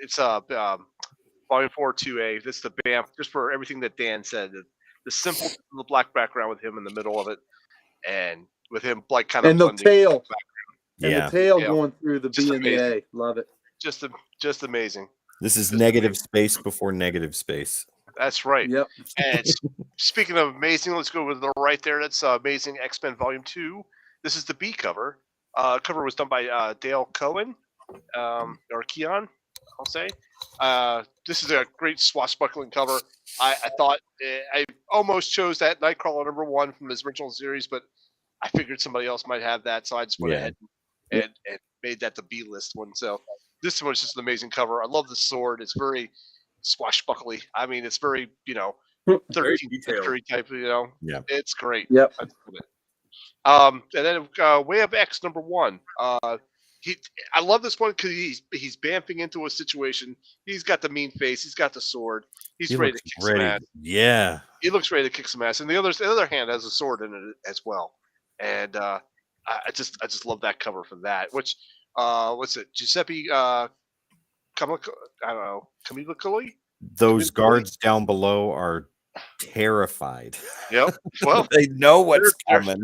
It's Volume 4 2A. This is the BAMF, just for everything that Dan said. The simple the black background with him in the middle of it, and with him like kind of And the blending tail. And Yeah. the tail Yeah. going through the Just B and the amazing. A. Love it. just amazing. This is Just negative space before negative space. That's right. Yep. And speaking of amazing, let's go with the right there. That's Amazing X-Men Volume 2. This is the B cover. Cover was done by Dale Cohen, or Keon, I'll say. This is a great swashbuckling cover. I thought I almost chose that Nightcrawler #1 from his original series, but I figured somebody else might have that, so I just went ahead and made that the B list one. So this one's just an amazing cover. I love the sword. It's very swashbuckly. I mean, it's very, 13th century type, Yeah. It's great. Yep. I love it. And then Way of X #1. I love this one because he's bamfing into a situation. He's got the mean face. He's got the sword. He's ready to kick some ass. Yeah. He looks ready to kick some ass. And the other hand has a sword in it as well. And I just love that cover for that. Which what's it? Giuseppe Camillicoli? Those guards down below are terrified. Yep. Well, They know what's they're- coming.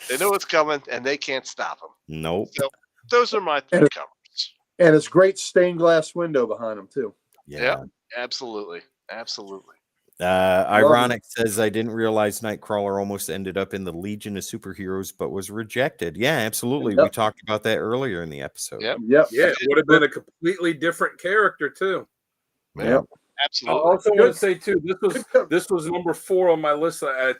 they know what's coming, and they can't stop him. Nope. So those are my 3 covers. And it's great stained glass window behind them too. Yeah. Absolutely. Absolutely. Ironic says, I didn't realize Nightcrawler almost ended up in the Legion of Superheroes, but was rejected. Yeah, absolutely. Yep. We talked about that earlier in the episode. Yep. Yep. Yeah, it would have been a completely different character too. Yeah. I Absolutely. also want to say too, this was number 4 on my list. I'm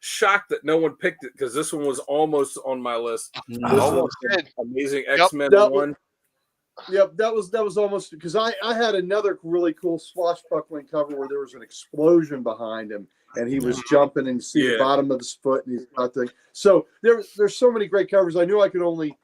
shocked that no one picked it because this one was almost on my list. This Almost was did. Amazing Yep. X-Men That was- 1. Yep, that was almost because I had another really cool swashbuckling cover where there was an explosion behind him and he was jumping and you see the Yeah. bottom of his foot and he's got the so there's so many great covers. I knew I could only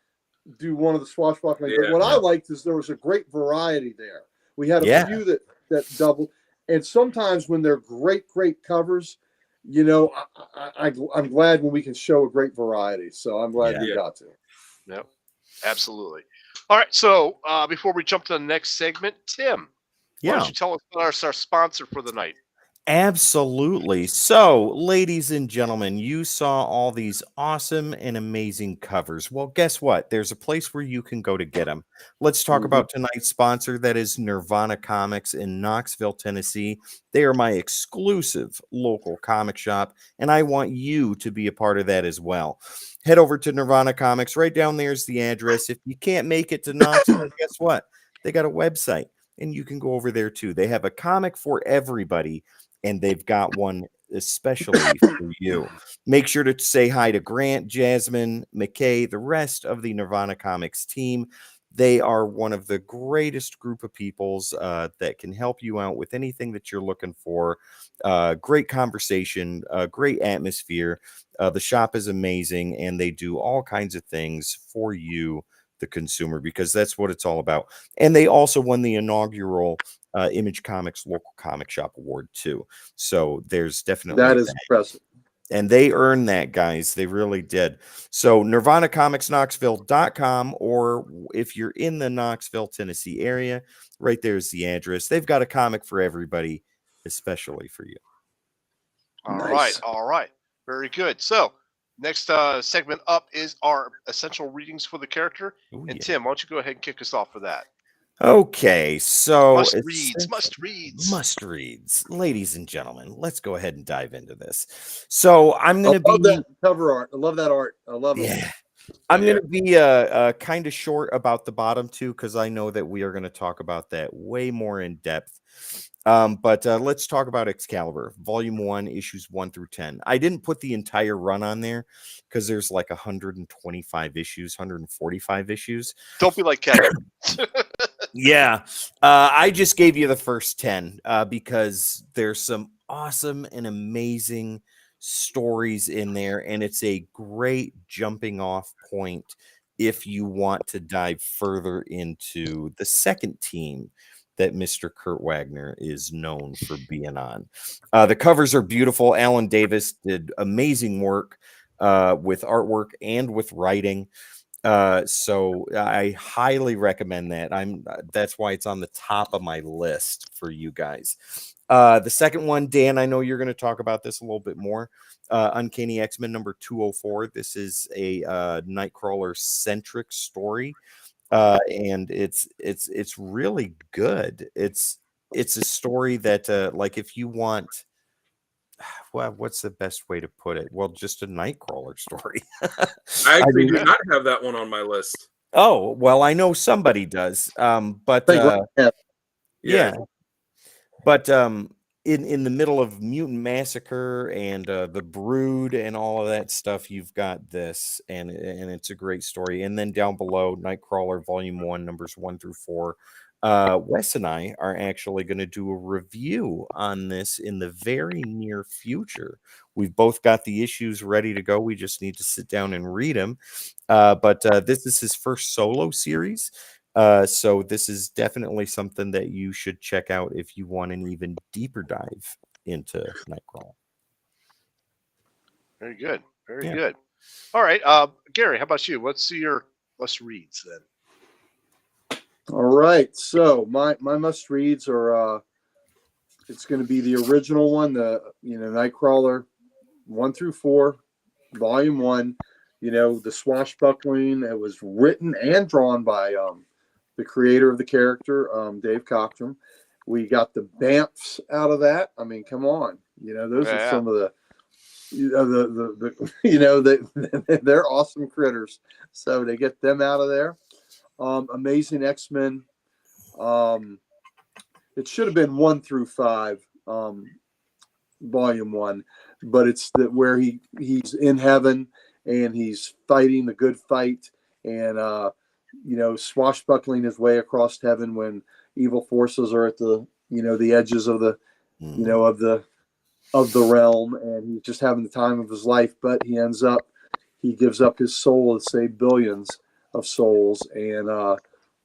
do one of the swashbuckling, Yeah. but what I liked is there was a great variety there. We had a few that doubled, and sometimes when they're great covers, I'm glad when we can show a great variety. So I'm glad we got to. Yep. Absolutely. All right. So before we jump to the next segment, Tim, why don't you tell us about our sponsor for the night? Absolutely. So, ladies and gentlemen, you saw all these awesome and amazing covers. Well, guess what? There's a place where you can go to get them. Let's talk about tonight's sponsor. That is Nirvana Comics in Knoxville, Tennessee. They are my exclusive local comic shop, and I want you to be a part of that as well. Head over to Nirvana Comics. Right down there is the address. If you can't make it to Knoxville, guess what? They got a website, and you can go over there too. They have a comic for everybody, and they've got one especially for you. Make sure to say hi to Grant, Jasmine, McKay, the rest of the Nirvana Comics team. They are one of the greatest group of peoples that can help you out with anything that you're looking for. Great conversation, great atmosphere. The shop is amazing, and they do all kinds of things for you, the consumer, because that's what it's all about. And they also won the inaugural Image Comics Local Comic Shop Award too. So there's definitely That is impressive. And they earned that, guys. They really did. So NirvanaComicsKnoxville.com, or if you're in the Knoxville, Tennessee area, right there's the address. They've got a comic for everybody, especially for you. All right. Very good. So next segment up is our essential readings for the character. Ooh, And yeah. Tim, why don't you go ahead and kick us off for that? Okay, so Must reads. ladies and gentlemen, let's go ahead and dive into this. So I'm I going to love be that cover art. I love that art. I love it. yeah. I'm going to be kind of short about the bottom two because I know that we are going to talk about that way more in depth. But let's talk about Excalibur, Volume 1, Issues 1 through 10. I didn't put the entire run on there because there's like 125 issues, 145 issues. Don't be like Kevin. Yeah. I just gave you the first 10 because there's some awesome and amazing stories in there, and it's a great jumping off point if you want to dive further into the second team that Mr. Kurt Wagner is known for being on. The covers are beautiful. Alan Davis did amazing work with artwork and with writing. So I highly recommend that. That's why it's on the top of my list for you guys. The second one, Dan, I know you're going to talk about this a little bit more. Uncanny X-Men number 204. This is a Nightcrawler centric story. And it's really good. It's a story that like if you want, well, what's the best way to put it? Well, just a Nightcrawler story. I actually do not have that one on my list. Oh, well, I know somebody does. But yeah. But in the middle of Mutant Massacre and the Brood and all of that stuff, you've got this, and it's a great story. And then down below, Nightcrawler Volume 1, numbers 1 through 4. Wes and I are actually going to do a review on this in the very near future. We've both got the issues ready to go. We just need to sit down and read them. But this is his first solo series. So this is definitely something that you should check out if you want an even deeper dive into Nightcrawler. Very good. Very good. All right. Gary, how about you? What's your must reads then? All right. So my must reads are it's going to be the original one, the Nightcrawler 1 through 4, Volume 1. The swashbuckling. It was written and drawn by the creator of the character, Dave Cockrum. We got the Bamfs out of that. I mean, come on. Those are some of they're awesome critters. So they get them out of there. Amazing X-Men. It should have been 1 through 5, Volume 1, but it's where he's in heaven and he's fighting the good fight and swashbuckling his way across heaven when evil forces are at the the edges of the of the realm, and he's just having the time of his life. But he gives up his soul to save billions of souls, and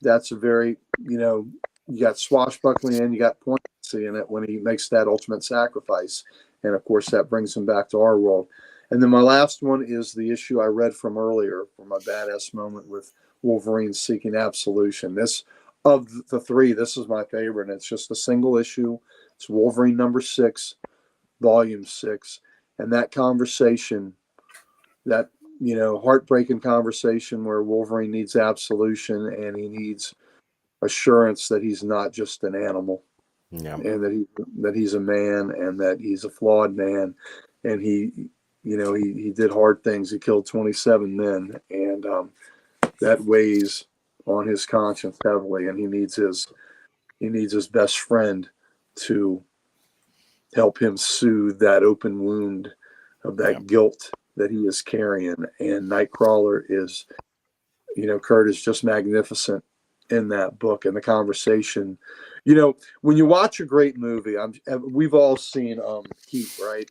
that's a very you got swashbuckling and you got poignancy in it when he makes that ultimate sacrifice, and of course that brings him back to our world. And then my last one is the issue I read from earlier for my badass moment with Wolverine seeking absolution. This, of the three, this is my favorite. And it's just a single issue. It's Wolverine number 6, Volume 6. And that conversation, that, heartbreaking conversation where Wolverine needs absolution and he needs assurance that he's not just an animal. Yeah. And that he's a man and that he's a flawed man. And he did hard things. He killed 27 men. And, that weighs on his conscience heavily, and he needs his best friend to help him soothe that open wound of that guilt that he is carrying. And Nightcrawler is, Kurt is just magnificent in that book and the conversation. When you watch a great movie, we've all seen Heat, right?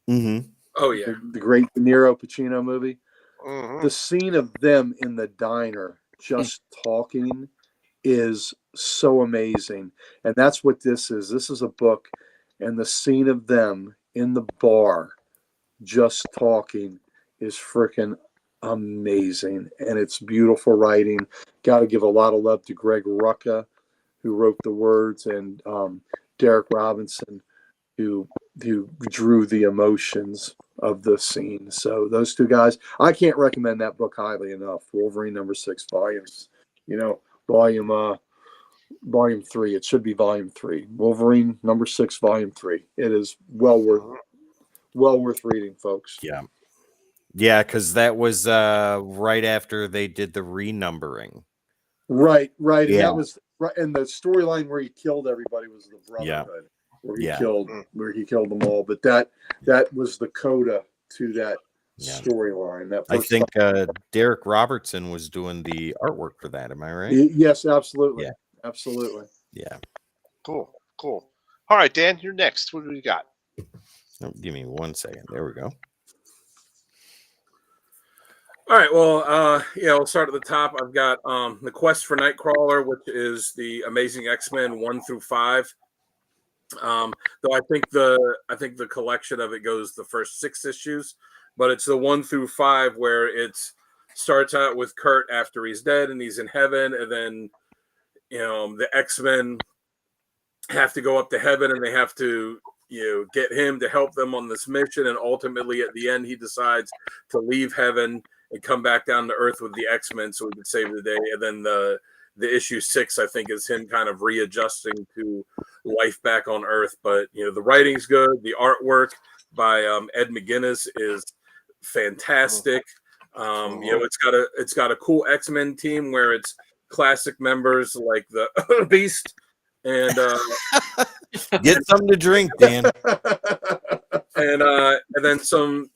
Mm-hmm. Oh yeah, the great De Niro Pacino movie. Mm-hmm. The scene of them in the diner just talking is so amazing. And that's what this is. This is a book, and the scene of them in the bar just talking is freaking amazing. And it's beautiful writing. Got to give a lot of love to Greg Rucka, who wrote the words, and Derek Robinson, who drew the emotions of the scene. So those two guys, I can't recommend that book highly enough. Wolverine number 6, volumes, volume 3. It should be volume 3. Wolverine number 6, volume 3. It is well worth reading, folks. Yeah, because that was right after they did the renumbering. Right. Yeah. And that was right. And the storyline where he killed everybody was the Brotherhood. Where he killed them all. But that was the coda to that storyline. I think Derek Robertson was doing the artwork for that. Am I right? Yes, absolutely. Yeah. Absolutely. Yeah. Cool. All right, Dan, you're next. What do we got? Oh, give me 1 second. There we go. All right, well, we'll start at the top. I've got the Quest for Nightcrawler, which is the Amazing X-Men 1 through 5. Though I think the collection of it goes the first 6 issues, but it's the 1 through 5 where it starts out with Kurt after he's dead and he's in heaven, and then the X-Men have to go up to heaven and they have to get him to help them on this mission, and ultimately at the end he decides to leave heaven and come back down to Earth with the X-Men so he could save the day. And then the issue 6, I think, is him kind of readjusting to life back on Earth. But the writing's good. The artwork by Ed McGuinness is fantastic. It's got a cool X-Men team where it's classic members like the Beast and Get something to drink, Dan. and then some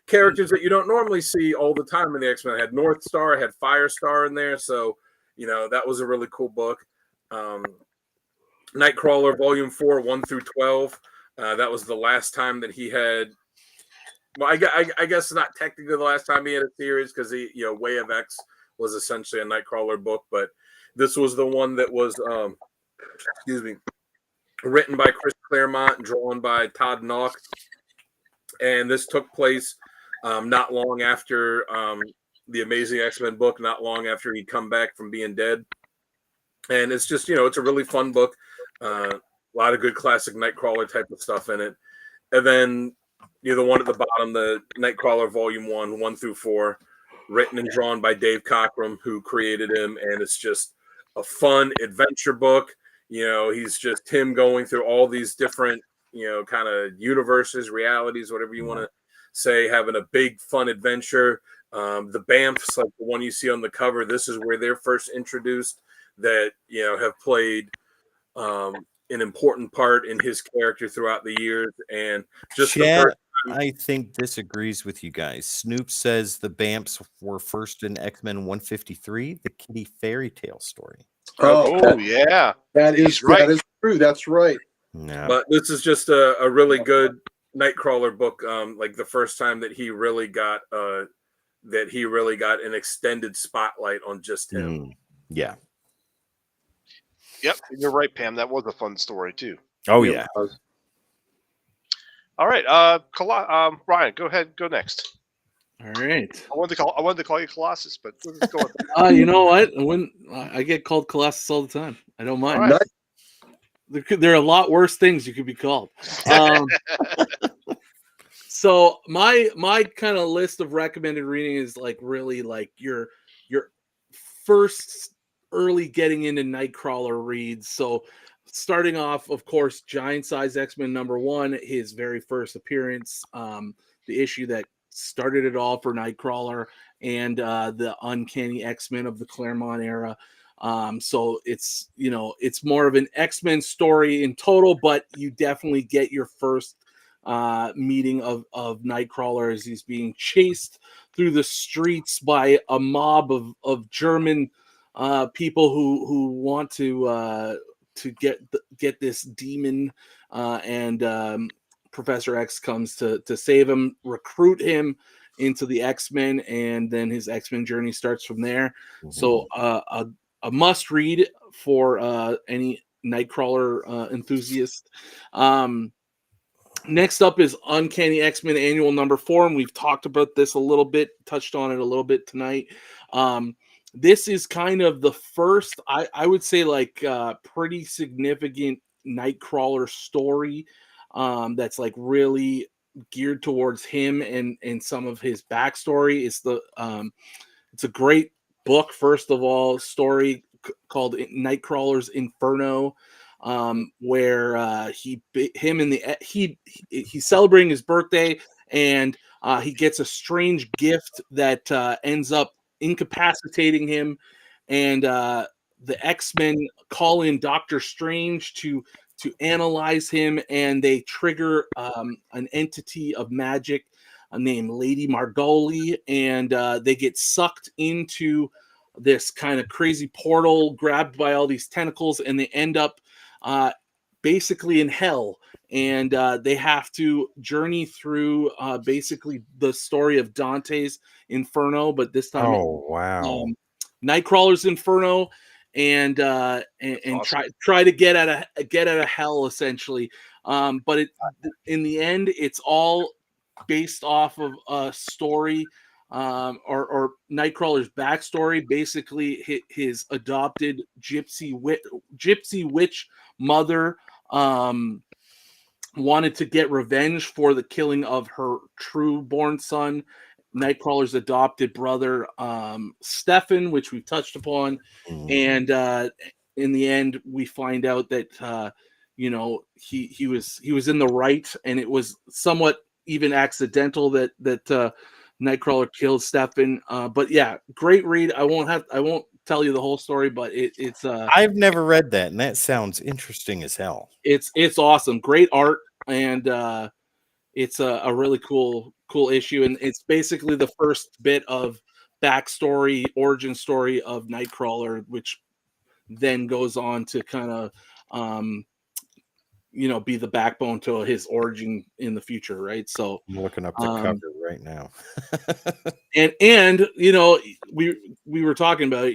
characters that you don't normally see all the time in the X-Men. I had North Star, I had Firestar in there, so that was a really cool book. Nightcrawler Volume 4, 1 through 12. That was the last time that he had. Well, I guess not technically the last time he had a series, because Way of X was essentially a Nightcrawler book, but this was the one that was written by Chris Claremont and drawn by Todd Knox. And this took place not long after the Amazing X-Men book, not long after he'd come back from being dead. And it's just, it's a really fun book. A lot of good classic Nightcrawler type of stuff in it. And then, the one at the bottom, the Nightcrawler Volume 1, 1 through 4, written and drawn by Dave Cockrum, who created him. And it's just a fun adventure book. He's just him going through all these different, kind of universes, realities, whatever you want to say, having a big fun adventure. The Bamfs, like the one you see on the cover, this is where they're first introduced, that have played an important part in his character throughout the years. And just Chad, I think disagrees with you guys. Snoop says the Bamps were first in X-Men 153, the Kitty Fairy Tale story. Yeah, that is right. That is true. That's right. No. But this is just a really good Nightcrawler book. Like the first time that he really got an extended spotlight on just him. Yeah. Yep, you're right, Pam. That was a fun story too. Oh yeah. All right, Ryan, go ahead. Go next. All right. I wanted to call you Colossus, but let's go on. You know what? When I get called Colossus all the time, I don't mind. All right. There are a lot worse things you could be called. So my kind of list of recommended reading is like really like your first early getting into Nightcrawler reads. So starting off, of course, Giant Size X-Men #1, his very first appearance, the issue that started it all for Nightcrawler, and the Uncanny X-Men of the Claremont era. So it's more of an X-Men story in total, but you definitely get your first meeting of Nightcrawler as he's being chased through the streets by a mob of German people who want to get this demon, and Professor X comes to save him, recruit him into the X-Men, and then his X-Men journey starts from there. Mm-hmm. So a must read for any Nightcrawler enthusiast. Next up is Uncanny X-Men Annual #4, and we've talked about this a little bit, touched on it a little bit tonight. This is kind of the first, I would say, like pretty significant Nightcrawler story that's like really geared towards him and some of his backstory. It's a great book, first of all, story called Nightcrawler's Inferno, where he's celebrating his birthday, and he gets a strange gift that ends up incapacitating him, and the X-Men call in Doctor Strange to analyze him, and they trigger an entity of magic named Lady Margoli, and they get sucked into this kind of crazy portal, grabbed by all these tentacles, and they end up basically in hell. and they have to journey through basically the story of Dante's Inferno, but this time Oh wow. Nightcrawler's Inferno, and Awesome. try to get out of hell essentially. But in the end, it's all based off of a story, or Nightcrawler's backstory. Basically, his adopted gypsy witch mother wanted to get revenge for the killing of her true-born son, Nightcrawler's adopted brother, Stefan, which we've touched upon. And in the end, we find out that he was in the right, and it was somewhat even accidental that Nightcrawler killed Stefan. But yeah, great read. I won't tell you the whole story, but it's I've never read that, and that sounds interesting as hell. it's awesome. Great art, and it's a really cool issue, and it's basically the first bit of backstory, origin story of Nightcrawler, which then goes on to kind of be the backbone to his origin in the future, right? So I'm looking up the cover right now. and we were talking about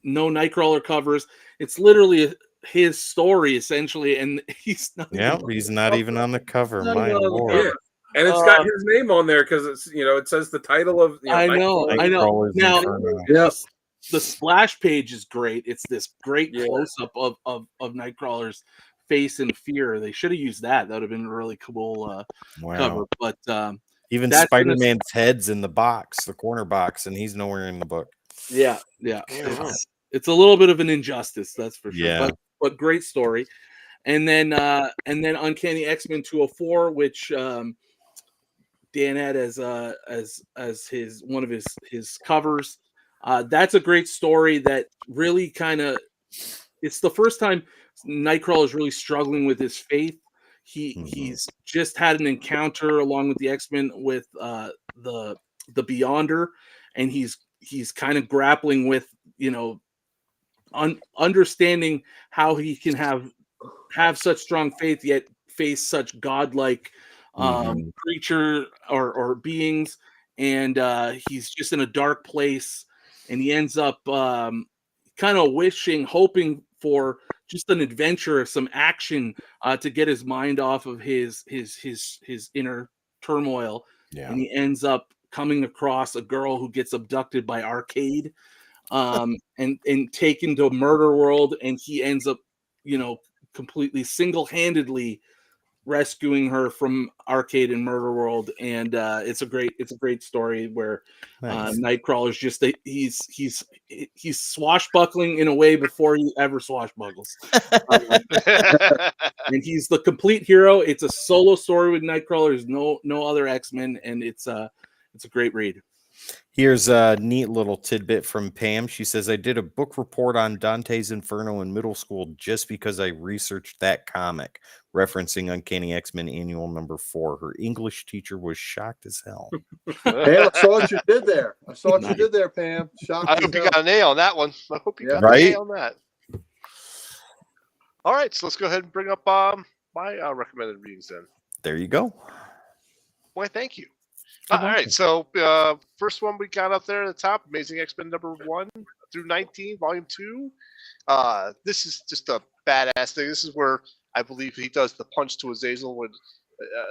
no Nightcrawler covers. It's literally his story essentially, and he's not He's not even on the cover. Not My even on the lord. cover. Yeah. And it's got his name on there because it's it says the title of I know. Nightcrawler's Now, Inferno. Yes. the splash page is great. It's this great Yeah. close-up of Nightcrawler's face in fear. They should have used that. That would have been a really cool cover. But even that's Spider-Man's head's in the box, the corner box, and he's nowhere in the book. yeah. Mhm. It's a little bit of an injustice, that's for sure. Yeah. But great story. And then Uncanny X-Men 204, which Dan had as his one of his covers. That's a great story that really kind of, it's the first time Nightcrawler is really struggling with his faith. He's just had an encounter along with the X-Men with the Beyonder, and he's kind of grappling with understanding how he can have such strong faith yet face such godlike creature or beings, and he's just in a dark place, and he ends up kind of hoping for just an adventure, some action to get his mind off of his inner turmoil. Yeah. And he ends up coming across a girl who gets abducted by Arcade, and taken to Murder World, and he ends up completely single-handedly rescuing her from Arcade and Murder World. And it's a great story where Nice. Nightcrawler's just he's swashbuckling in a way before he ever swashbuckles. And he's the complete hero. It's a solo story with Nightcrawler. There's no other X-Men, and it's a great read. Here's a neat little tidbit from Pam. She says, I did a book report on Dante's Inferno in middle school just because I researched that comic, referencing Uncanny X-Men Annual number 4. Her English teacher was shocked as hell. Hey, I saw what you did there. You did there, Pam. Shocked I as hope you hell. got a nail on that one. I hope you got a Right? nail on that. All right, so let's go ahead and bring up my recommended readings then. There you go. Why, thank you. All right, so first one we got up there at the top, Amazing X-Men number 1 through 19, volume 2. This is just a badass thing. This is where I believe he does the punch to Azazel when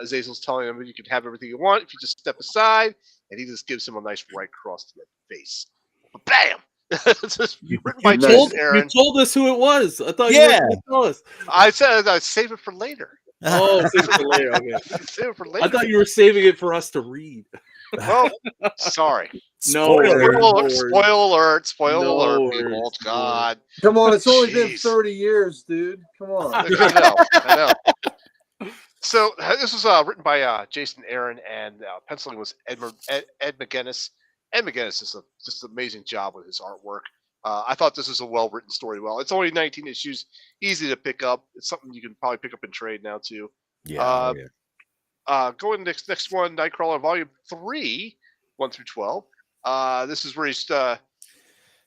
Azazel's telling him you can have everything you want if you just step aside, and he just gives him a nice right cross to the face. Bam! It's just written by Jason Aaron. You told us who it was. I thought Yeah. you were going to tell us. I said I'd save it for later. Oh, save it for later. Okay. Save it for later. I thought you were saving it for us to read. Well, sorry. No worries. Spoiler No alert, worries. people. God. Come on, it's only been Jeez. 30 years, dude. Come on. I know. So this was written by Jason Aaron, and penciling was Ed McGuinness. Ed McGuinness is just an amazing job with his artwork. I thought this was a well-written story. Well, it's only 19 issues, easy to pick up. It's something you can probably pick up in trade now too. Yeah. Going next one, Nightcrawler Volume 3, 1 through 12. This is where he's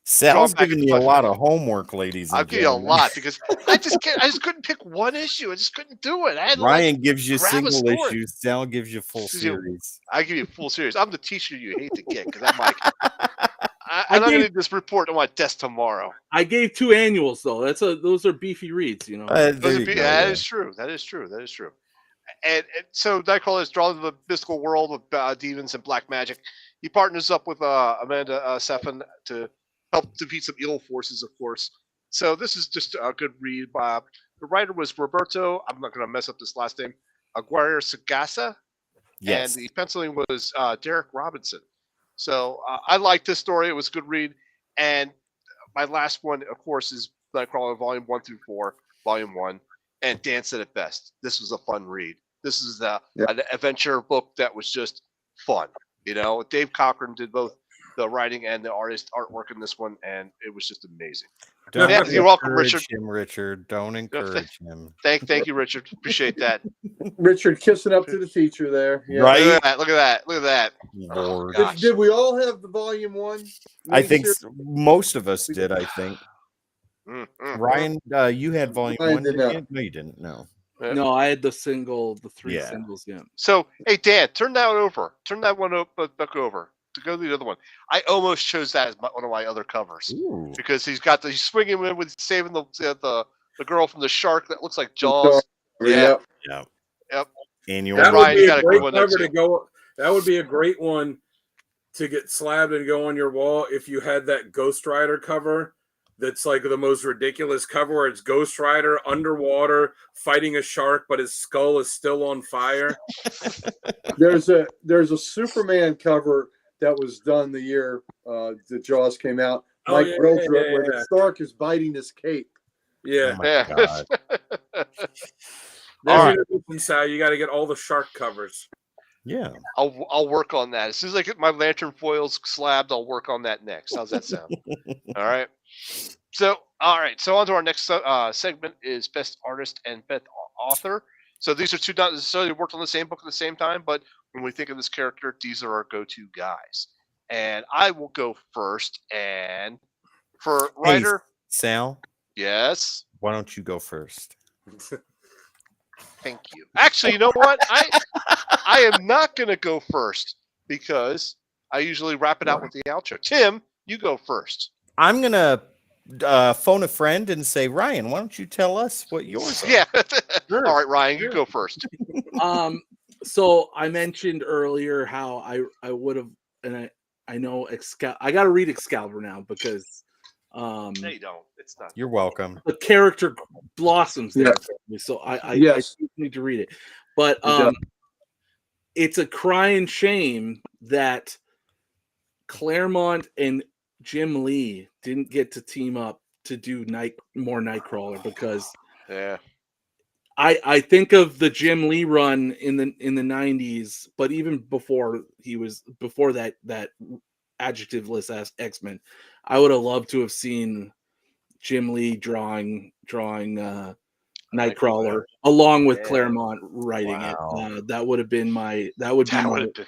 Sal's back giving and you a forth. lot of homework, ladies I'll and give you a gentlemen. lot because I just couldn't pick one issue. I just couldn't do it. I had to, Ryan gives you grab a single story. issues. Sal gives you full Gives you- series. I give you a full series. I'm the teacher you hate to get because I'm like, I'm I not going to gave- need this report on my desk tomorrow. I gave 2 annuals though. Those are beefy reads, you know. There you go, That yeah. is true. That is true. That is true. And so Nightcrawler is drawn to the mystical world of demons and black magic. He partners up with Amanda Seffin to help defeat some evil forces, of course. So this is just a good read. The writer was Roberto. I'm not going to mess up this last name. Aguirre Sagasa. Yes. And the penciling was Derek Robinson. So I liked this story. It was a good read. And my last one, of course, is Nightcrawler Volume 1 through 4, Volume 1. And Dan said it best. This was a fun read. This is an adventure book that was just fun. You know, Dave Cochran did both the writing and the artwork in this one, and it was just amazing. Don't Yeah, you're welcome, encourage Richard. him, Richard. Don't encourage him. Thank you, Richard. Appreciate that. Richard kissing up to the teacher there. Yeah. Right? Look at that. Look at that. Look at that. Lord. God. Did we all have the volume 1? I think miniseries? most of us did, I think. Ryan, you had volume Ryan 1. did Didn't not. you? No, you didn't. No. Yeah. No, I had the 3 Yeah. singles. Yeah. So, hey, Dan, turn that over. Turn that one back over to go to the other one. I almost chose that as one of my other covers Ooh. because he's swinging in with saving the girl from the shark that looks like Jaws. Yeah. Yeah. Yep. Annual. That Ryan, would you be got a a good great one there, cover too. to go. That would be a great one to get slabbed and go on your wall if you had that Ghost Rider cover. That's like the most ridiculous cover where it's Ghost Rider underwater fighting a shark, but his skull is still on fire. There's a Superman cover that was done the year the Jaws came out. Oh, Mike yeah, Rowe drew it, yeah, where yeah. the shark is biting his cape. Yeah. Oh my Yeah. God. There's All right. your mission, Sal. You got to get all the shark covers. Yeah. I'll work on that as soon as I get my lantern foils slabbed. I'll work on that next. How's that sound? All right. So on to our next segment is best artist and best author. So these are two not necessarily worked on the same book at the same time, but when we think of this character, these are our go-to guys. And I will go first. And for writer, Sal, yes, why don't you go first? thank you. Actually, you know what? I am not going to go first because I usually wrap it out with the outro. Tim, you go first. I'm going to phone a friend and say, Ryan, why don't you tell us what yours are? Yeah. Sure. All right, Ryan, you go first. So I mentioned earlier how I would have, and I know I got to read Excalibur now because No, you don't. It's not. You're welcome. the character blossoms there. Yeah. So I Yes. need to read it. But Yeah. it's a crying shame that Claremont and Jim Lee didn't get to team up to do more Nightcrawler because Yeah. I think of the Jim Lee run in the 90s, but even before that adjectiveless X-Men, I would have loved to have seen Jim Lee drawing Nightcrawler along with Claremont writing Wow. it. That would have been my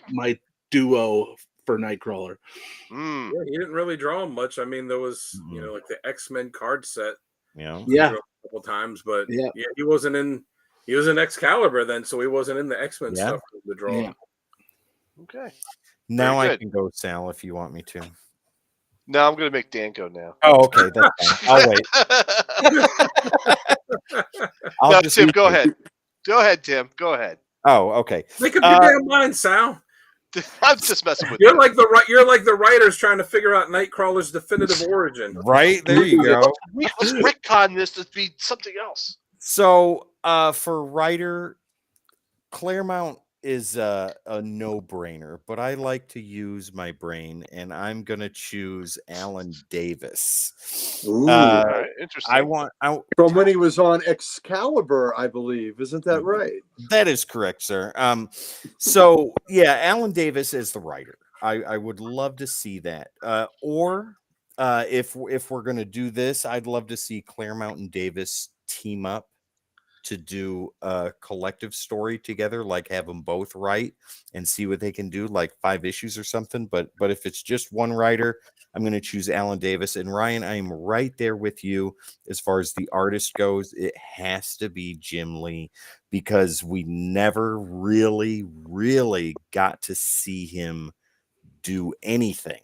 my duo for Nightcrawler. Mm. Yeah, he didn't really draw him much. I mean, there was like the X-Men card set. Yeah. Yeah. A couple times, but Yeah. he wasn't in. He was in Excalibur then, so he wasn't in the X-Men Yeah. stuff to draw. Yeah. Okay. Now Very I good. can go, Sal, if you want me to. No, I'm going to make Dan go now. Oh, okay. That's fine. I'll wait. I'll No, just Tim, leave go you. ahead. Go ahead, Tim. Go ahead. Oh, okay. Make up your damn mind, Sal. I'm just messing with You're you. like the writers trying to figure out Nightcrawler's definitive origin. Right? There you go. Let's retcon this to be something else. So, for writer, Claremont is a no-brainer, but I like to use my brain, and I'm gonna choose Alan Davis. Ooh. All right, interesting. From when he was on Excalibur, I believe. Isn't that right? That is correct, sir. So yeah, Alan Davis is the writer. I would love to see that. Or if we're gonna do this, I'd love to see Claremont and Davis team up to do a collective story together, like have them both write and see what they can do, like 5 issues or something. But if it's just one writer, I'm going to choose Alan Davis. And Ryan, I am right there with you as far as the artist goes. It has to be Jim Lee, because we never really got to see him do anything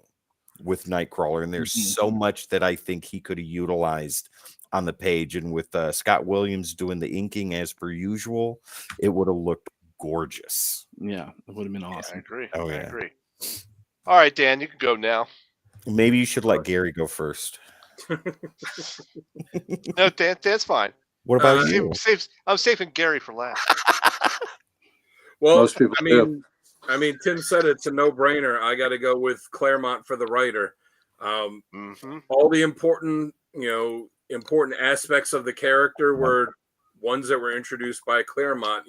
with Nightcrawler. And there's so much that I think he could have utilized on the page. And with Scott Williams doing the inking as per usual, it would have looked gorgeous. Yeah, it would have been awesome. I agree. Oh, I yeah. agree. All right, Dan, you can go now. Maybe you should let Gary go first. No, Dan's fine. What about you? I'm saving Gary for last. Well, Most people do. I mean, Tim said it's a no-brainer. I got to go with Claremont for the writer. All the important aspects of the character were ones that were introduced by Claremont.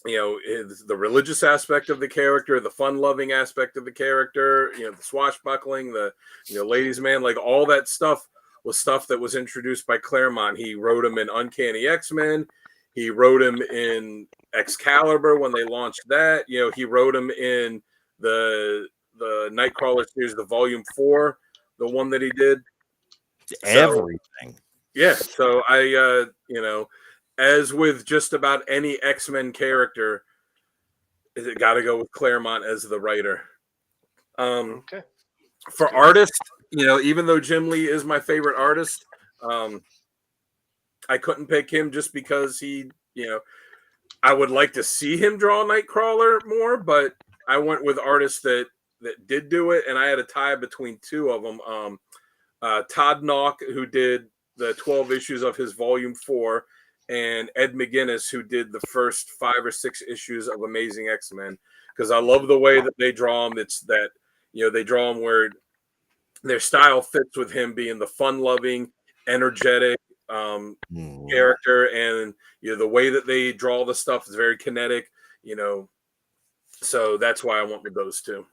The religious aspect of the character, the fun-loving aspect of the character, the swashbuckling, the ladies' man, like all that stuff was stuff that was introduced by Claremont. He wrote him in Uncanny X-Men. He wrote him in Excalibur when they launched that. He wrote him in the Nightcrawler series, the Volume 4, the one that he did. Everything. Yeah. So I, as with just about any X-Men character, it got to go with Claremont as the writer. Okay. For artist, even though Jim Lee is my favorite artist, I couldn't pick him just because he, I would like to see him draw Nightcrawler more, but I went with artists that did do it, and I had a tie between two of them. Todd Nauck, who did the 12 issues of his Volume 4, and Ed McGuinness, who did the first 5 or 6 issues of Amazing X-Men, because I love the way that they draw them. It's that, they draw them where their style fits with him being the fun-loving, energetic character, and the way that they draw the stuff is very kinetic, so that's why I went with those two.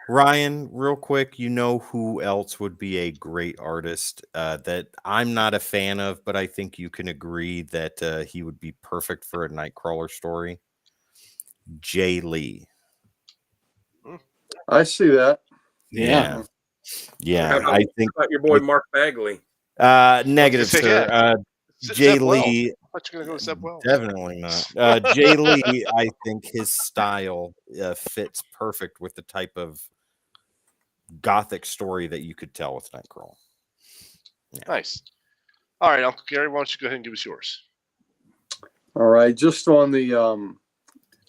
Ryan, real quick, who else would be a great artist that I'm not a fan of, but I think you can agree that he would be perfect for a Nightcrawler story? Jay Lee. I see that. Yeah. I think about your boy Mark Bagley. Negative, sir. Jay Lee. I thought you were going to go Zeb Wells. Definitely not. Jay Lee, I think his style fits perfect with the type of gothic story that you could tell with Nightcrawler. Yeah. Nice. All right, Uncle Gary, why don't you go ahead and give us yours? All right, just on the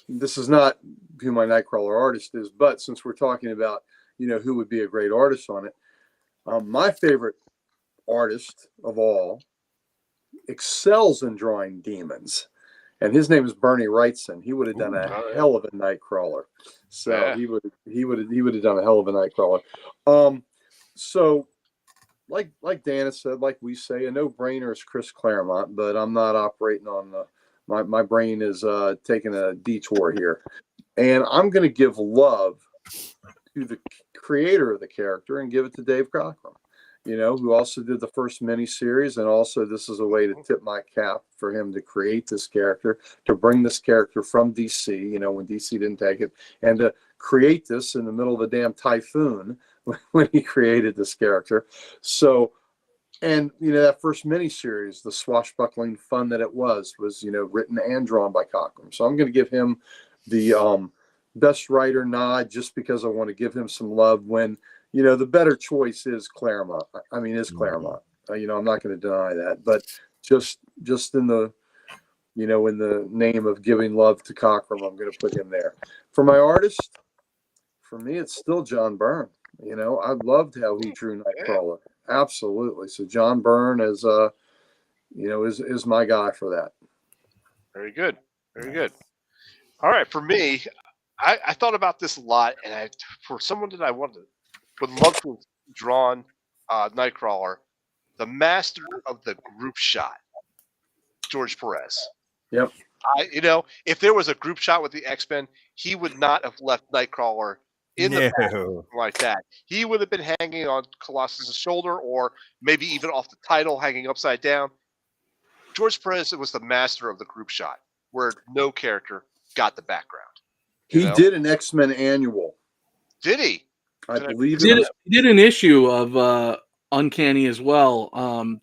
this is not who my Nightcrawler artist is, but since we're talking about who would be a great artist on it, my favorite artist of all excels in drawing demons, and his name is Bernie Wrightson. He would have done a hell of a Nightcrawler. So Yeah. he would have done a hell of a Nightcrawler. So like Dana said, like we say, a no-brainer is Chris Claremont, but I'm not operating on my brain is taking a detour here, and I'm going to give love to the creator of the character and give it to Dave Cockrum, who also did the first miniseries. And also, this is a way to tip my cap for him to create this character, to bring this character from DC, when DC didn't take it, and to create this in the middle of a damn typhoon when he created this character. So, and, that first miniseries, the swashbuckling fun that it was written and drawn by Cockrum. So I'm going to give him the best writer nod just because I want to give him some love when, the better choice is Claremont. Claremont. I'm not going to deny that, but just in the, in the name of giving love to Cockrum, I'm going to put him there. For my artist, for me, it's still John Byrne. I loved how he drew Nightcrawler. Absolutely. So John Byrne is my guy for that. Very good. Very good. All right, for me, I thought about this a lot, and for someone that I would love to have drawn Nightcrawler, the master of the group shot, George Perez. Yep. If there was a group shot with the X-Men, he would not have left Nightcrawler in the back like that. He would have been hanging on Colossus' shoulder, or maybe even off the title, hanging upside down. George Perez was the master of the group shot, where no character got the background. He did an X-Men annual. Did he? I believe He it. did an issue of Uncanny as well.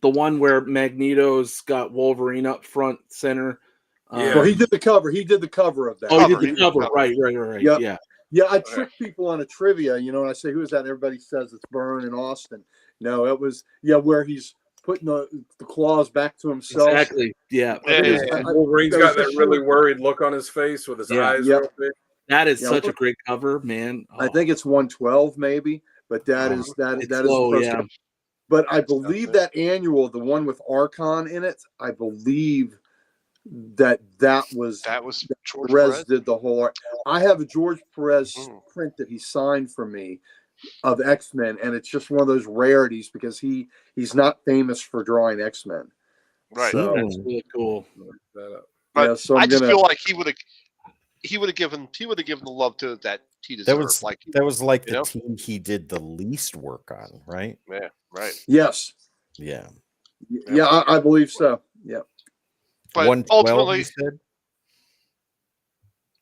The one where Magneto's got Wolverine up front center. Yeah. Well, he did the cover. He did the cover of that. Oh, he Cover, did the cover. Right. Yep. Yeah. Yeah, I trick people on a trivia, and I say, who is that? And everybody says it's Byrne and Austin. No, it was, where he's putting the claws back to himself. Exactly. Yeah. I think it was- Yeah. Wolverine's that got was that the really short- worried look on his face with his Yeah. eyes Yep. real big. That is Yeah, such a great cover, man. I Oh, think it's 112 maybe, but that is it's the low, first yeah. one. But I believe that annual, the one with Archon in it, I believe that was George Perez Perez. did the whole art. I have a George Perez Mm. print that he signed for me of X-Men, and it's just one of those rarities because he's not famous for drawing X-Men. Right. So, That's really cool. But so I I'm just gonna. feel like he would have given the love to that he deserved. That was like you the know? team he did the least work on, right? Yeah, right. Yes. Yeah. Yeah, I believe so. Yeah. But 112, ultimately, you said?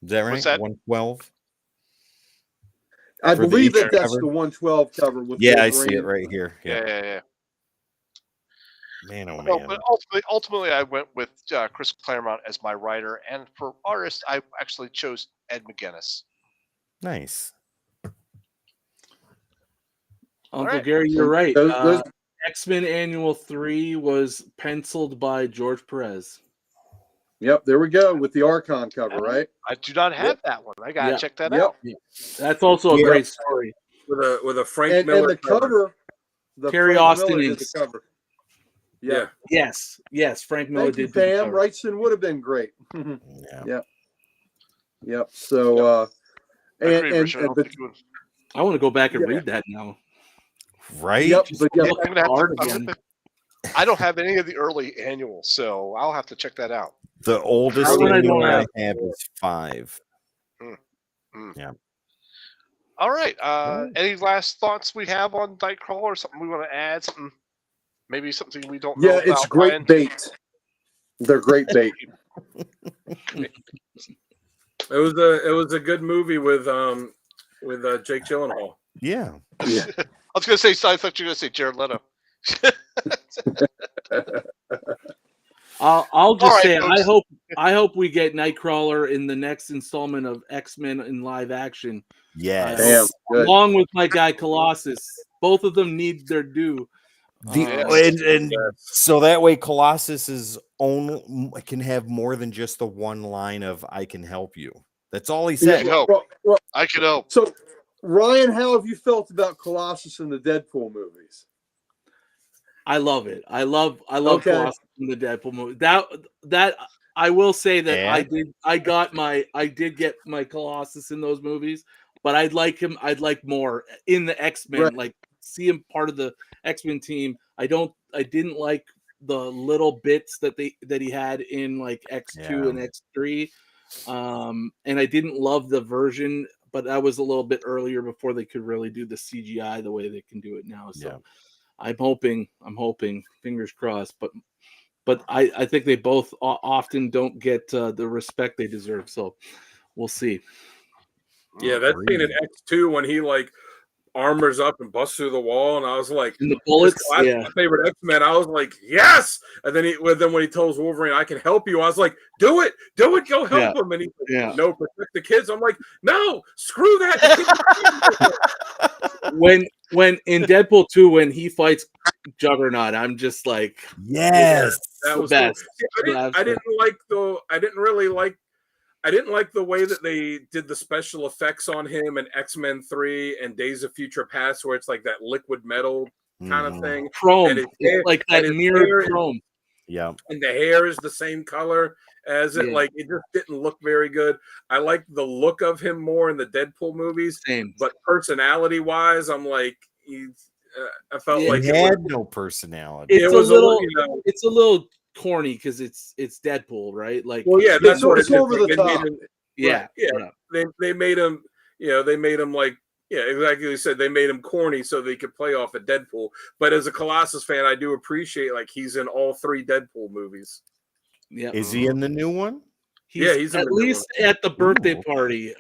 Is that right? What's that? 112? I For the believe issue that that's cover? the 112 cover with Yeah, I Wolverine. see it right here. Yeah. yeah. Man, oh No, man. but ultimately, I went with Chris Claremont as my writer, and for artist, I actually chose Ed McGuinness. Nice. Uncle right. Gary, you're right. Those- X-Men Annual 3 was penciled by George Perez. Yep, there we go with the Archon cover, right? I do not have that one. I gotta Yeah. check that Yep. out. That's also a Yeah. great story. With a Frank And Miller the cover, the Terry Frank Austin Miller did inks. the cover. Yeah. Yes. Frank Miller Thank you, did do the Pam. cover. Wrightson would have been great. Yeah. Yep. So, Agreed, and Richard. I don't but think you would- I want to go back and Yeah. read that now. Right? yep, Just but yeah, look I'm at gonna have the art to- I'm again. gonna- I don't have any of the early annuals, so I'll have to check that out. The oldest That one I annual don't I have. have is 5. All right. Any last thoughts we have on Nightcrawler? Something we want to add? Something, maybe something we don't know yeah, about? it's great Ryan? bait. They're great bait. It was a good movie with Jake Gyllenhaal. Yeah. Yeah. I was gonna say. I thought you were gonna say Jared Leto. I'll just All right, say folks. I hope we get Nightcrawler in the next installment of X-Men in live action, Yes. Damn. Good. along with my guy Colossus. Both of them need their due. And so that way Colossus is can have more than just the one line of "I can help you." That's all he said. can help. Well, I could help. so, Ryan, how have you felt about Colossus in the Deadpool movies? I love it. I love Okay. Colossus in the Deadpool movie. That I will say that Yeah. I did get my Colossus in those movies, but I'd like more in the X-Men, Right. like see him part of the X-Men team. I didn't like the little bits that he had in like X2 and X3. And I didn't love the version, but that was a little bit earlier before they could really do the CGI the way they can do it now. So I'm hoping, fingers crossed, but I think they both often don't get the respect they deserve. So we'll see. Yeah, that scene in X2 when he like armors up and busts through the wall, and I was like, And the bullets, that's yeah. my favorite X-Men. I was like, yes. And then when he tells Wolverine, "I can help you," I was like, do it, go help him. And he's like, no, protect the kids. I'm like, no, screw that. when in Deadpool 2, when he fights Juggernaut, I'm just like, yes, that was best. Cool. I didn't like the way that they did the special effects on him in X-Men 3 and Days of Future Past, where it's like that liquid metal kind of thing. Chrome, And his hair- like that and his mirrored hair- chrome. Yeah. And the hair is the same color as it. Yeah. Like, it just didn't look very good. I like the look of him more in the Deadpool movies. Same. But personality-wise, I'm like, I felt Yeah. like He it had was, no personality. It's was a little, you know, it's a little corny because it's Deadpool, right? Like, well, yeah, that's what it's it is. over the They top. made him- yeah, yeah. They made him, they made him like, yeah, exactly. You said they made him corny so they could play off of Deadpool. But as a Colossus fan, I do appreciate like he's in all 3 Deadpool movies. yeah. Is he in the new one? He's in at the new least at the birthday Ooh. party.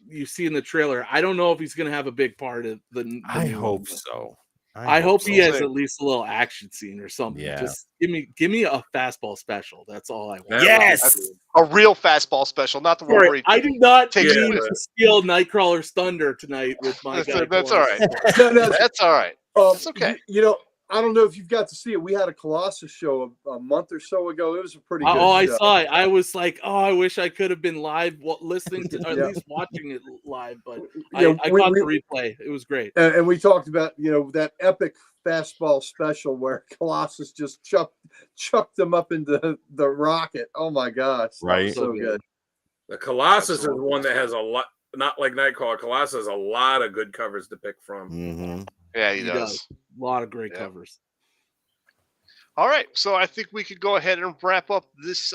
you see in the trailer. I don't know if he's going to have a big part of the I new hope one. so. I hope he so. has at least a little action scene or something. Yeah. Just give me a fastball special. That's all I want. That Yes! A real fastball special, not the one Sorry, where he I do not takes mean it. to steal Nightcrawler's thunder tonight with my guy. That's all right. No, That's all right. It's okay. You know, I don't know if you've got to see it. We had a Colossus show a month or so ago. It was a pretty good I show. saw it. I was like, oh, I wish I could have been live listening to, or at Yeah. least watching it live. But Yeah, I caught the replay. It was great. And we talked about, you know, that epic fastball special where Colossus just chucked them up into the rocket. Oh my gosh. That was Right. so good. The Colossus is one that has a lot, not like Nightcrawler. Colossus has a lot of good covers to pick from. Mm-hmm. Yeah, he He does. does. A lot of great Yeah. covers. All right, so I think we could go ahead and wrap up this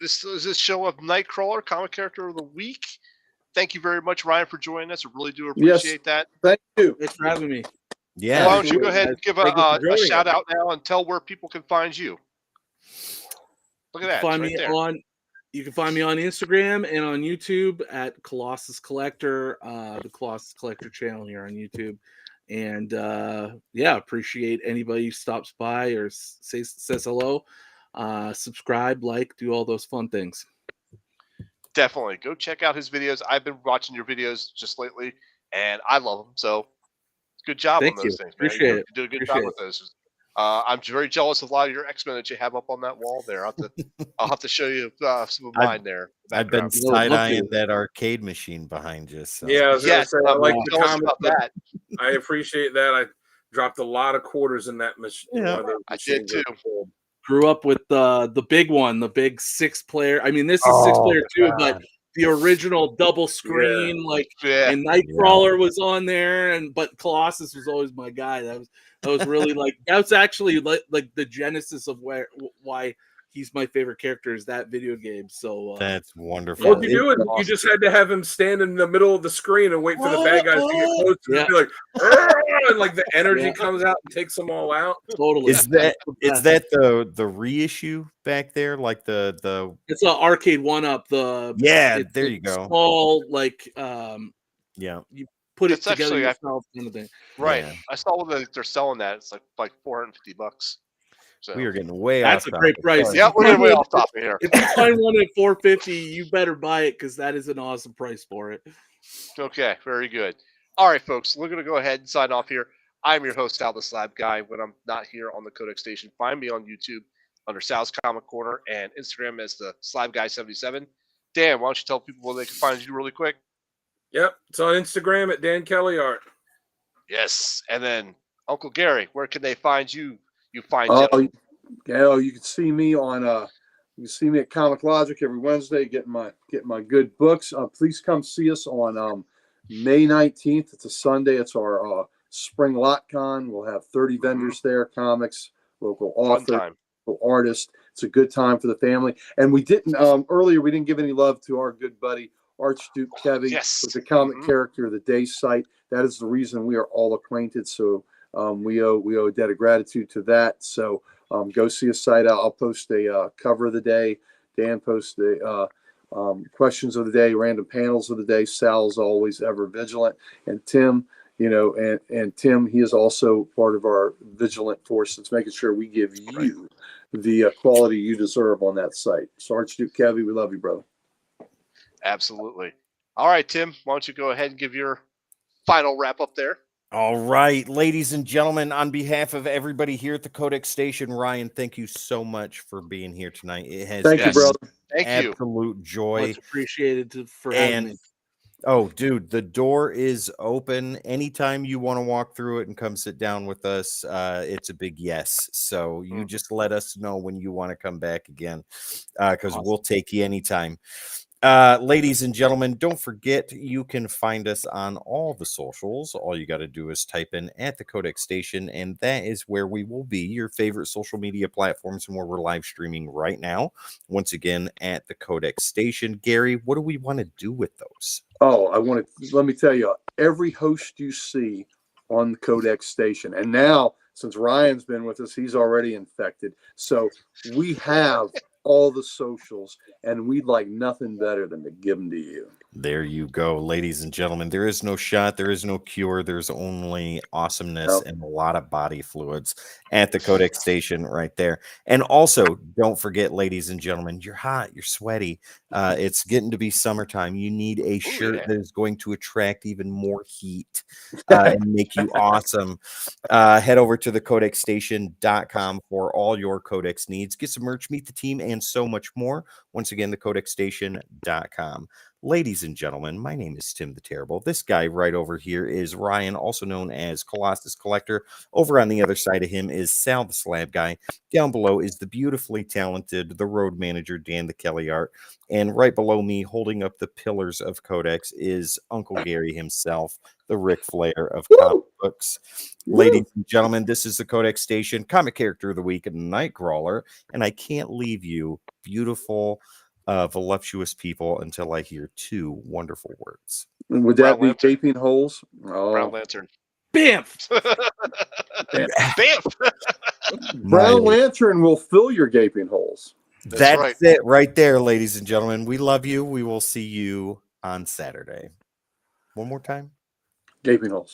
this show of Nightcrawler, comic character of the week. Thank you very much, Ryan, for joining us. I really do appreciate that. Thank you. Thanks for having me. Yeah. Why don't you go ahead and give Thank you for a joining shout out now and tell where people can find you. Look at that. Find It's me right there. on. You can find me on Instagram and on YouTube at Colossus Collector, the Colossus Collector channel here on YouTube. And yeah, appreciate anybody who stops by or says hello. Subscribe, like, do all those fun things. Definitely go check out his videos. I've been watching your videos just lately, and I love them. So good job Thank on those you. things, man. Appreciate You it. do a good Appreciate job with those. I'm very jealous of a lot of your X-Men that you have up on that wall there. I'll have to show you some of mine there. I've been You know, love side-eyeing to. that arcade machine behind you. So. Yeah, I was gonna Yes, say, I like the tell us comment. about that. I appreciate that. I dropped a lot of quarters in that machine. Yeah. I did too. Grew up with the big one, the big 6-player. I mean, this is 6-player too, but the original double screen, Yeah. and Nightcrawler was on there, but Colossus was always my guy. That was really that's actually like the genesis of why he's my favorite character is that video game. So That's wonderful. What you do it? You just had to have him stand in the middle of the screen and wait for the bad guys to get close to Yeah. be like, "Argh!" and like the energy Yeah. comes out and takes them all out. totally. Is that the reissue back there? Like the It's an arcade 1-up. yeah, It's there a you go. Small Yeah. you put it It's together actually- yourself kind of thing. Right. Yeah. I saw that they're selling that. It's like $450. So We are getting way That's off a great topic. price. Sorry. yeah, we're getting way off topic here. If you find one at $450, you better buy it because that is an awesome price for it. Okay, very good. All right, folks, we're going to go ahead and sign off here. I'm your host, Sal the Slab Guy. When I'm not here on the Codex Station, find me on YouTube under Sal's Comic Corner and Instagram as the Slab Guy 77. Dan, why don't you tell people where they can find you really quick? Yep, it's on Instagram at Dan Kelly Art. Yes, and then Uncle Gary, where can they find you? You find You can see me on you can see me at Comic Logic every Wednesday getting my good books. Please come see us on May 19th. It's a Sunday. It's our spring LotCon. We'll have 30 vendors there, comics, local fun author, time. local artist. It's a good time for the family. And we didn't earlier we didn't give any love to our good buddy Archduke Kevy Yes. with the comic character of the day site. That is the reason we are all acquainted. So we owe a debt of gratitude to that. So go see his site. I'll post a cover of the day. Dan posts the questions of the day, random panels of the day. Sal's always ever vigilant, and Tim, and Tim, he is also part of our vigilant force that's making sure we give you the quality you deserve on that site. So Archduke Kevy, we love you, brother. Absolutely. All right, Tim, why don't you go ahead and give your final wrap up there? All right, ladies and gentlemen, on behalf of everybody here at the Codex Station, Ryan, thank you so much for being here tonight. It has Thank you, been brother. Thank you. absolute joy. Much appreciated for having me. Oh, dude, the door is open. Anytime you want to walk through it and come sit down with us, it's a big yes. So you just let us know when you want to come back again, because we'll take you anytime. Ladies and gentlemen, don't forget you can find us on all the socials. All you got to do is type in at the Codex Station, and that is where we will be, your favorite social media platforms, and where we're live streaming right now. Once again, at the Codex Station. Gary, what do we want to do with those? Oh, let me tell you, every host you see on the Codex Station, and now since Ryan's been with us, he's already infected. So we have all the socials, and we'd like nothing better than to give them to you. There you go, ladies and gentlemen. There is no shot, there is no cure. There's only awesomeness and a lot of body fluids at the Codex Station right there. And also, don't forget, ladies and gentlemen, you're hot, you're sweaty. It's getting to be summertime. You need a shirt that is going to attract even more heat and make you awesome. Head over to thecodexstation.com for all your Codex needs. Get some merch, meet the team, and so much more. Once again, thecodexstation.com. Ladies and gentlemen, my name is Tim the Terrible. This guy right over here is Ryan, also known as Colossus Collector. Over on the other side of him is Sal the Slab Guy. Down below is the beautifully talented, the road manager, Dan the Kelly Art. And right below me, holding up the pillars of Codex, is Uncle Gary himself, the Ric Flair of comic books. Ladies and gentlemen, this is the Codex Station, comic character of the week, Nightcrawler. And I can't leave you, beautiful, voluptuous people, until I hear two wonderful words. Would that be gaping holes? Brown Lantern. Bamf! Bamf! Brown Lantern will fill your gaping holes. That's it right there, ladies and gentlemen. We love you. We will see you on Saturday. One more time. Gaping holes.